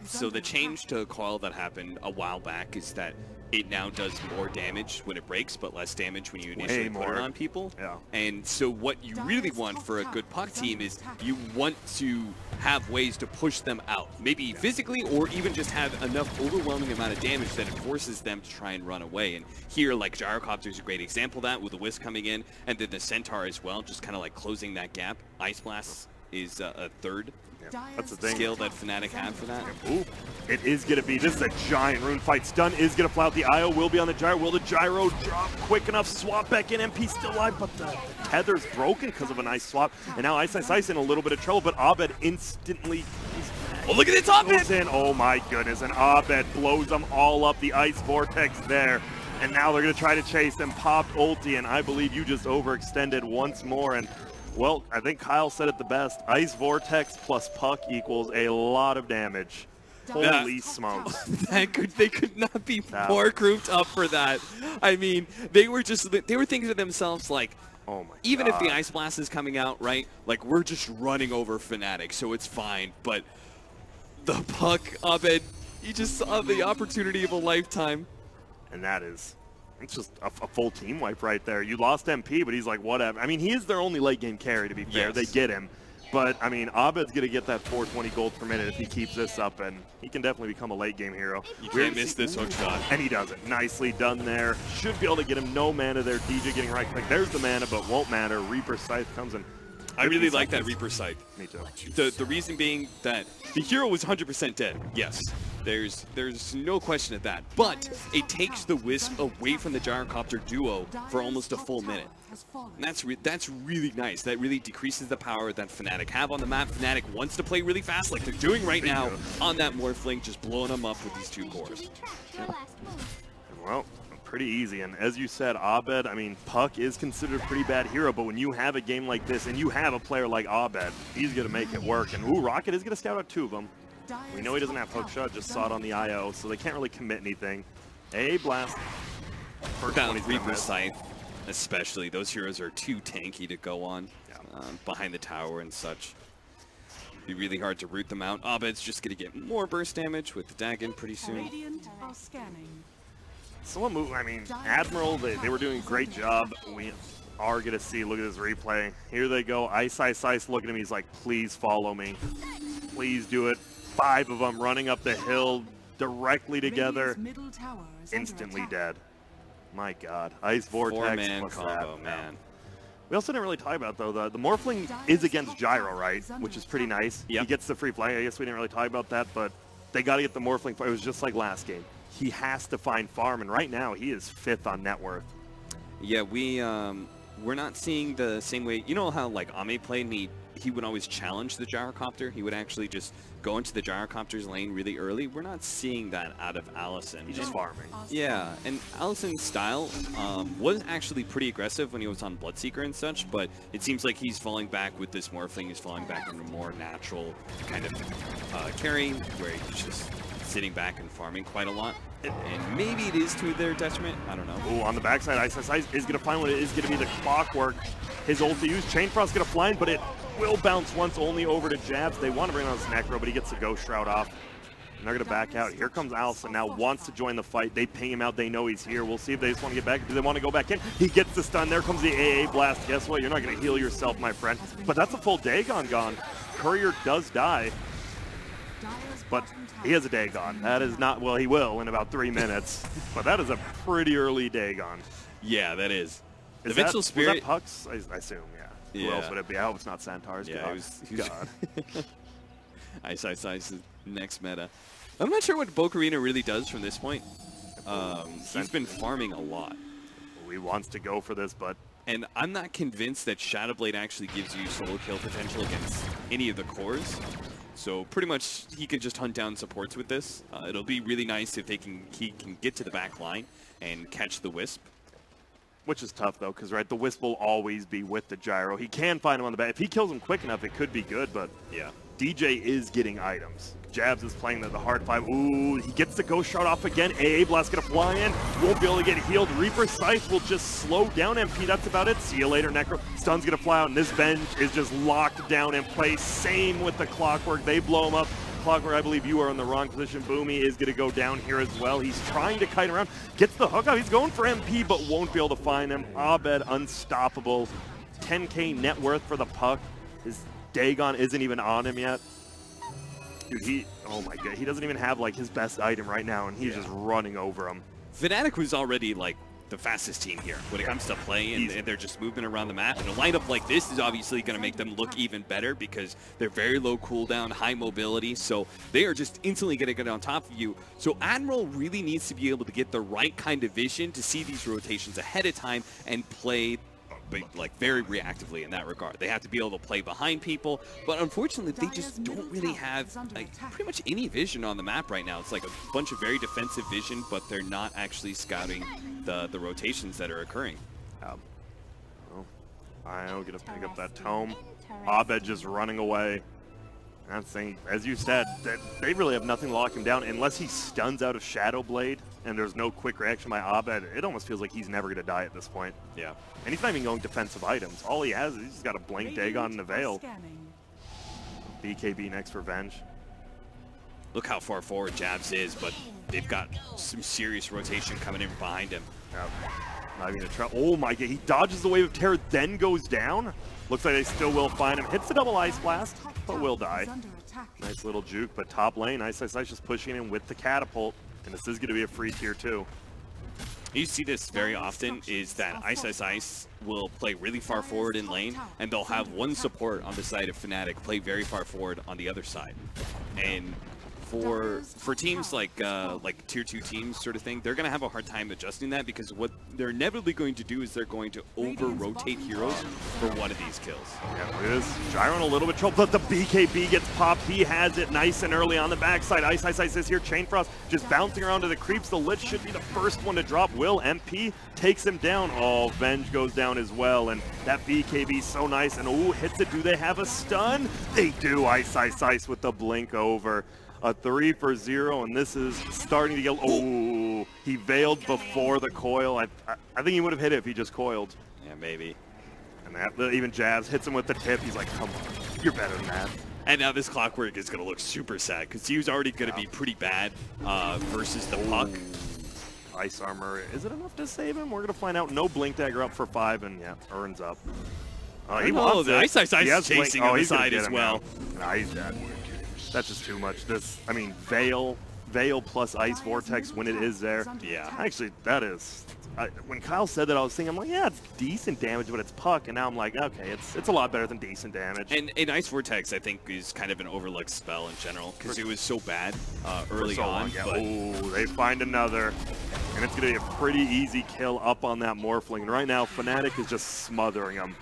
so the change to Coil that happened a while back is that it now does more damage when it breaks, but less damage when you initially put it on people. Yeah. And so what you really want for a good puck team is you want to have ways to push them out, maybe physically, or even just have enough overwhelming amount of damage that it forces them to try and run away. And here, like, Gyrocopter is a great example of that, with the Wisp coming in, and then the Centaur as well, just kind of like closing that gap. Ice Blast is a third. That's the thing. Skill that Fnatic have for that. Ooh, it is going to be, this is a giant rune fight. Stun is going to fly out. The IO will be on the gyro. Will the gyro drop quick enough? Swap back in. MP still alive, but the tether's broken because of a nice swap. And now Ice in a little bit of trouble, but Abed instantly... Oh, look at this Abed! In. Oh my goodness, and Abed blows them all up. The Ice Vortex there. And now they're going to try to chase them. Popped ulti, and I believe you just overextended once more. And well, I think Kyle said it the best. Ice Vortex plus Puck equals a lot of damage. Holy smokes. They could not be more grouped up for that. I mean, they were thinking to themselves like, oh my even God. if the Ice Blast is coming out, right? Like, we're just running over Fnatic, so it's fine. But the Puck, Abed, he just saw the opportunity of a lifetime. And that is... it's just a full team wipe right there. You lost MP, but he's like, whatever. I mean, he is their only late game carry, to be fair. They get him. But, I mean, Abed's going to get that 420 gold per minute if he keeps this up, and he can definitely become a late game hero. You can't miss this hook shot. And he does it. Nicely done there. Should be able to get him no mana there. DJ getting right. Like, there's the mana, but won't matter. Reaper Scythe comes in. I really like that Reaper Scythe. Me too. The reason being that the hero was 100% dead. Yes, there's no question of that. But it takes the Wisp away from the Gyrocopter duo for almost a full minute. And that's really nice. That really decreases the power that Fnatic have on the map. Fnatic wants to play really fast like they're doing right now on that Morphling, just blowing them up with these 2 cores. Well, pretty easy. And as you said, Abed, I mean, Puck is considered a pretty bad hero, but when you have a game like this and you have a player like Abed, he's going to make it work. And ooh, Rocket is going to scout out 2 of them. We know he doesn't have hook shot, just saw it on the IO, so they can't really commit anything. AA Blast. That Reaper Scythe, especially, those heroes are too tanky to go on behind the tower and such. It'd be really hard to root them out. Abed's just going to get more burst damage with the Dagon pretty soon. So what move? I mean, Admiral, they were doing a great job. We are going to see, look at this replay. Here they go. Ice looking at me. He's like, please follow me. Please do it. 5 of them running up the hill directly together. Instantly dead. My God. Ice Vortex. 4-man combo, man. We also didn't really talk about, though, the Morphling is against Gyro, right? Which is pretty nice. Yep. He gets the free flag. I guess we didn't really talk about that, but they got to get the Morphling. It was just like last game. He has to find farm, and right now he is 5th on net worth. Yeah, we we're not seeing the same way. You know how like Ame played, and he would always challenge the gyrocopter. He would actually just go into the gyrocopter's lane really early. We're not seeing that out of Allison. He's just farming. Yeah, and Allison's style was actually pretty aggressive when he was on Bloodseeker and such, but it seems like he's falling back with this Morphling. He's falling back into a more natural kind of carrying, where he's just sitting back and farming quite a lot. And maybe it is to their detriment. I don't know. Ooh, on the backside, Ice is going to find what it is going to be the clockwork. His ult to use. Chain Frost's going to fly in, but it will bounce once only over to Jabs. They want to bring on this Necro, but he gets the Ghost Shroud off. And they're going to back out. Here comes Allison now, wants to join the fight. They ping him out. They know he's here. We'll see if they just want to get back. Do they want to go back in? He gets the stun. There comes the AA blast. Guess what? You're not going to heal yourself, my friend. But that's a full Dagon gone. Courier does die. But he has a Dagon. That is not, well, he will in about 3 minutes. But that is a pretty early Dagon. Yeah, that is. The Is Vengeful that, Spirit. was that Pucks? I assume, yeah. Who else would it be? I hope it's not Centaurs. Yeah, God. he was God. Ice next meta. I'm not sure what Bocarina really does from this point. He's been farming a lot. He wants to go for this, but... And I'm not convinced that Shadowblade actually gives you solo kill potential against any of the cores. So pretty much he can just hunt down supports with this. It'll be really nice if he can get to the back line and catch the Wisp. Which is tough, though, because, right, the Wisp will always be with the Gyro. He can find him on the back. If he kills him quick enough, it could be good, but yeah, DJ is getting items. Jabs is playing the hard 5. Ooh, he gets the Ghost Shroud off again. AA Blast going to fly in. Won't be able to get healed. Reaper Scythe will just slow down MP. That's about it. See you later, Necro. Stun's going to fly out, and this Venge is just locked down in place. Same with the Clockwork. They blow him up. Clockwork, I believe you are in the wrong position. Boomy is going to go down here as well. He's trying to kite around. Gets the hook out. He's going for MP, but won't be able to find him. Abed, unstoppable. 10K net worth for the Puck. His Dagon isn't even on him yet. Dude, oh my god, he doesn't even have like his best item right now, and he's just running over him. Fnatic was already like the fastest team here when it comes to play, and they're just moving around the map. And a lineup like this is obviously going to make them look even better because they're very low cooldown, high mobility, so they are just instantly going to get on top of you. So Admiral really needs to be able to get the right kind of vision to see these rotations ahead of time and play like very reactively in that regard. They have to be able to play behind people, but unfortunately they just don't really have like pretty much any vision on the map right now. It's like a bunch of very defensive vision, but they're not actually scouting the rotations that are occurring. Well, I'm gonna pick up that tome. Abed just running away. That's saying, as you said, that they really have nothing to lock him down unless he stuns out of Shadowblade and there's no quick reaction by Abed. It almost feels like he's never going to die at this point. Yeah. And he's not even going defensive items. All he has is he's got a blank Dagon and a Veil. BKB next for Venge. Look how far forward Jabs is, but they've got some serious rotation coming in behind him. Yeah. Not even a try. Oh my god, he dodges the Wave of Terror, then goes down. Looks like they still will find him. Hits the double Ice Blast, but will die. Nice little juke, but top lane, Ice just pushing in with the catapult. And this is going to be a free tier 2. You see this very often, is that Ice will play really far forward in lane, and they'll have one support on the side of Fnatic play very far forward on the other side. And for teams like tier 2 teams sort of thing, they're going to have a hard time adjusting that, because what they're inevitably going to do is they're going to over-rotate heroes for one of these kills. Yeah, it is. Gyro in a little bit trouble, but the BKB gets popped. He has it nice and early on the backside. Ice is here. Chain Frost just bouncing around to the creeps. The Lich should be the first one to drop. Will MP takes him down. Oh, Venge goes down as well, and that BKB so nice. And ooh, hits it. Do they have a stun? They do. Ice with the blink over. A 3 for 0, and this is starting to get... Oh, he veiled before the coil. I think he would have hit it if he just coiled. Yeah, maybe. And that, even Jabs hits him with the tip. He's like, come on, you're better than that. And now this Clockwork is going to look super sad, because he was already going to be pretty bad versus the Puck. Ice Armor, is it enough to save him? We're going to find out. No Blink Dagger up for 5, and yeah, earns up. He wants the it. Ice is chasing on the side as well. Nah, he's dead. That's just too much. This, I mean, Veil, Veil plus Ice Vortex when it is there. Yeah. Actually, that is... when Kyle said that, I was thinking, I'm like, yeah, it's decent damage, but it's puck. And now I'm like, okay, it's a lot better than decent damage. And Ice Vortex, I think, is kind of an overlooked spell in general, because it was so bad early on. Yeah. But Oh, they find another. And it's going to be a pretty easy kill up on that Morphling. And right now, Fnatic is just smothering him.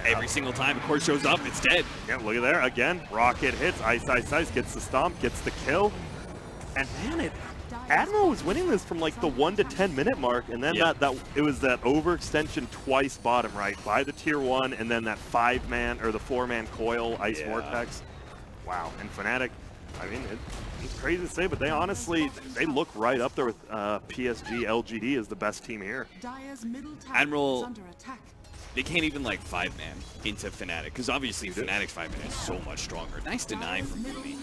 every single time a core shows up, it's dead. Yeah, look at there. Again, Rocket hits. Ice, gets the stomp, gets the kill. And man, Admiral was winning this from like the 1 to 10 minute mark, and then it was that overextension twice bottom right by the tier 1, and then that 5-man or the 4-man coil Ice Vortex. Wow, and Fnatic, I mean, it's crazy to say, but they honestly, they look right up there with PSG, LGD as the best team here. Admiral, they can't even like 5-man into Fnatic, because obviously Fnatic's 5-man is so much stronger. Nice deny from Boomy.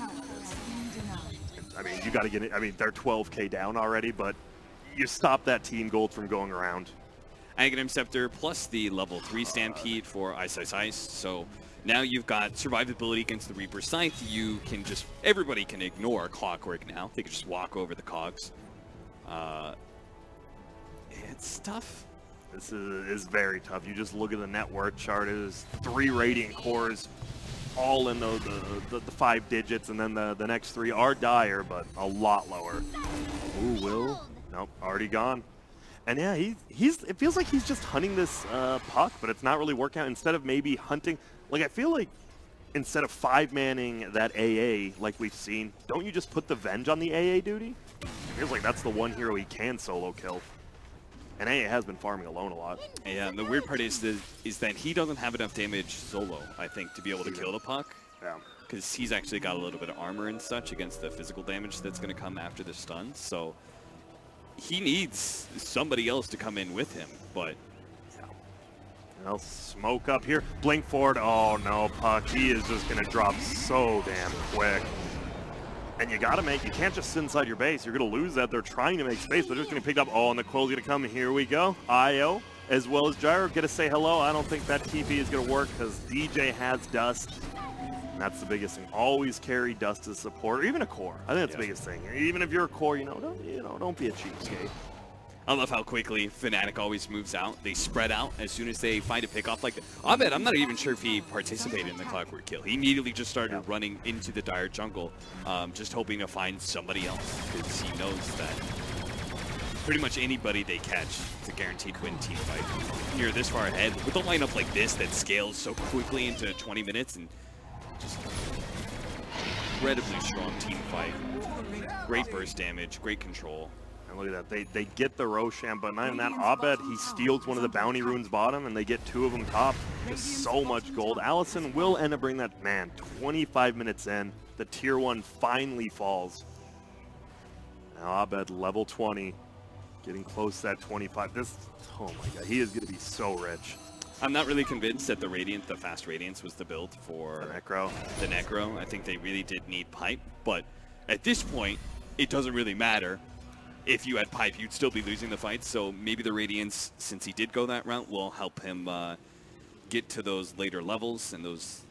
I mean, you got to get it. I mean, they're 12K down already, but you stop that team gold from going around. Aghanim Scepter plus the level 3 Stampede for Ice. So now you've got survivability against the Reaper Scythe. You can just, everybody can ignore Clockwork now. They can just walk over the cogs. It's tough. This is very tough. You just look at the net worth chart. It is 3 Radiant cores, all in the 5 digits, and then the next 3 are dire, but a lot lower. Ooh, Will. Nope, already gone. And yeah, it feels like he's just hunting this puck, but it's not really working out. Instead of maybe hunting, like I feel like instead of 5-manning that AA like we've seen, don't you just put the Venge on the AA duty? It feels like that's the one hero he can solo kill. And AA has been farming alone a lot. Yeah, and the weird part is that he doesn't have enough damage solo, I think, to be able to kill the puck. Yeah. Because he's actually got a little bit of armor and such against the physical damage that's going to come after the stun. So he needs somebody else to come in with him, but... Yeah. Well, smoke up here. Blink forward. Oh, no, puck. He is just going to drop so damn quick. And you can't just sit inside your base. You're going to lose that. They're trying to make space, but they're just going to pick up. Oh, and the coil's going to come. Here we go. IO, as well as Gyro, get to say hello. I don't think that TP is going to work because DJ has Dust. And that's the biggest thing. Always carry Dust as support, or even a core. I think that's the biggest thing. Even if you're a core, don't be a cheapskate. I love how quickly Fnatic always moves out. They spread out as soon as they find a pickoff like that. Abed, I'm not even sure if he participated in the Clockwork kill. He immediately just started running into the dire jungle, just hoping to find somebody else, because he knows that pretty much anybody they catch is a guaranteed win team fight. You're this far ahead with a lineup like this that scales so quickly into 20 minutes and just incredibly strong team fight. Great burst damage, great control. And look at that, they get the Roshan, but not even that. Abed, he steals one of the bounty runes bottom, and they get 2 of them top. Just so much gold. Allison will end up bringing that, man, 25 minutes in. The tier 1 finally falls. Now Abed, level 20, getting close to that 25. Oh my god, he is going to be so rich. I'm not really convinced that the fast Radiance was the build for the Necro. I think they really did need pipe, but at this point, it doesn't really matter. If you had pipe, you'd still be losing the fight, so maybe the Radiance, since he did go that route, will help him get to those later levels and those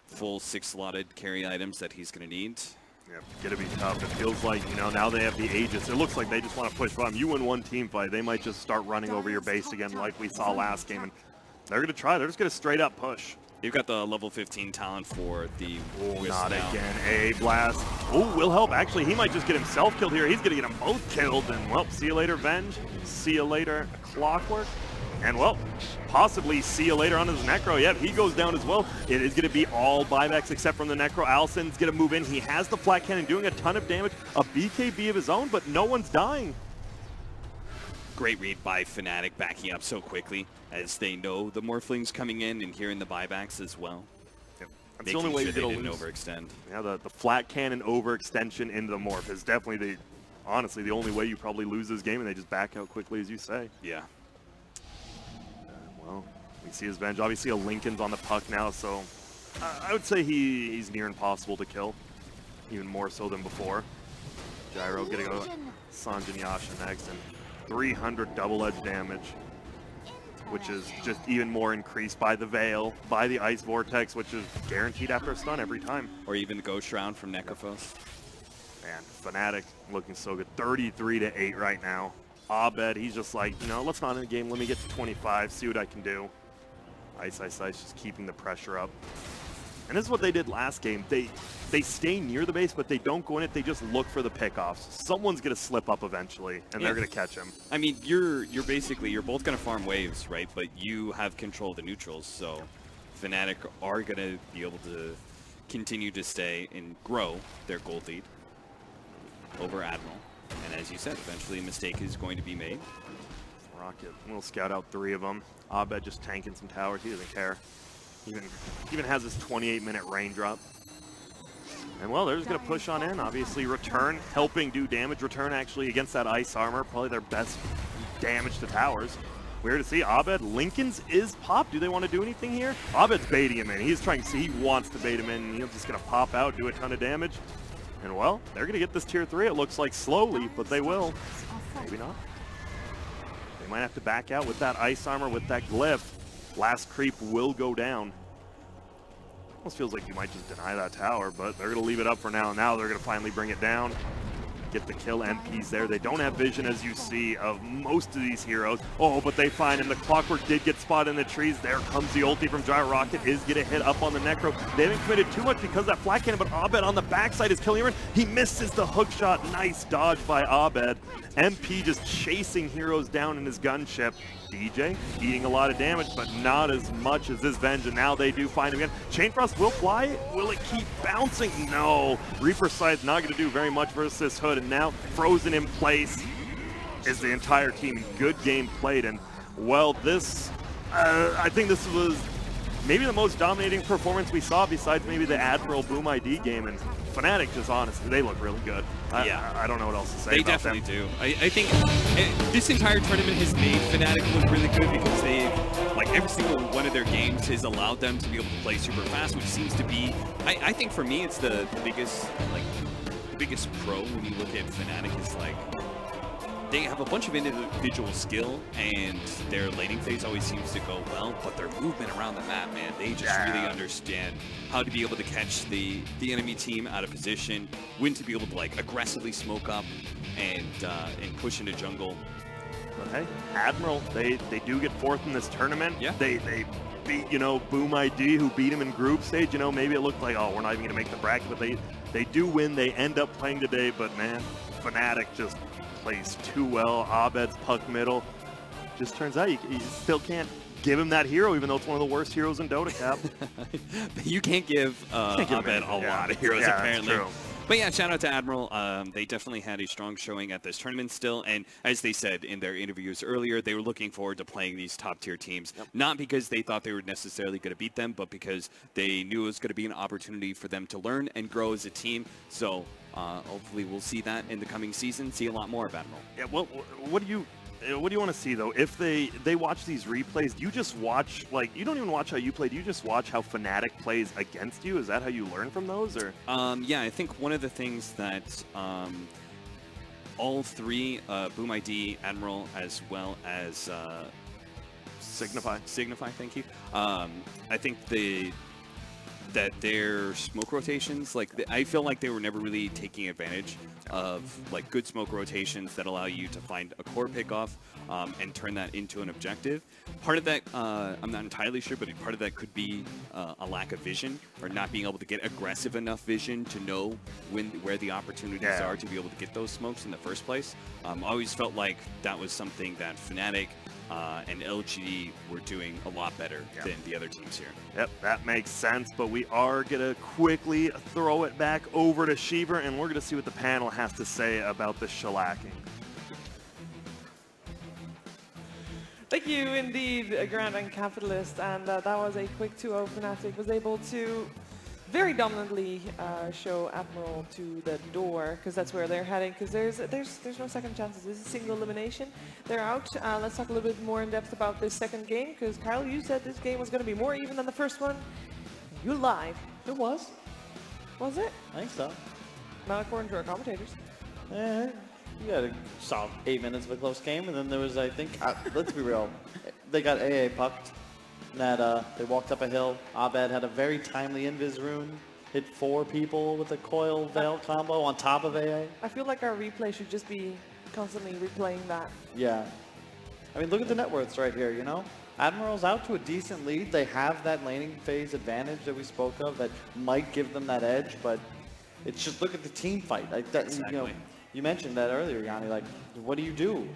full 6-slotted carry items that he's going to need. Yeah, going to be tough. It feels like, now they have the Aegis. It looks like they just want to push bottom. You win one team fight, they might just start running over your base again like we saw last game, and they're going to try. They're just going to straight up push. You've got the level 15 talent for the Wisp not now. Again. A blast. Oh, will help. Actually, he might just get himself killed here. He's going to get them both killed. And, well, see you later, Venge. See you later, Clockwork. And, well, possibly see you later on his Necro. Yep, he goes down as well. It is going to be all buybacks except from the Necro. Allison's going to move in. He has the flat cannon doing a ton of damage. A BKB of his own, but no one's dying. Great read by Fnatic, backing up so quickly as they know the Morphling's coming in and hearing the buybacks as well. Yep. That's the only way you're going to lose. Overextend. Yeah, the flat cannon overextension into the Morph is definitely, honestly, the only way you probably lose this game, and they just back out quickly, as you say. Yeah. Well, we see his Venge. Obviously, a Lincoln's on the puck now, so I would say he's near impossible to kill, even more so than before. Gyro getting go Sanjin Yasha next, and 300 double-edge damage, which is just even more increased by the Veil, by the Ice Vortex, which is guaranteed after a stun every time. Or even the Ghost Round from Nekrophos. Man, Fnatic looking so good. 33-8 right now. Abed, he's just like, you know, let's not end the game. Let me get to 25, see what I can do. Ice just keeping the pressure up. And this is what they did last game. They stay near the base, but they don't go in it. They just look for the pickoffs. Someone's going to slip up eventually, and they're going to catch him. I mean, you're both going to farm waves, right? But you have control of the neutrals, so Fnatic are going to be able to continue to stay and grow their gold lead over Admiral. And as you said, eventually a mistake is going to be made. Rocket will scout out 3 of them. Abed just tanking some towers. He doesn't care. Even has this 28-minute raindrop. And well, they're just going to push on in. Obviously, Return helping do damage. Return actually against that ice armor, probably their best damage to towers. Weird to see. Abed, Lincoln's is popped. Do they want to do anything here? Abed's baiting him in. He's trying to see. He wants to bait him in. He's just going to pop out, do a ton of damage. And well, they're going to get this tier 3. It looks like slowly, but they will. Maybe not. They might have to back out with that ice armor, with that glyph. Last creep will go down. Almost feels like you might just deny that tower, but they're going to leave it up for now. Now they're going to finally bring it down. Get the kill. MP's there. They don't have vision, as you see, of most of these heroes. Oh, but they find him. The Clockwork did get spotted in the trees. There comes the ulti from Giant Rocket. Is going to hit up on the Necro. They haven't committed too much because of that flat cannon, but Abed on the backside is killing him. He misses the hook shot. Nice dodge by Abed. MP just chasing heroes down in his gunship. DJ eating a lot of damage, but not as much as this Venge, and now they do find him again. Chainfrost will fly. Will it keep bouncing? No. Reaper Side's not going to do very much versus this Hood, and now frozen in place is the entire team. Good game played, and well, this, I think this was maybe the most dominating performance we saw besides maybe the Admiral Boom ID game, and Fnatic, just honestly, they look really good. I don't know what else to say They about definitely them. do. I think this entire tournament has made Fnatic look really good because they, like every single one of their games has allowed them to be able to play super fast, which seems to be, I think for me, it's the biggest, like, the biggest pro when you look at Fnatic is like, they have a bunch of individual skill, and their laning phase always seems to go well, but their movement around the map, man, they just really understand how to be able to catch the enemy team out of position, when to be able to like aggressively smoke up and push into jungle. But hey, Admiral, they do get 4th in this tournament. Yeah. They beat, you know, Boom ID, who beat him in group stage. You know, maybe it looked like, oh, we're not even going to make the bracket, but they do win. They end up playing today, but man, Fnatic just plays too well. Abed's puck middle. Just turns out you still can't give him that hero, even though it's one of the worst heroes in Dota, Cap. You can't give Abed a lot of heroes, apparently. That's true. But yeah, shout out to Admiral. They definitely had a strong showing at this tournament still, and as they said in their interviews earlier, they were looking forward to playing these top-tier teams, not because they thought they were necessarily going to beat them, but because they knew it was going to be an opportunity for them to learn and grow as a team. So hopefully we'll see that in the coming season, see a lot more of Admiral. Yeah, what do you want to see, though? If they watch these replays, do you just watch, like, you don't even watch how you play, do you just watch how Fnatic plays against you? Is that how you learn from those, or? Yeah, I think one of the things that all 3, Boom ID, Admiral, as well as Signify, thank you. I think that their smoke rotations, like, I feel like they were never really taking advantage of like good smoke rotations that allow you to find a core pickoff and turn that into an objective. Part of that, I'm not entirely sure, but part of that could be a lack of vision, or not being able to get aggressive enough vision to know where the opportunities are to be able to get those smokes in the first place. I always felt like that was something that Fnatic and LGD were doing a lot better than the other teams here. Yep, that makes sense, but we are going to quickly throw it back over to Sheever, and we're going to see what the panel has to say about the shellacking. Thank you indeed, Grand and Capitalist, and that was a quick 2-0. Fnatic was able to very dominantly show Admiral to the door, because that's where they're heading, because there's no second chances. This is a single elimination. They're out. Let's talk a little bit more in depth about this second game, because Kyle, you said this game was going to be more even than the first one. You lied. It was. Was it? I think so. Not according to our commentators. You got a solid 8 minutes of a close game, and then there was, I think, let's be real, they got AA pucked. That they walked up a hill. Abed had a very timely invis rune, hit 4 people with a coil veil combo on top of AA. I feel like our replay should just be constantly replaying that. Yeah. I mean, look at the net worths right here, you know? Admiral's out to a decent lead. They have that laning phase advantage that we spoke of that might give them that edge, but it's just look at the team fight. Like that, Exactly. you know, you mentioned that earlier, Yanni. Like, what do you do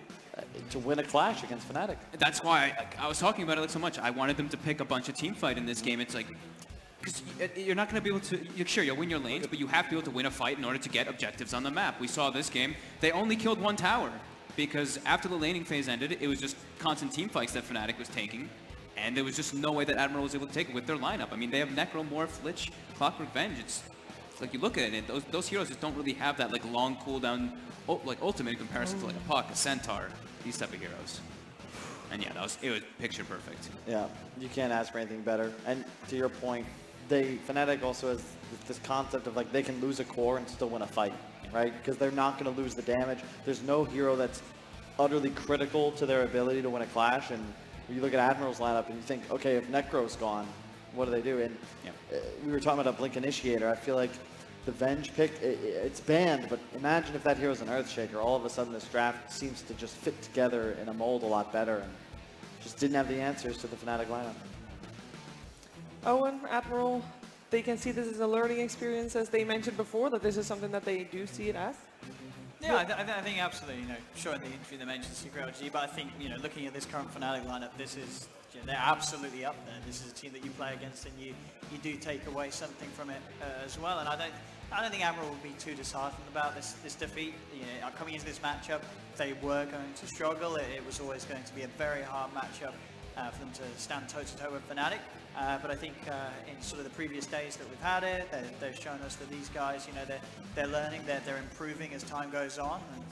to win a clash against Fnatic? That's why I was talking about it like so much. I wanted them to pick a bunch of team fight in this game. It's like, because you're not going to be able to, sure, you'll win your lanes, but you have to be able to win a fight in order to get objectives on the map. We saw this game, they only killed 1 tower because after the laning phase ended, it was just constant team fights that Fnatic was taking, and there was just no way that Admiral was able to take it with their lineup. I mean, they have Necro, Morph, Lich, Clockwork Venge. It's like you look at it, and those heroes just don't really have that like long cooldown, like ultimate in comparison to like a Puck, a Centaur, these type of heroes. And yeah, it was picture perfect. Yeah, you can't ask for anything better. And to your point, Fnatic also has this concept of like they can lose a core and still win a fight, right? Because they're not going to lose the damage. There's no hero that's utterly critical to their ability to win a clash. And you look at Admiral's lineup and you think, okay, if Necro's gone, what do they do? And we were talking about a Blink Initiator. I feel like the Venge pick, it's banned, but imagine if that hero's an Earthshaker. All of a sudden this draft seems to just fit together in a mold a lot better, and just didn't have the answers to the Fnatic lineup. Owen, Admiral, they can see this as a learning experience, as they mentioned before, that this is something that they do see it as? Yeah, I think absolutely, you know, sure in the interview they mentioned Secret LG, but I think, you know, looking at this current Fnatic lineup, this is, you know, they're absolutely up there. This is a team that you play against and you do take away something from it as well. And I don't think Admiral will be too disheartened about this defeat. You know, coming into this matchup, they were going to struggle. It was always going to be a very hard matchup for them to stand toe-to-toe with Fnatic. But I think in sort of the previous days that we've had it, they've shown us that these guys, you know, they're learning, they're improving as time goes on. And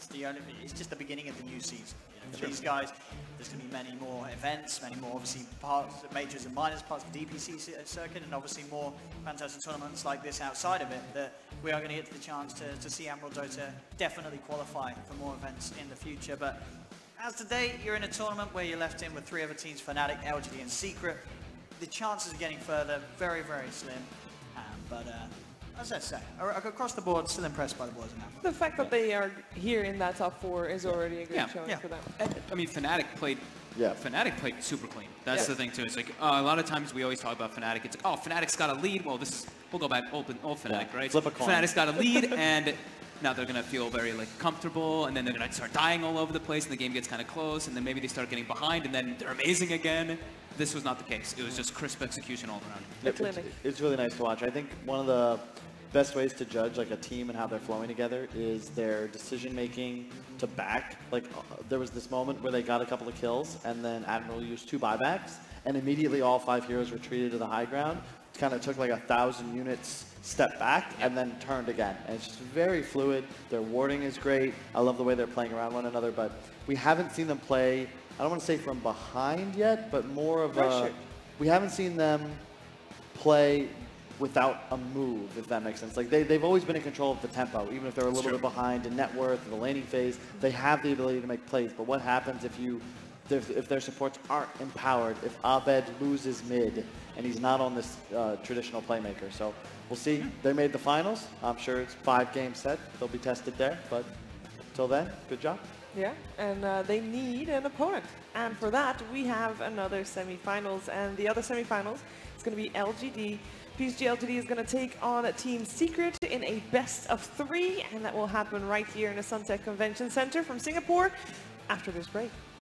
it's just the beginning of the new season. You know, for these guys, there's going to be many more events, many more obviously parts, majors and minors, parts of the DPC circuit, and obviously more fantastic tournaments like this outside of it that we are going to get the chance to see Admiral Dota definitely qualify for more events in the future. But as today, you're in a tournament where you're left in with 3 other teams, Fnatic, LGD and Secret. The chances of getting further, very, very slim. But as I say, across the board, still impressed by the boys now. The fact that they are here in that top 4 is already a good showing for them. I mean, Fnatic played super clean. That's the thing too. It's like a lot of times we always talk about Fnatic. It's like, oh, Fnatic's got a lead. Well, we'll go back old Fnatic, right? Flip a coin. Fnatic's got a lead, and now they're gonna feel very like comfortable, and then they're gonna start dying all over the place, and the game gets kind of close, and then maybe they start getting behind, and then they're amazing again. This was not the case. It was just crisp execution all around. It's really nice to watch. I think one of the best ways to judge like a team and how they're flowing together is their decision making to back. Like there was this moment where they got a couple of kills and then Admiral used 2 buybacks and immediately all 5 heroes retreated to the high ground. It kind of took like 1,000 units step back and then turned again. And it's just very fluid. Their warding is great. I love the way they're playing around one another, but we haven't seen them play, I don't want to say from behind yet, but more of a, we haven't seen them play without a move, if that makes sense. Like they've always been in control of the tempo, even if they're a little bit behind in net worth or the laning phase. They have the ability to make plays, but what happens if their supports aren't empowered, if Abed loses mid and he's not on this traditional playmaker? So we'll see. They made the finals. I'm sure it's 5-game set. They'll be tested there, but until then, good job. Yeah, and they need an opponent. And for that, we have another semifinals. And the other semifinals is going to be LGD. PSG LGD is going to take on Team Secret in a best of 3. And that will happen right here in the Suntec Convention Center from Singapore after this break.